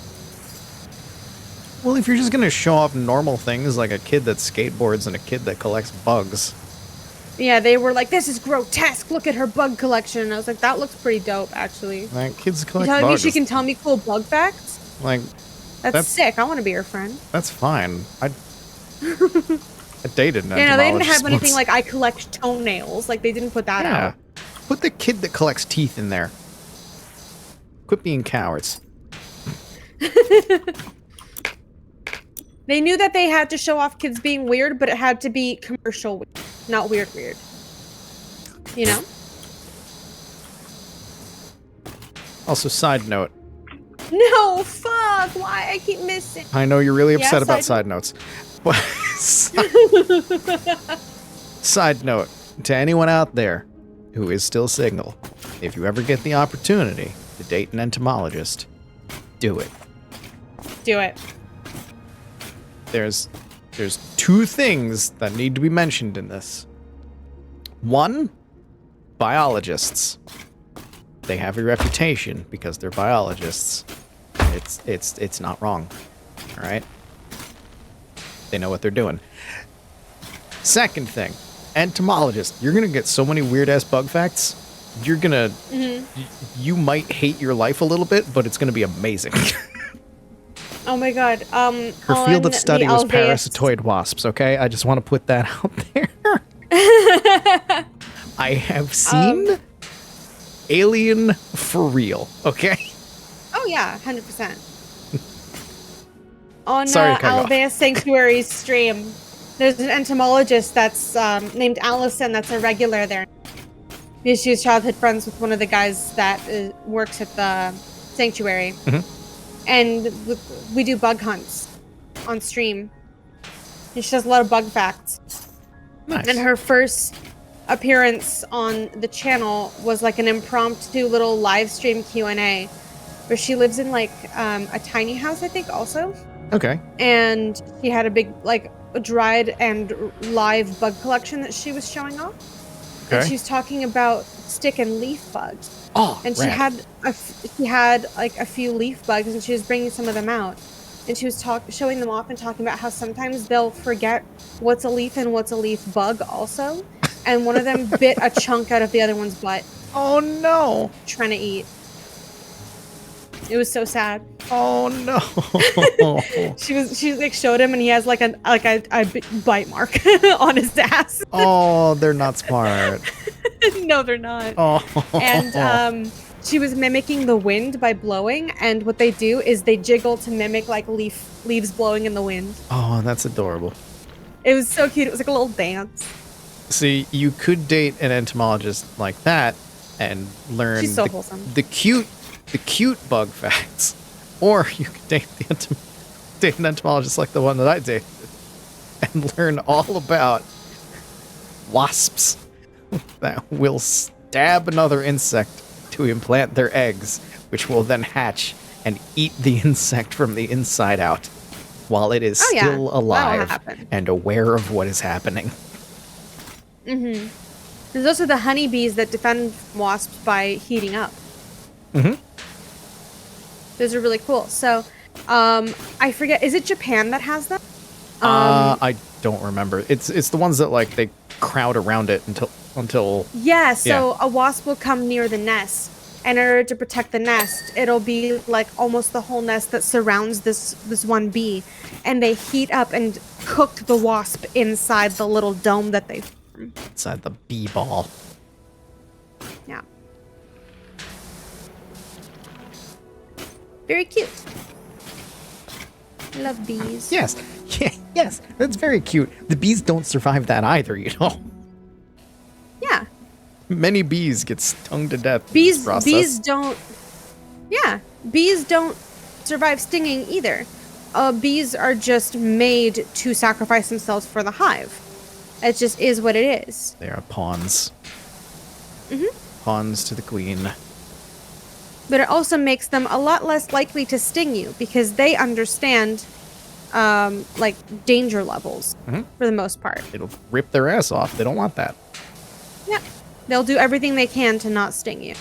Well, if you're just going to show off normal things like a kid that skateboards and a kid that collects bugs,
Yeah, they were like, this is grotesque. Look at her bug collection. And I was like, that looks pretty dope, actually.
Like, kids
You
collect
telling me
bugs.
she can tell me cool bug facts?
Like,
That's sick. I want to be her friend.
that's fine. I dated an
Yeah, no, they didn't have
entomologist
anything
once.
like I collect toenails. Like, they didn't put that
Yeah.
out.
Put the kid that collects teeth in there. Quit being cowards.
They knew that they had to show off kids being weird, but it had to be commercial weird, not weird. You know?
Also, side note.
No, fuck. Why I keep missing?
I know you're really
Yeah,
upset about
side
side notes. But side note to anyone out there who is still single, if you ever get the opportunity to date an entomologist, do it.
Do it.
There's two things that need to be mentioned in this. One, biologists. They have a reputation because they're biologists. It's not wrong. All right? They know what they're doing. Second thing, entomologist. You're going to get so many weird-ass bug facts. You're going to... You might hate your life a little bit, but it's going to be amazing.
Oh my god.
Her field of study was parasitoid wasps, okay? I just want to put that out there. I have seen Alien for real, okay?
Oh yeah, 100%. On
Sorry to cut you off.
Alvea Sanctuary's stream, there's an entomologist that's named Allison that's a regular there. Because she was childhood friends with one of the guys that works at the sanctuary. And we do bug hunts on stream. And she does a lot of bug facts.
Nice.
And her first appearance on the channel was like an impromptu little live stream Q&A where she lives in like a tiny house, I think, also.
Okay.
And she had a big, like, dried and live bug collection that she was showing off.
Okay.
And she was talking about stick and leaf bugs.
Oh,
And
rad.
she had like a few leaf bugs, and she was bringing some of them out. And she was showing them off and talking about how sometimes they'll forget what's a leaf and what's a leaf bug also. And one of them bit a chunk out of the other one's butt,
Oh no.
trying to eat. It was so sad.
Oh no.
She like showed him, and he has like a bite mark on his ass.
Oh, they're not smart.
No, they're not.
Oh.
And she was mimicking the wind by blowing, and what they do is they jiggle to mimic like leaves blowing in the wind.
Oh, that's adorable.
It was so cute. It was like a little dance.
See, you could date an entomologist like that and learn
She's so wholesome.
the cute bug facts, or you could date an entomologist like the one that I dated and learn all about wasps that will stab another insect to implant their eggs, which will then hatch and eat the insect from the inside out while it is
Oh, yeah.
still
That'll
alive
happen.
and aware of what is happening.
There's also the honeybees that defend wasps by heating up. Those are really cool. So, I forget. Is it Japan that has them?
I don't remember. It's the ones that like they crowd around it until
Yeah. So a wasp will come near the nest, and in order to protect the nest, it'll be like almost the whole nest that surrounds this one bee, and they heat up and cook the wasp inside the little dome that they form.
inside the bee ball.
Yeah. Very cute. Love bees.
Yes, yes, that's very cute. The bees don't survive that either, you know.
Yeah.
Many bees get stung to death. in this
Bees
process.
don't. Yeah, bees don't survive stinging either. Bees are just made to sacrifice themselves for the hive. It just is what it is.
They are pawns. Pawns to the queen.
But it also makes them a lot less likely to sting you because they understand, like, danger levels for the most part.
It'll rip their ass off. They don't want that.
Yeah, they'll do everything they can to not sting you.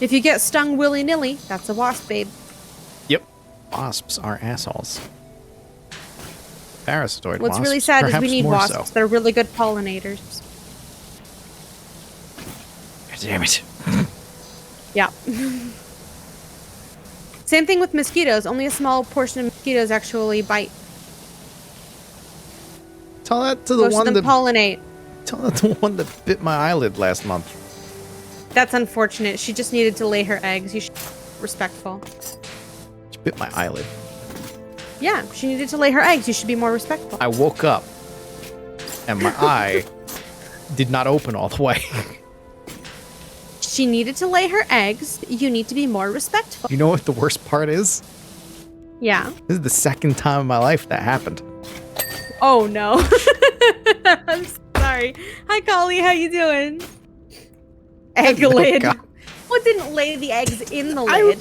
If you get stung willy-nilly, that's a wasp, babe.
Yep. Wasps are assholes. Parasitoid
What's
wasps,
really sad is we
perhaps
need
more
wasps.
so.
They're really good pollinators.
Damn it.
Yeah. Same thing with mosquitoes. Only a small portion of mosquitoes actually bite.
Tell that to the
Most
one
of them
that
pollinate.
tell that to the one that bit my eyelid last month.
That's unfortunate. She just needed to lay her eggs. You should be respectful.
She bit my eyelid.
Yeah, she needed to lay her eggs. You should be more respectful.
I woke up and my eye did not open all the way.
She needed to lay her eggs. You need to be more respectful.
You know what the worst part is?
Yeah.
This is the second time in my life that happened.
Oh no. I'm sorry. Hi, Collie. How you doing? Egg lid.
God.
What didn't lay the eggs in the lid?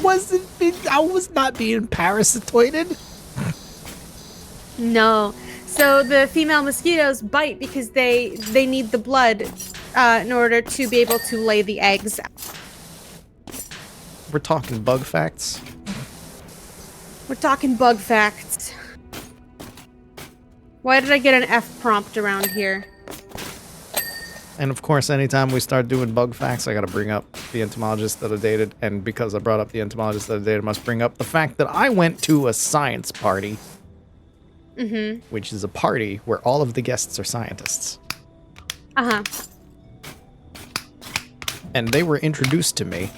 I was not being parasitoided.
No. So the female mosquitoes bite because they need the blood in order to be able to lay the eggs.
We're talking bug facts.
We're talking bug facts. Why did I get an F prompt around here?
And of course, anytime we start doing bug facts, I gotta bring up the entomologist that I dated. And because I brought up the entomologist that I dated, I must bring up the fact that I went to a science party.
Mm-hmm.
Which is a party where all of the guests are scientists.
Uh-huh.
And they were introduced to me,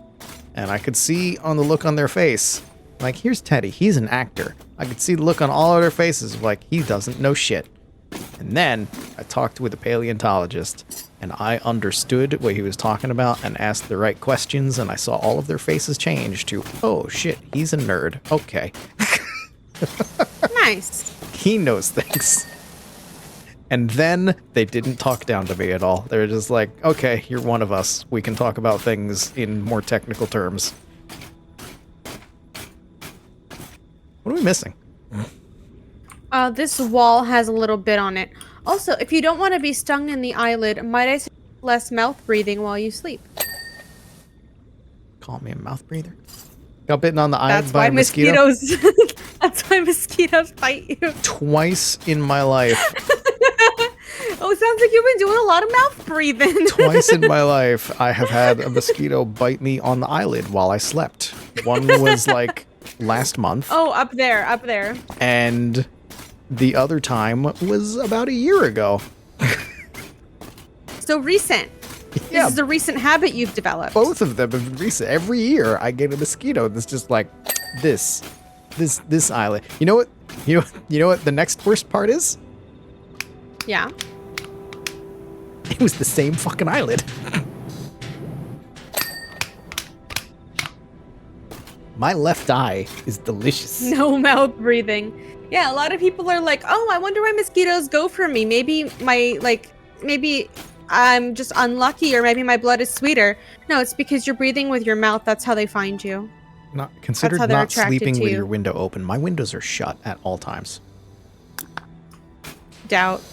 and I could see on the look on their face, like, here's Teddy, he's an actor. I could see the look on all of their faces, like, he doesn't know shit. And then I talked with a paleontologist, and I understood what he was talking about and asked the right questions, and I saw all of their faces change to, oh shit, he's a nerd. Okay.
Nice.
He knows things. And then they didn't talk down to me at all. They were just like, okay, you're one of us. We can talk about things in more technical terms. What are we missing?
This wall has a little bit on it. Also, if you don't want to be stung in the eyelid, might I suggest less mouth breathing while you sleep?
Call me a mouth breather? Got bitten on the eye
That's
by
why
a mosquito?
mosquitoes. That's why mosquitoes bite you.
Twice in my life.
Oh, it sounds like you've been doing a lot of mouth breathing.
Twice in my life, I have had a mosquito bite me on the eyelid while I slept. One was like last month.
Oh, up there, up there.
And the other time was about a year ago.
So recent.
Yeah.
This is a recent habit you've developed.
Both of them have been recent. Every year I get a mosquito that's just like this eyelid. You know what? You know what the next worst part is?
Yeah.
It was the same fucking eyelid. My left eye is delicious.
No mouth breathing. Yeah, a lot of people are like, oh, I wonder why mosquitoes go for me. Maybe maybe I'm just unlucky, or maybe my blood is sweeter. No, it's because you're breathing with your mouth. That's how they find you.
Consider
how they're
not
attracted
sleeping
to
with
you.
your window open. My windows are shut at all times.
Doubt.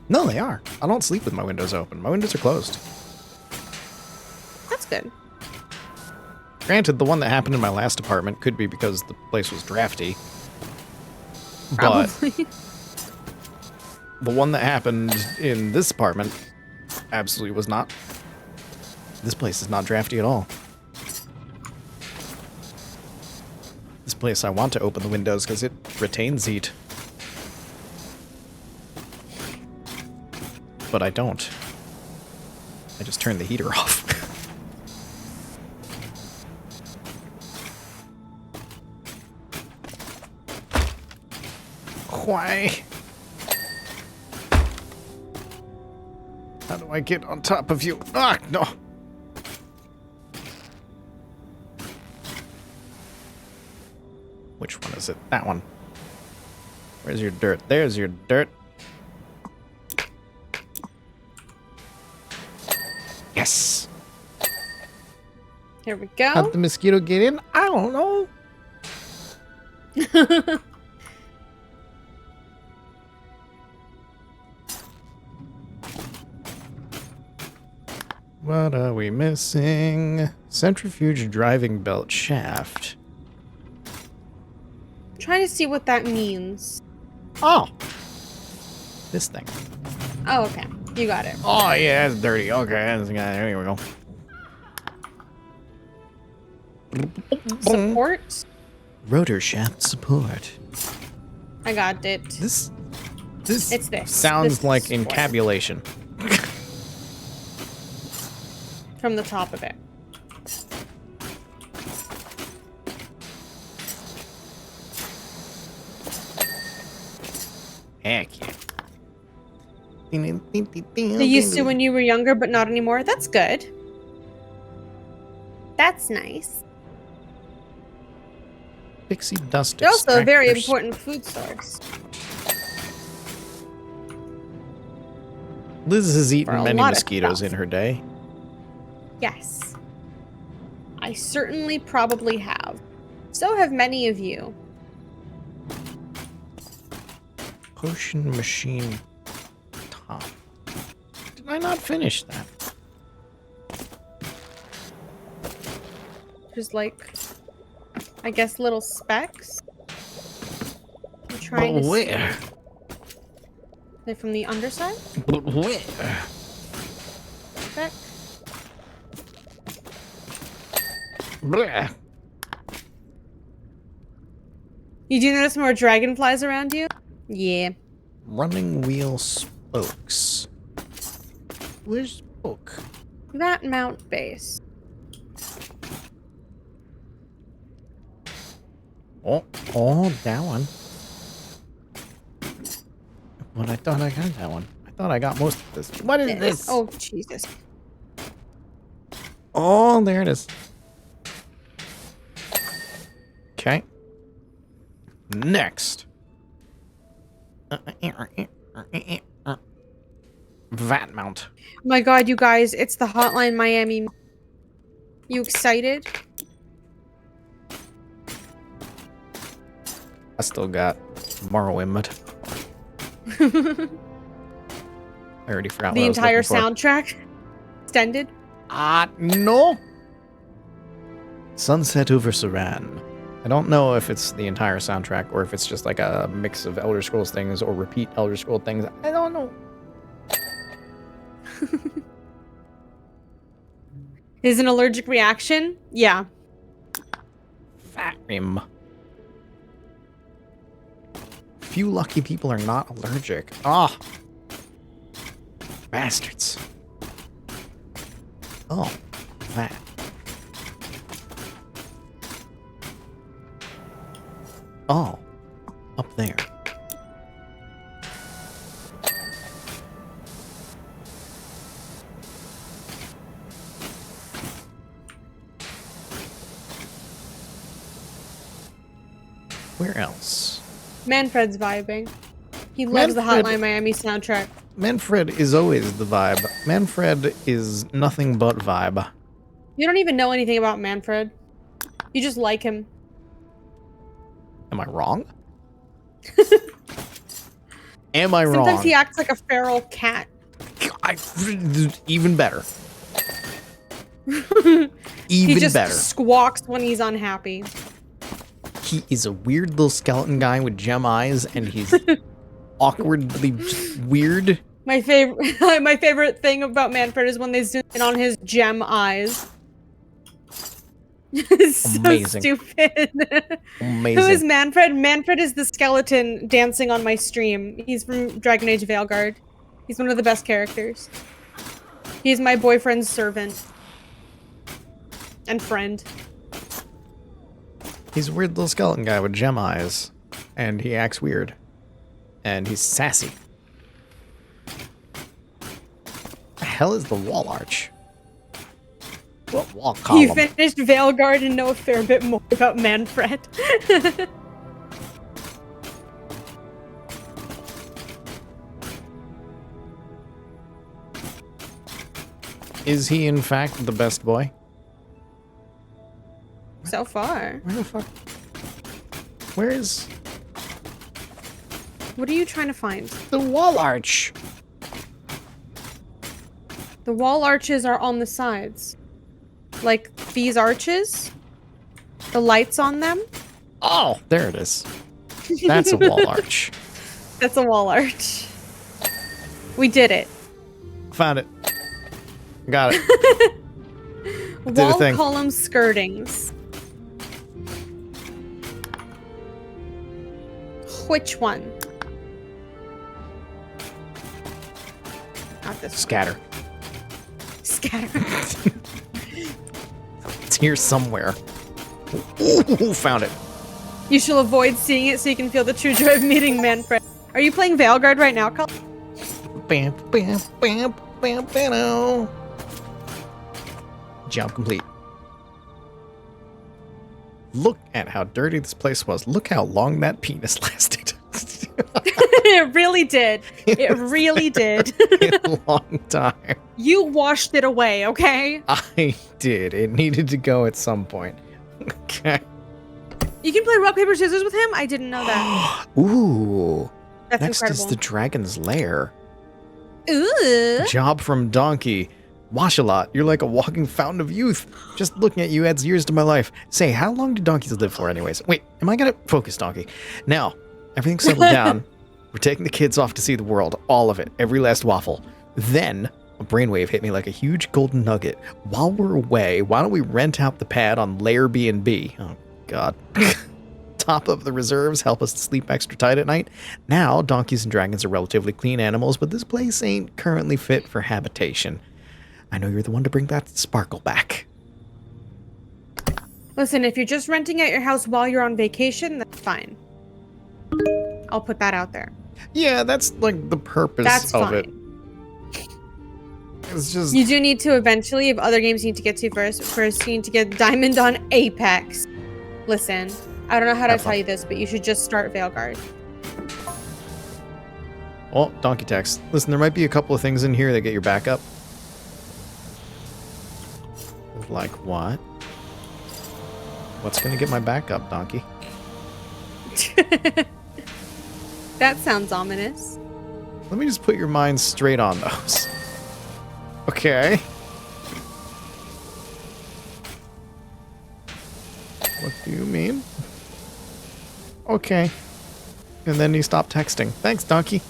No, they are. I don't sleep with my windows open. My windows are closed.
That's good.
Granted, the one that happened in my last apartment could be because the place was drafty.
Probably.
But the one that happened in this apartment absolutely was not. This place is not drafty at all. This place, I want to open the windows because it retains heat. But I don't. I just turn the heater off. Why? How do I get on top of you? Ah, no. Which one is it? That one. Where's your dirt? There's your dirt. Yes.
Here we go.
How'd the mosquito get in? I don't know. What are we missing? Centrifuge driving belt shaft.
Trying to see what that means.
Oh! This thing.
Oh, okay. You got it.
Oh, yeah, it's dirty. Okay, here we go.
Support?
Rotor shaft support.
I got it.
This
It's this.
sounds
This
like
is what-
encabulation.
From the top of it.
Heck yeah.
They used to when you were younger, but not anymore. That's good. That's nice.
Pixie dust
They're also a very
extractors.
important food source.
Liz has
For
eaten
a
many
lot of
mosquitoes
stuff.
in her day.
Yes. I certainly probably have. So have many of you.
Potion machine top. Did I not finish that?
Just like, I guess, little specks. I'm trying
But
to
where?
see. They're from the underside?
But where?
Speck?
Blech.
You do notice more dragonflies around you? Yeah.
Running wheel spokes. Where's spoke?
That mount base.
Oh, that one. But I thought I got that one. I thought I got most of this. What is this?
Oh, Jesus.
Oh, there it is. Okay. Next. Vat mount.
My god, you guys, it's the Hotline Miami. You excited?
I still got Morrowind. I already forgot
The
what I was
entire
looking for.
soundtrack? Extended?
No. Sunset over Saran. I don't know if it's the entire soundtrack or if it's just like a mix of Elder Scrolls things or repeat Elder Scrolls things. I don't know.
Is an allergic reaction? Yeah.
Fat rim. Few lucky people are not allergic. Ah. Bastards. Oh. That. Oh. Up there. Where else?
Manfred's vibing. He loves the
Manfred-
Hotline Miami soundtrack.
Manfred is always the vibe. Manfred is nothing but vibe.
You don't even know anything about Manfred. You just like him.
Am I wrong? Am I
Sometimes
wrong?
he acts like a feral cat.
Even better.
He
Even
just
better.
squawks when he's unhappy.
He is a weird little skeleton guy with gem eyes, and he's awkwardly just weird.
My favorite my favorite thing about Manfred is when they zoom in on his gem eyes. It's so
Amazing.
stupid.
Amazing.
Who is Manfred? Manfred is the skeleton dancing on my stream. He's from Dragon Age Veilguard. He's one of the best characters. He's my boyfriend's servant. And friend.
He's a weird little skeleton guy with gem eyes, and he acts weird. And he's sassy. The hell is the wall arch? What wall column?
You finished Veilguard and know a fair bit more about Manfred.
Is he in fact the best boy?
So far.
Where the fuck? Where is
What are you trying to find?
the wall arch?
The wall arches are on the sides. Like these arches? The lights on them?
Oh, there it is. That's a wall arch.
That's a wall arch. We did it.
Found it. Got it. Did a
Wall
thing.
column skirtings. Which one? Not this one.
Scatter.
Scatter.
It's here somewhere. Ooh, found it.
You shall avoid seeing it so you can feel the true joy of meeting Manfred. Are you playing Veilguard right now, Colin?
Bam, bam, bam, bam, bam. Job complete. Look at how dirty this place was. Look how long that penis lasted.
It really did. It really did.
A long time.
You washed it away, okay?
I did. It needed to go at some point. Okay.
You can play rock, paper, scissors with him? I didn't know that.
Ooh.
That's
Next
incredible.
is the dragon's lair.
Ooh.
Job from Donkey. Wash a lot. You're like a walking fountain of youth. Just looking at you adds years to my life. Say, how long do donkeys live for anyways? Wait, am I gonna focus, Donkey? Now, everything's settled down. We're taking the kids off to see the world. All of it. Every last waffle. Then, a brainwave hit me like a huge golden nugget. While we're away, why don't we rent out the pad on Lair B&B? Oh, God. Top up the reserves, help us to sleep extra tight at night. Now, donkeys and dragons are relatively clean animals, but this place ain't currently fit for habitation. I know you're the one to bring that sparkle back.
Listen, if you're just renting out your house while you're on vacation, that's fine. I'll put that out there.
Yeah, that's like the purpose
That's
of
fine.
it. It's just...
You do need to eventually, if other games you need to get to first you need to get Diamond on Apex. Listen, I don't know how to
Have fun.
tell you this, but you should just start Veilguard.
Oh, donkey text. Listen, there might be a couple of things in here that get your back up. Like what? What's gonna get my back up, donkey?
That sounds ominous.
Let me just put your mind straight on those. Okay. What do you mean? Okay. And then you stop texting. Thanks, donkey.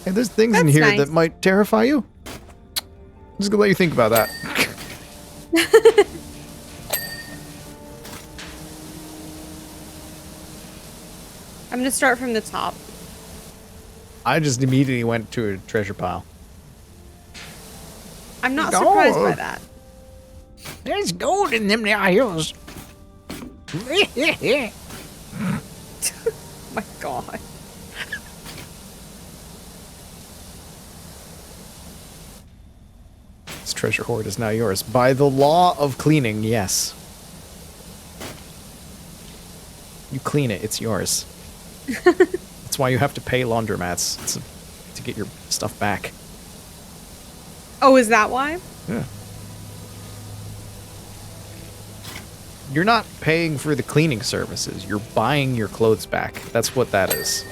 Hey, there's things in
That's
here
nice.
that might terrify you. I'm just gonna let you think about that.
I'm gonna start from the top.
I just immediately went to a treasure pile.
I'm not surprised by
Gold.
that.
There's gold in them there hills.
Oh my god.
This treasure hoard is now yours. By the law of cleaning, yes. You clean it, it's yours. That's why you have to pay laundromats to get your stuff back.
Oh, is that why?
Yeah. You're not paying for the cleaning services. You're buying your clothes back. That's what that is.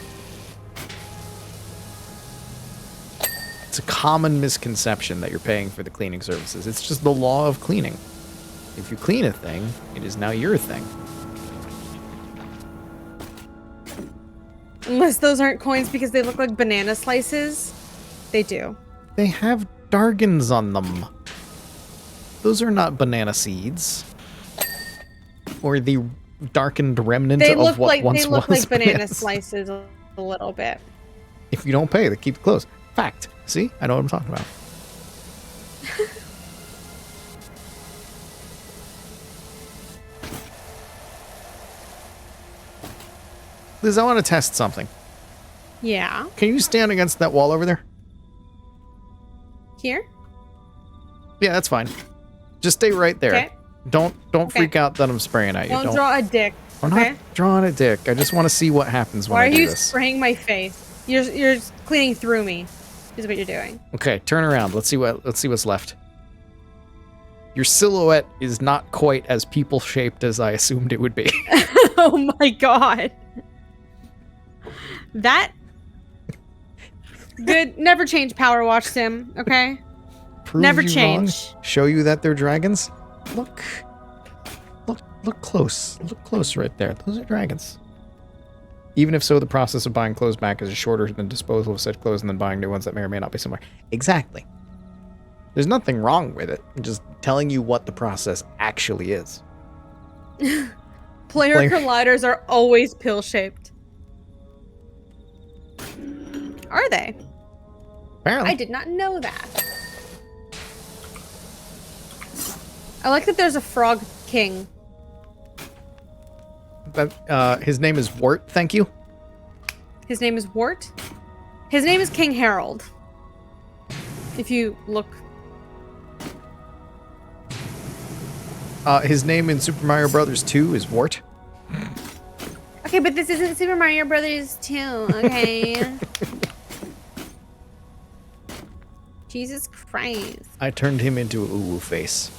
It's a common misconception that you're paying for the cleaning services. It's just the law of cleaning. If you clean a thing, it is now your thing.
Unless those aren't coins because they look like banana slices. They do.
They have dargans on them. Those are not banana seeds. Or the darkened remnant
They
of
look
what
like
once
they look
was
like banana
bananas.
slices a little bit.
If you don't pay, they keep it closed. Fact. See? I know what I'm talking about. Liz, I want to test something.
Yeah.
Can you stand against that wall over there?
Here?
Yeah, that's fine. Just stay right there.
Okay.
Don't
Okay.
freak out that I'm spraying at you.
Don't draw a dick.
I'm
Okay.
not drawing a dick. I just want to see what happens when
Why
I
are
do
you
this.
spraying my face? You're cleaning through me. Is what you're doing.
Okay, turn around. Let's see what's left. Your silhouette is not quite as people-shaped as I assumed it would be.
Oh my god. That good. Never change Powerwash Sim. Okay.
Prove
Never
you
change.
wrong. Show you that they're dragons. Look close. Look close right there. Those are dragons. Even if so, the process of buying clothes back is shorter than disposal of said clothes and then buying new ones that may or may not be similar. Exactly. There's nothing wrong with it. I'm just telling you what the process actually is.
Player colliders are always pill-shaped. Are they?
Apparently.
I did not know that. I like that there's a frog king.
His name is Wart, thank you.
His name is Wart? His name is King Harold. If you look.
His name in Super Mario Brothers 2 is Wart.
Okay, but this isn't Super Mario Brothers 2, okay? Jesus Christ.
I turned him into a uwu face.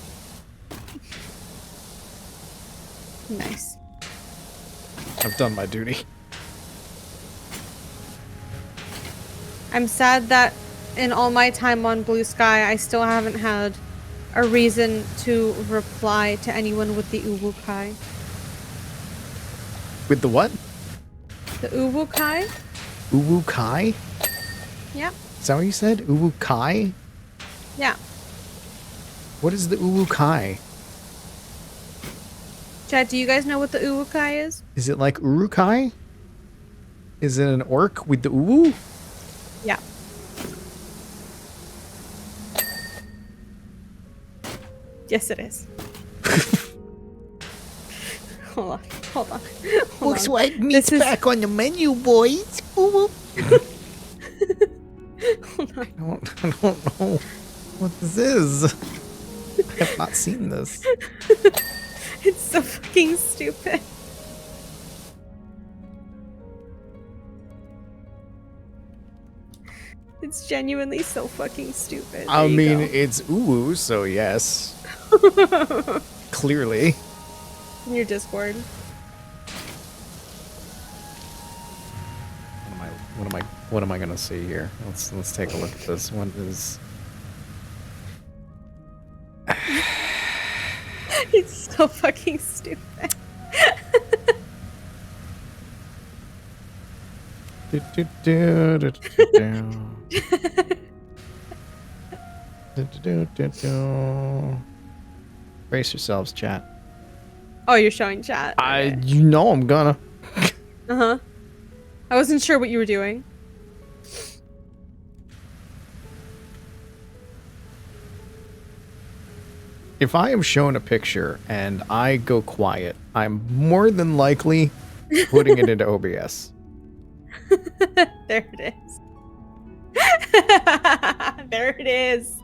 Nice.
I've done my duty.
I'm sad that in all my time on Bluesky, I still haven't had a reason to reply to anyone with the Uwu-kai.
With the what?
The Uwu-kai?
Uwu-kai?
Yeah.
Is that what you said? Uwu-kai?
Yeah.
What is the Uwu-kai?
Chad, do you guys know what the Uwu-kai is?
Is it like Urukai? Is it an orc with the uwu?
Yeah. Yes, it is. Hold on. Hold on.
Looks like
This
meat's
is-
back on the menu, boys. Ooh.
Hold on.
I don't know what this is. I have not seen this.
It's so fucking stupid. It's genuinely so fucking stupid.
I
There you
mean,
go.
it's uwu, so yes. Clearly.
In your Discord.
What am I gonna see here? Let's take a look at this. What is
It's so fucking stupid.
Brace yourselves, chat.
Oh, you're showing chat. Okay.
You know I'm gonna.
Uh-huh. I wasn't sure what you were doing.
If I am shown a picture and I go quiet, I'm more than likely putting it into OBS.
There it is. There it is.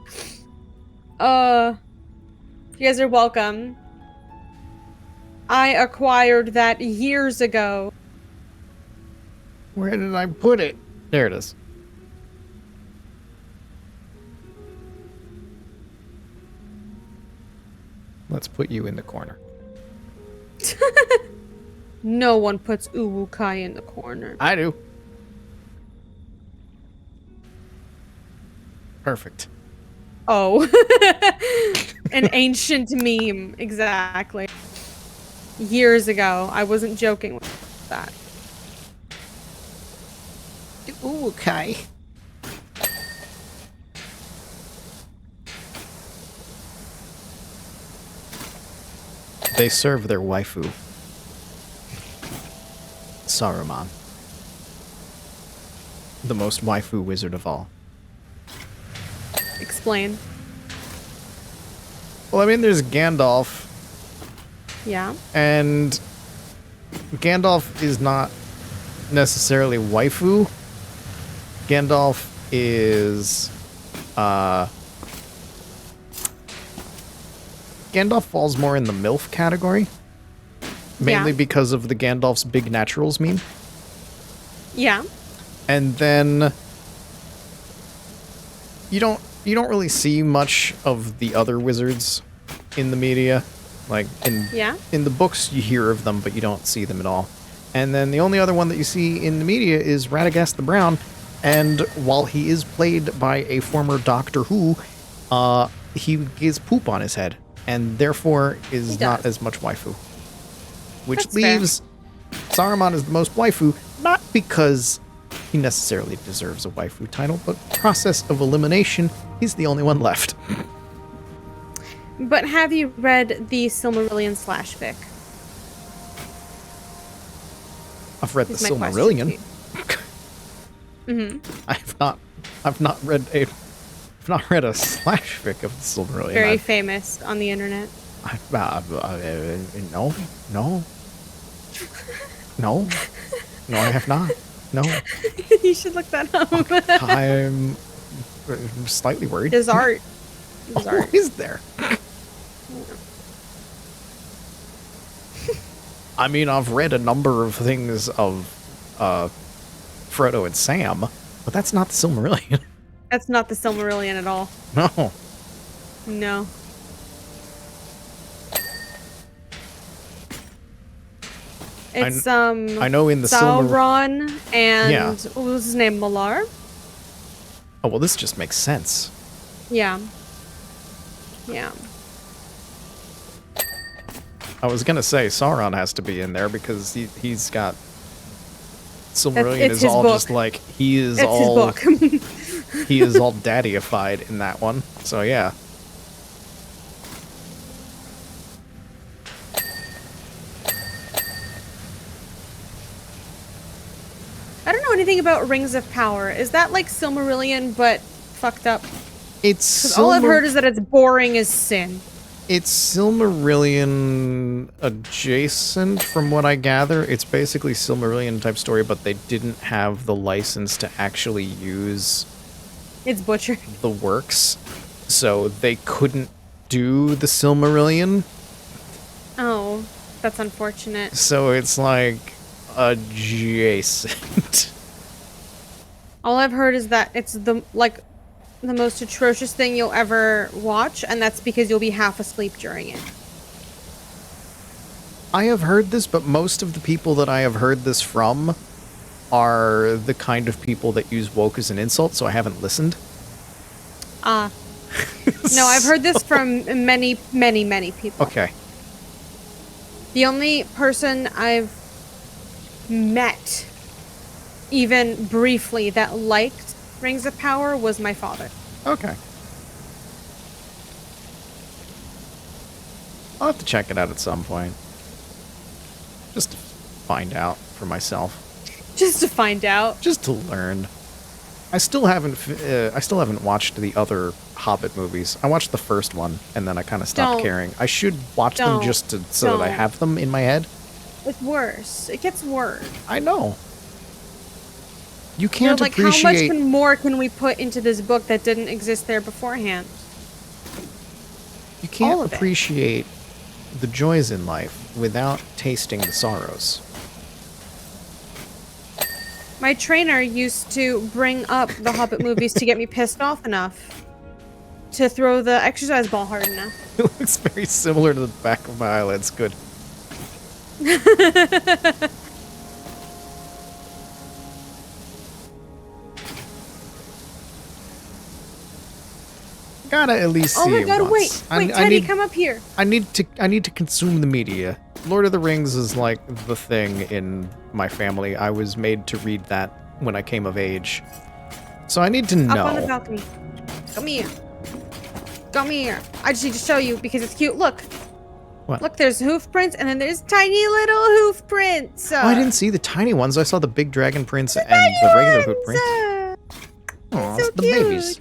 You guys are welcome. I acquired that years ago.
Where did I put it? There it is. Let's put you in the corner.
No one puts Uwu-kai in the corner.
I do. Perfect.
Oh. An ancient meme. Exactly. Years ago. I wasn't joking with that.
Ooh, okay.
They serve their waifu. Saruman. The most waifu wizard of all.
Explain.
Well, I mean, there's Gandalf,
Yeah.
and Gandalf is not necessarily waifu. Gandalf is, Gandalf falls more in the MILF category. Mainly
Yeah.
because of the Gandalf's Big Naturals meme.
Yeah.
And then you don't really see much of the other wizards in the media. Like
Yeah.
in the books you hear of them, but you don't see them at all. And then the only other one that you see in the media is Radagast the Brown, and while he is played by a former Doctor Who, he gets poop on his head and therefore is
He
not
does.
as much waifu. Which
That's fair.
leaves Saruman as the most waifu, not because he necessarily deserves a waifu title, but process of elimination, he's the only one left.
But have you read the Silmarillion / fic?
I've read the
Is my question to
Silmarillion.
you.
I've not read a slash fic of the Silmarillion.
Very famous on the internet.
No, I have not. No,
You should look that up.
I'm slightly worried.
There's art. There's
Oh,
art.
is there? I mean, I've read a number of things of Frodo and Sam, but that's not the Silmarillion.
That's not the Silmarillion at all.
No.
No. It's
I know in the
Sauron and
Yeah.
what was his name? Malar?
Oh, well, this just makes sense.
Yeah. Yeah.
I was gonna say Sauron has to be in there because he's got Silmarillion
It's
is
his
all
book.
just like he is
It's
all
his book.
he is all daddyified in that one. So yeah.
I don't know anything about Rings of Power. Is that like Silmarillion but fucked up?
It's
'Cause all I've heard is that it's boring as sin.
It's Silmarillion adjacent, from what I gather. It's basically Silmarillion type story, but they didn't have the license to actually use
It's butchered.
the works, so they couldn't do the Silmarillion.
Oh, that's unfortunate.
So it's like adjacent.
All I've heard is that it's the most atrocious thing you'll ever watch, and that's because you'll be half asleep during it.
I have heard this, but most of the people that I have heard this from are the kind of people that use woke as an insult, so I haven't listened.
No, I've heard this from many, many, many people.
Okay.
The only person I've met, even briefly, that liked Rings of Power was my father.
Okay. I'll have to check it out at some point. Just to find out for myself.
Just to find out.
Just to learn. I still haven't watched the other Hobbit movies. I watched the first one and then I kind of stopped
Don't.
caring. I should watch them
Don't.
just so that I
Don't.
have them in my head.
It's worse. It gets worse.
I know. You
You know,
can't
like,
appreciate.
how much more can we put into this book that didn't exist there beforehand?
You can't
all of it.
appreciate the joys in life without tasting the sorrows.
My trainer used to bring up the Hobbit movies to get me pissed off enough to throw the exercise ball hard enough.
It looks very similar to the back of my eyelids. Good. Gotta at least see
Oh my
it
god,
once.
wait, Teddy, come up here.
I need to consume the media. Lord of the Rings is like the thing in my family. I was made to read that when I came of age. So I need to know.
Up on the balcony. Come here. Come here. I just need to show you because it's cute. Look.
What?
Look, there's hoof prints and then there's tiny little hoof prints.
Oh, I didn't see the tiny ones. I saw the big dragon prints and the regular hoop prints. Oh,
so
it's the
cute.
babies.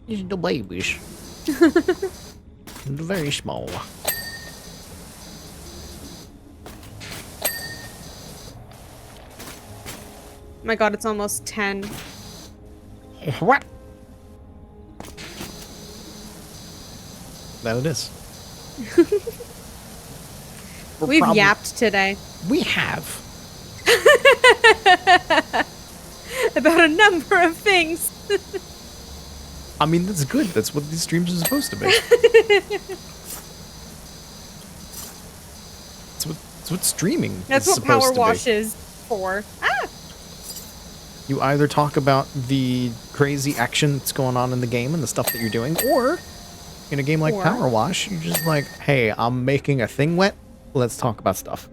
These are the babies. Very small.
My god, it's almost 10.
What? That it is.
We've yapped today
We have.
about a number of things.
I mean, that's good. That's what these streams are supposed to be. That's what streaming
That's
is
what
supposed to be.
Powerwash is for. Ah!
You either talk about the crazy action that's going on in the game and the stuff that you're doing, or in a game like
Or-
Powerwash, you're just like, hey, I'm making a thing wet. Let's talk about stuff.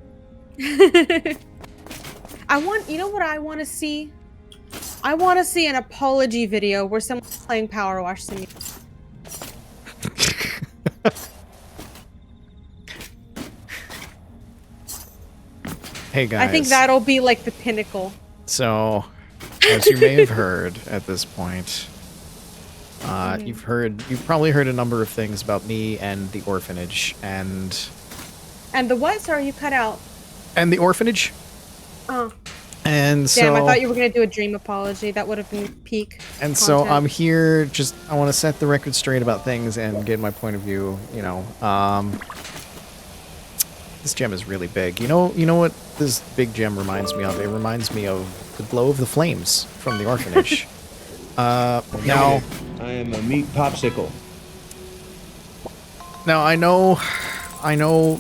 You know what I want to see? I want to see an apology video where someone's playing Powerwash Simulator.
Hey guys.
I think that'll be like the pinnacle.
So, as you may have heard at this point, you've probably heard a number of things about me and the orphanage and
the what? Sorry, you cut out.
And the orphanage.
Oh.
And so.
Damn, I thought you were gonna do a dream apology. That would have been peak.
And
content.
so I'm here. I want to set the record straight about things and get my point of view. You know, this gem is really big. You know what this big gem reminds me of? It reminds me of the glow of the flames from the orphanage. Now,
I am a meat popsicle.
Now I know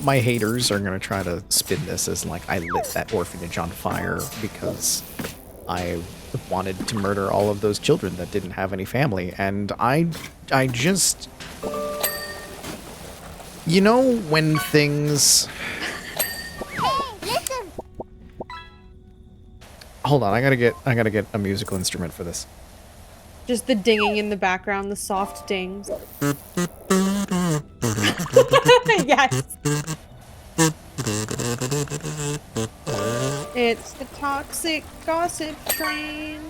my haters are gonna try to spin this as like I lit that orphanage on fire because I wanted to murder all of those children that didn't have any family, and I just, you know, when things. Hold on, I gotta get a musical instrument for this.
Just the dinging in the background, the soft dings. Yes. It's the toxic gossip train.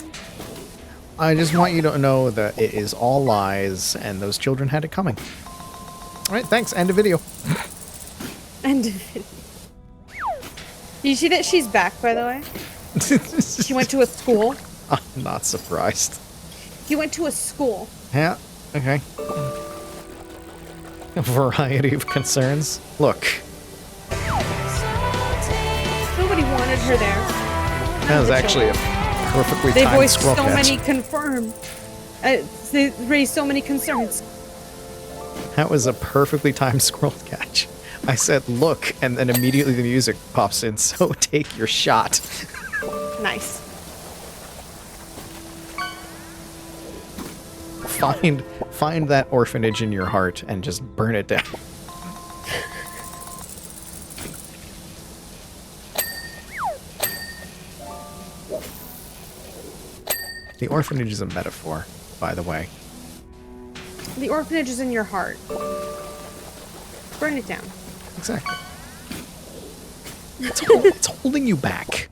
I just want you to know that it is all lies, and those children had it coming. All right, thanks. End of video.
End of video. You see that she's back, by the way? She went to a school.
I'm not surprised.
He went to a school.
Yeah, okay. A variety of concerns. Look.
Nobody wanted her there.
That was actually a perfectly
They
timed
voiced
squirrel
so
catch.
many confirmed. They raised so many concerns.
That was a perfectly timed squirrel catch. I said, look, and then immediately the music pops in, so take your shot.
Nice.
Find that orphanage in your heart and just burn it down. The orphanage is a metaphor, by the way.
The orphanage is in your heart. Burn it down.
Exactly. It's holding you back.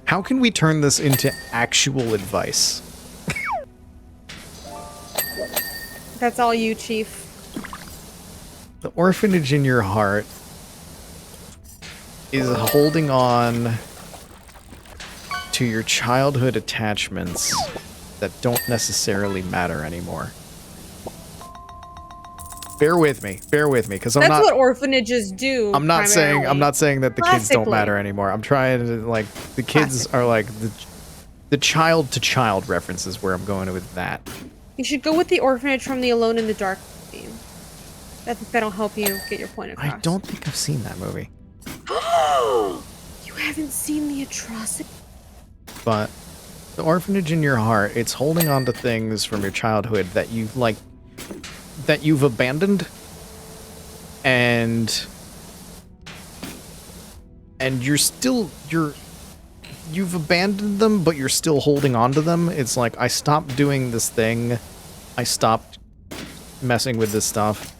How can we turn this into actual advice?
That's all you, Chief.
The orphanage in your heart is holding on to your childhood attachments that don't necessarily matter anymore. Bear with me, because
That's what orphanages do.
I'm not saying that the kids don't
Classically.
matter anymore. I'm trying to, like, the kids are like the child to child references where I'm going with that.
You should go with the orphanage from the Alone in the Dark theme. I think that'll help you get your point across.
I don't think I've seen that movie.
You haven't seen the atrocity?
But the orphanage in your heart, it's holding on to things from your childhood that you've abandoned, and you've abandoned them, but you're still holding on to them. It's like, I stopped doing this thing, I stopped messing with this stuff,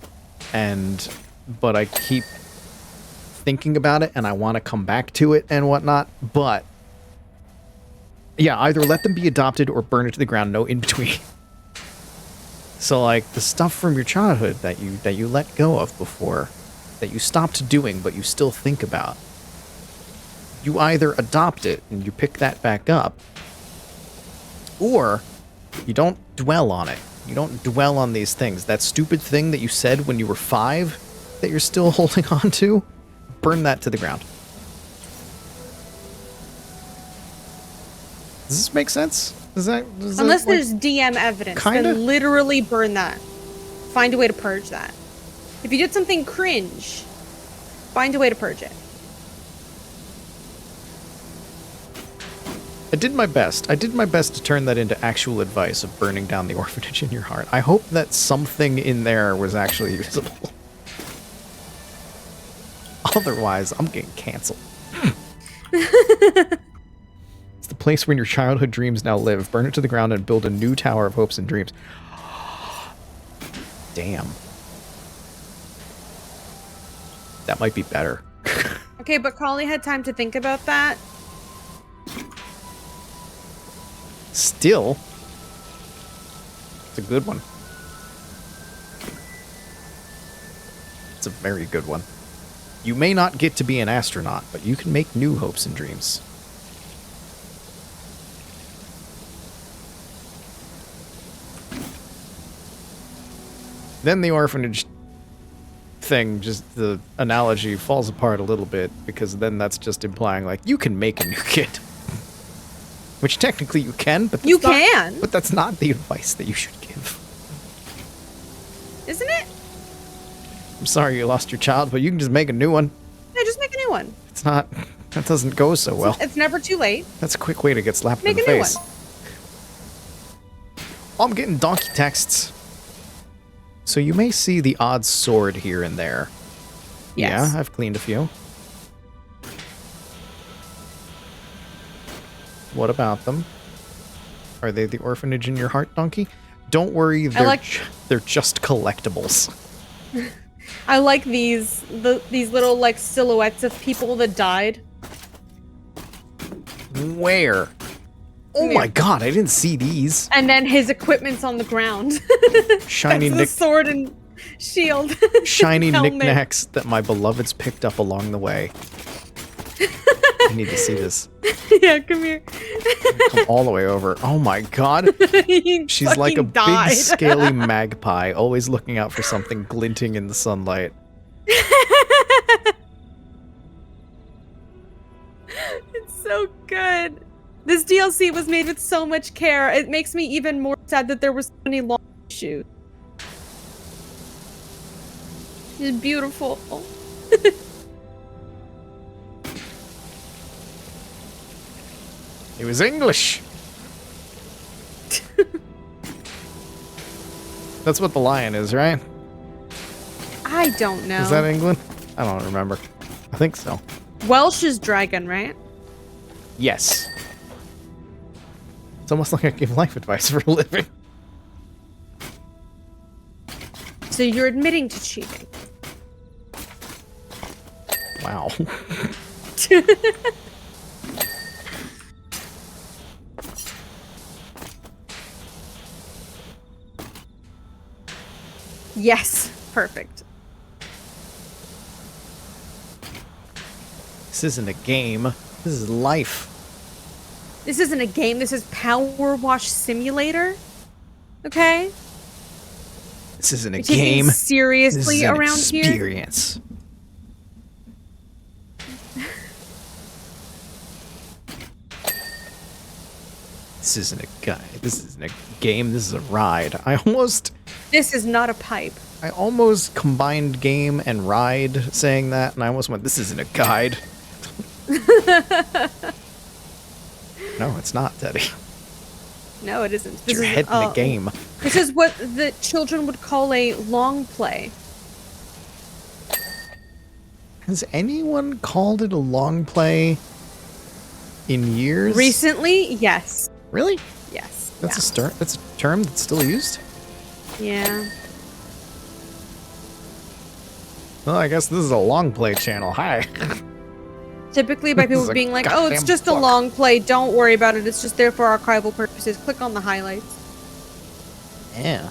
but I keep thinking about it, and I want to come back to it and whatnot, but yeah, either let them be adopted or burn it to the ground, no in between. So, like, the stuff from your childhood that you let go of before, that you stopped doing but you still think about, you either adopt it and you pick that back up, or you don't dwell on it. You don't dwell on these things. That stupid thing that you said when you were 5 that you're still holding on to, burn that to the ground. Does this make sense?
Unless there's DM evidence, then literally burn that. Find a way to purge that. If you did something cringe, find a way to purge it.
I did my best. I did my best to turn that into actual advice of burning down the orphanage in your heart. I hope that something in there was actually usable. Otherwise, I'm getting canceled. It's the place where your childhood dreams now live. Burn it to the ground and build a new tower of hopes and dreams. Damn. That might be better.
Okay, but Collie had time to think about that.
still, it's a good one. It's a very good one. You may not get to be an astronaut, but you can make new hopes and dreams. Then the orphanage thing, just the analogy falls apart a little bit, because then that's just implying, like, you can make a new kid. Which technically you can, but
You can.
But that's not the advice that you should give.
Isn't it?
I'm sorry you lost your child, but you can just make a new one.
Yeah, just make a new one.
It's not... That doesn't go so well.
It's never too late.
That's a quick way to get slapped
Make
in the
a new
face.
one.
I'm getting donkey texts. So you may see the odd sword here and there.
Yes.
Yeah, I've cleaned a few. What about them? Are they the orphanage in your heart, donkey? Don't worry, they're just collectibles.
I like these little like silhouettes of people that died.
Where? Oh my god, I didn't see these.
And then his equipment's on the ground.
Shiny
That's the sword and shield.
shiny
Helmet.
knickknacks that my beloveds picked up along the way. I need to see this.
Yeah, come here.
Come all the way over. Oh my god.
He
She's like a
fucking died.
big scaly magpie, always looking out for something glinting in the sunlight.
It's so good. This DLC was made with so much care. It makes me even more sad that there were so many long issues. It's beautiful.
It was English. That's what the lion is, right?
I don't know.
Is that England? I don't remember. I think so.
Welsh is dragon, right?
Yes. It's almost like I give life advice for a living.
So you're admitting to cheating.
Wow.
Yes. Perfect.
This isn't a game. This is life.
This isn't a game. This is Powerwash Simulator. Okay?
This isn't a
You're taking
game.
it seriously
This is an
around here.
experience. This isn't a guy. This isn't a game. This is a ride.
This is not a pipe.
I almost combined game and ride saying that, and I almost went, this isn't a guide. No, it's not, Teddy.
No, it isn't.
It's your head in a game.
This is what the children would call a long play.
Has anyone called it a long play in years?
Recently, yes.
Really?
Yes.
That's that's a term that's still used?
Yeah.
Well, I guess this is a long play channel. Hi.
Typically by
This is
people
a
being like, oh, it's
goddamn
just a
book."
long play. Don't worry about it. It's just there for archival purposes. Click on the highlights.
Yeah.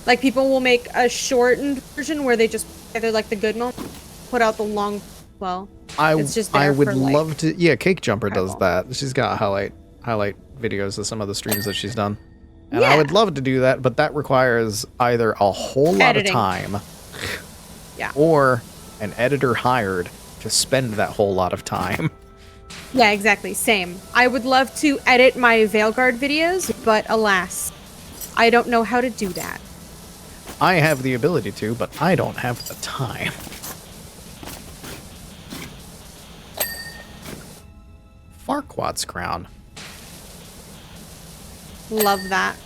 Like, people will make a shortened version where they just, either like the good moment, put out the long, well, it's just there
I would
for, like,
love to. Yeah, Cake Jumper does
archival.
that. She's got highlight videos of some of the streams that she's done. And I
Yeah.
would love to do that, but that requires either a whole lot
Editing.
of time
Yeah.
or an editor hired to spend that whole lot of time.
Yeah, exactly. Same. I would love to edit my Veilguard videos, but alas, I don't know how to do that.
I have the ability to, but I don't have the time. Farquaad's crown.
Love that.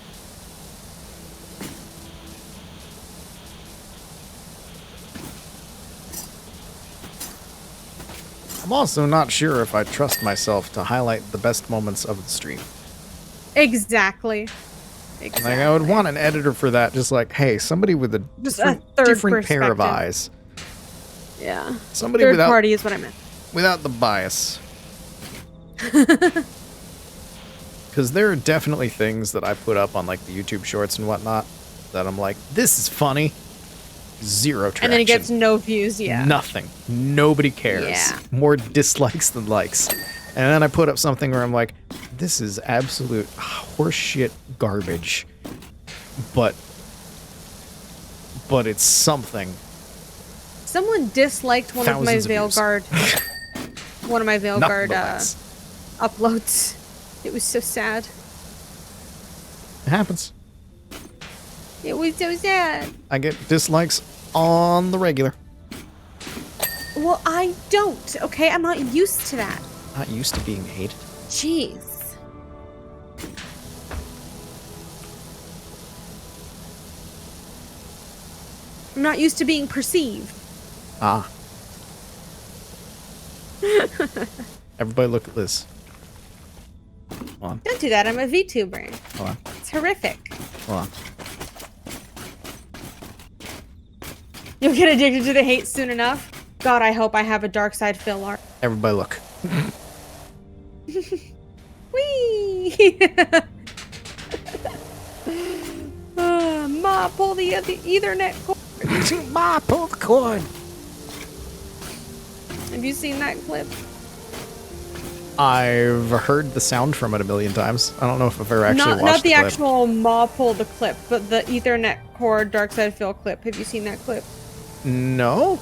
I'm also not sure if I trust myself to highlight the best moments of the stream.
Exactly.
Like, I would want an editor for that, just like, hey, somebody with a
Just a
different
third
pair of
perspective.
eyes.
Yeah.
Somebody
Third
without
party is what I meant.
without the bias. Because there are definitely things that I put up on like the YouTube shorts and whatnot that I'm like, this is funny. Zero traction.
And then it gets no views, yeah.
Nothing. Nobody cares.
Yeah.
More dislikes than likes. And then I put up something where I'm like, this is absolute horseshit garbage. But it's something.
Someone disliked one
Thousands
of my
of views.
Veilguard. One of my Veilguard uploads. It was so sad.
It happens.
It was so sad.
I get dislikes on the regular.
Well, I don't, okay? I'm not used to that.
Not used to being hated.
Jeez. I'm not used to being perceived.
Ah. Everybody look at this. Hold on.
Don't do that. I'm a VTuber.
Hold on.
It's horrific.
Hold on.
You'll get addicted to the hate soon enough. God, I hope I have a dark side Phil art.
Everybody look.
Whee! Ma, pull the Ethernet cord.
Ma, pull the cord.
Have you seen that clip?
I've heard the sound from it a million times. I don't know if I've ever actually watched
Not the
clip.
actual Ma pull the clip, but the Ethernet cord dark side Phil clip. Have you seen that clip?
No?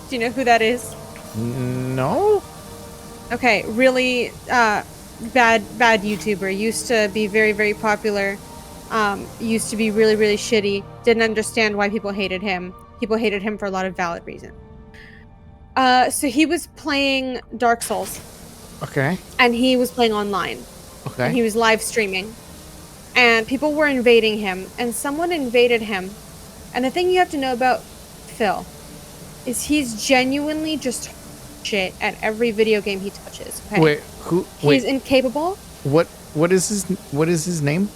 Do you know who that is?
No?
Okay, really bad YouTuber. Used to be very, very popular. Used to be really, really shitty. Didn't understand why people hated him. People hated him for a lot of valid reasons. So he was playing Dark Souls.
Okay.
And he was playing online.
Okay.
And he was live streaming. And people were invading him. And someone invaded him. And the thing you have to know about Phil is he's genuinely just shit at every video game he touches. Okay?
Wait, who?
He's
Wait,
incapable.
what is his name?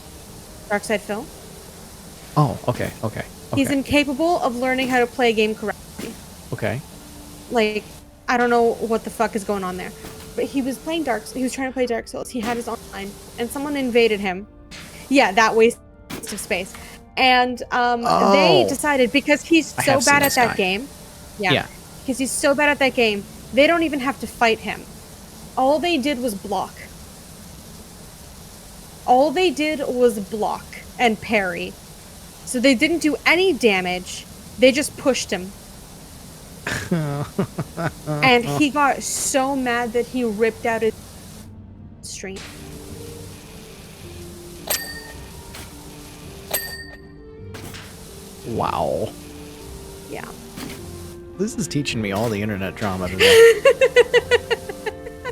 Darkside Phil.
Oh, okay.
He's incapable of learning how to play a game correctly.
Okay.
Like, I don't know what the fuck is going on there. But he was playing he was trying to play Dark Souls. He had his online, and someone invaded him. Yeah, that waste of space. And they decided, because he's so bad at that game. Yeah. Because he's so bad at that game, they don't even have to fight him. All they did was block. All they did was block and parry. So they didn't do any damage. They just pushed him. And he got so mad that he ripped out his stream.
Wow.
Yeah.
This is teaching me all the internet drama today.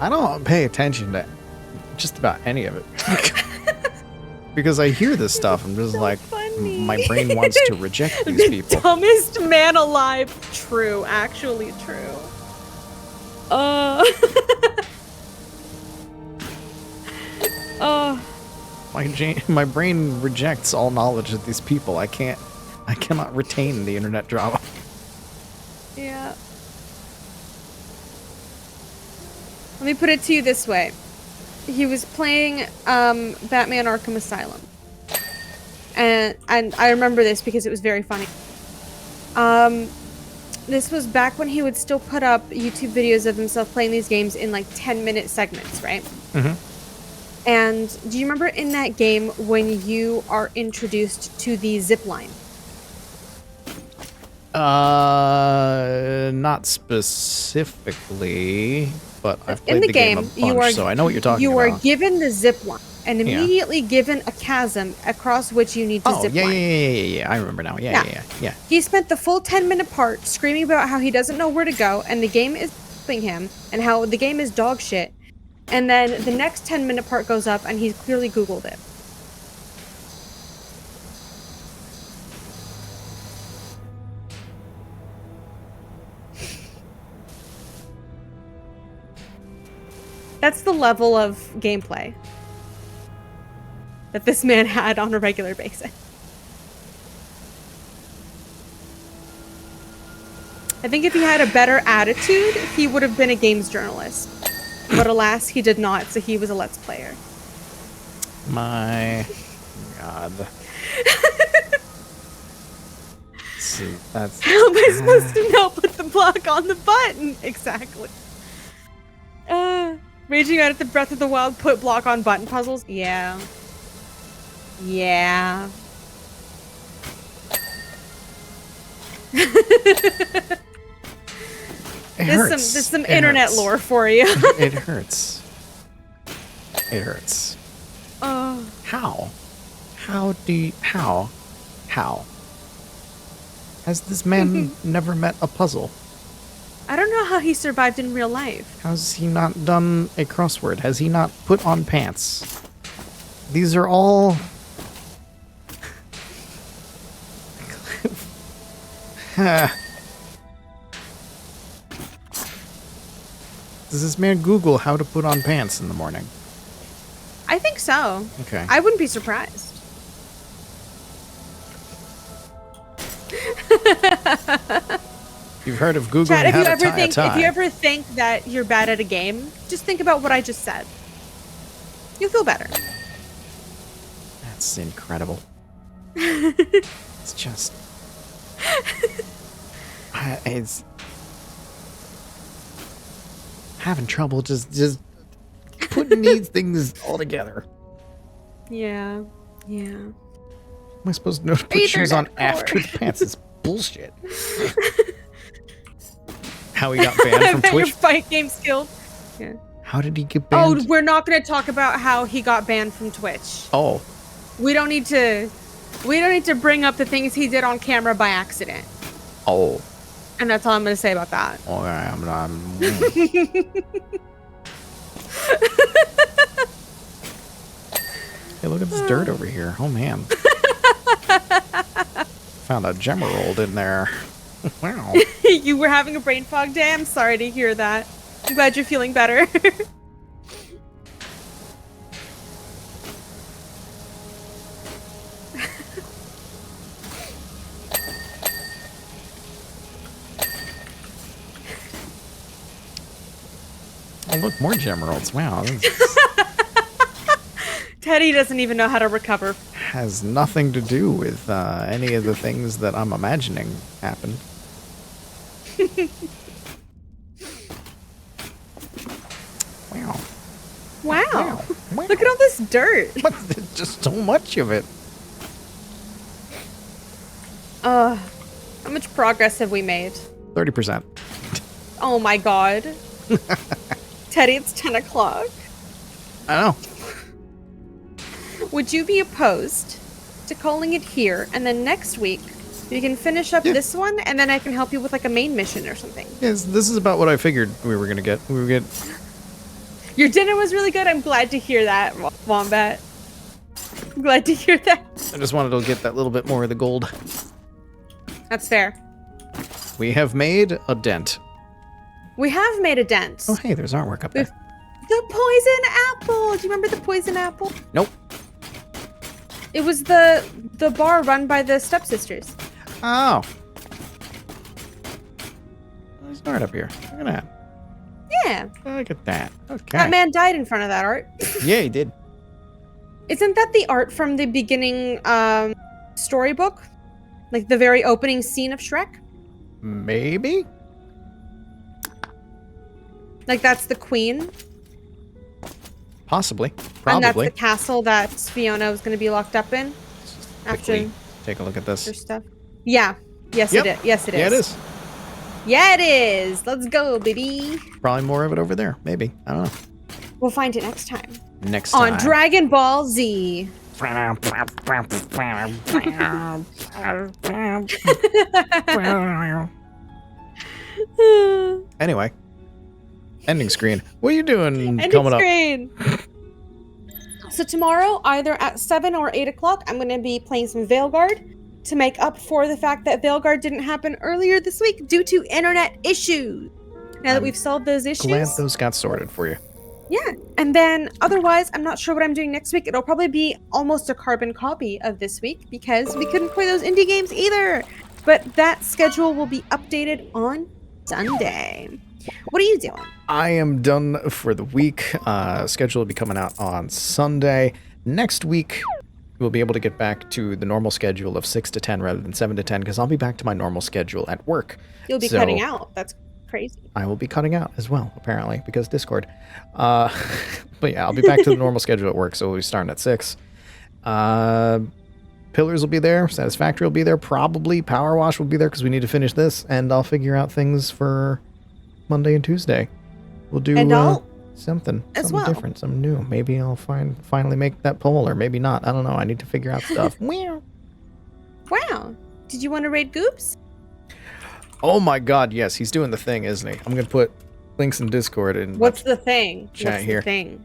I don't pay attention to just about any of it. Because I hear this stuff, I'm just
So
like,
funny.
my brain wants to reject these people.
Dumbest man alive. True. Actually true.
My brain rejects all knowledge of these people. I cannot retain the internet drama.
Yeah. Let me put it to you this way. He was playing Batman Arkham Asylum. And I remember this because it was very funny. This was back when he would still put up YouTube videos of himself playing these games in like 10-minute segments, right?
Mm-hmm.
And do you remember in that game when you are introduced to the zip line?
Not specifically, but I've played
In the
game a
game,
bunch, so I know what you're talking
you
about.
are given the zip line and immediately given a chasm across which you need to zip line.
Yeah. I remember now. Yeah.
He spent the full 10-minute part screaming about how he doesn't know where to go and the game is f***ing him and how the game is dog shit. And then the next 10-minute part goes up and he's clearly Googled it. That's the level of gameplay that this man had on a regular basis. I think if he had a better attitude, he would have been a games journalist. But alas, he did not, so he was a Let's Player.
My God. See, that's...
How am I supposed to know put the block on the button? Exactly. Raging out at the Breath of the Wild put block on button puzzles? Yeah. Yeah. There's some internet lore for you.
It hurts. It hurts. How? How? Has this man never met a puzzle?
I don't know how he survived in real life.
Has he not done a crossword? Has he not put on pants? These are all... Does this man Google how to put on pants in the morning?
I think so.
Okay.
I wouldn't be surprised.
You've heard of Googling
Chad,
how to tie a tie.
if you ever think that you're bad at a game, just think about what I just said. You'll feel better.
That's incredible. It's just... it's... having trouble just putting these things all together.
Yeah. Yeah.
Am I supposed to know to put shoes on after the pants? It's bullshit. How he got banned from
Your
Twitch?
fight game skills. Yeah.
How did he get banned?
Oh, we're not going to talk about how he got banned from Twitch.
Oh.
We don't need to bring up the things he did on camera by accident.
Oh.
And that's all I'm going to say about that.
Okay, I'm Hey, look at this dirt over here. Oh, man. Found a gemerald in there. Wow.
You were having a brain fog day? I'm sorry to hear that. I'm glad you're feeling better.
Oh, look, more gemeralds. Wow.
Teddy doesn't even know how to recover.
Has nothing to do with any of the things that I'm imagining happened. Wow.
Wow.
Wow.
Look at all this dirt.
But there's just so much of it.
How much progress have we made?
30%.
Oh my god. Teddy, it's 10 o'clock.
I know.
Would you be opposed to calling it here, and then next week you can finish up this one, and then I can help you with like a main mission or something?
Yes, this is about what I figured we were gonna get. We were get.
Your dinner was really good. I'm glad to hear that, Wombat. I'm glad to hear that.
I just wanted to get that little bit more of the gold.
That's fair.
We have made a dent.
We have made a dent.
Oh, hey, there's artwork up there.
The poison apple. Do you remember the poison apple?
Nope.
It was the bar run by the stepsisters.
Oh. There's art up here. Look at that.
Yeah.
Look at that. Okay.
That man died in front of that art.
Yeah, he did.
Isn't that the art from the beginning storybook? Like the very opening scene of Shrek?
Maybe?
Like that's the queen?
Possibly.
And that's
Probably.
the castle that Fiona was going to be locked up in? After
Quickly take a look at
her
this.
stuff? Yeah. Yes,
Yep.
it is. Yes, it is.
Yeah, it is.
Yeah, it is. Let's go, baby.
Probably more of it over there. Maybe. I don't know.
We'll find it next time.
Next time.
On Dragon Ball Z.
Anyway. Ending screen. What are you doing
Ending
coming up?
screen. So tomorrow, either at 7 or 8 o'clock, I'm going to be playing some Veilguard to make up for the fact that Veilguard didn't happen earlier this week due to internet issues. Now that we've solved those issues.
Glad those got sorted for you.
Yeah. And then otherwise, I'm not sure what I'm doing next week. It'll probably be almost a carbon copy of this week because we couldn't play those indie games either. But that schedule will be updated on Sunday. What are you doing?
I am done for the week. Schedule will be coming out on Sunday. Next week, we'll be able to get back to the normal schedule of 6 to 10 rather than 7 to 10 because I'll be back to my normal schedule at work.
You'll be
So,
cutting out. That's crazy.
I will be cutting out as well, apparently, because Discord. But yeah, I'll be back to the normal schedule at work, so we'll be starting at 6. Pillars will be there. Satisfactory will be there. Probably Powerwash will be there because we need to finish this, and I'll figure out things for Monday and Tuesday. We'll do something different, something new. Maybe I'll finally make that poll, or maybe not. I don't know. I need to figure out stuff.
Wow. Did you want to raid Goobs?
Oh my god, yes. He's doing the thing, isn't he? I'm going to put links in Discord. And
What's the thing?
Chat
What's
here.
The thing?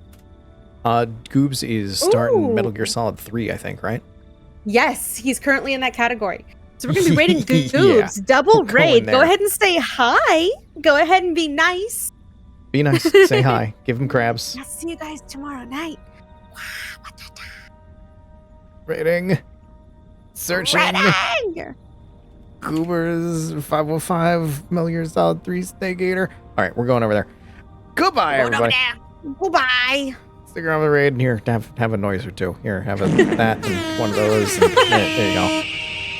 Goobs is starting
Ooh.
Metal Gear Solid 3, I think, right?
Yes, he's currently in that category. So we're going to be raiding Goobs.
Yeah,
Double
we'll go
raid.
in
Go
there.
ahead and say hi. Go ahead and be nice.
Be nice. Say hi. Give him crabs.
I'll see you guys tomorrow night.
Rating. Searching.
Raiding!
Goobers 505 Metal Gear Solid 3 Snake-Eater. Alright, we're going over there. Goodbye, everybody.
Goodbye.
Stick around the raid and here, have a noise or two. Here, have that and one of those. And there you go.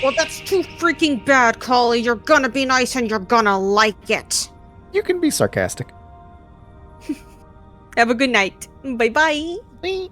Well, that's too freaking bad, Collie. You're gonna be nice and you're gonna like it.
You can be sarcastic.
Have a good night. Bye-bye.
Bye.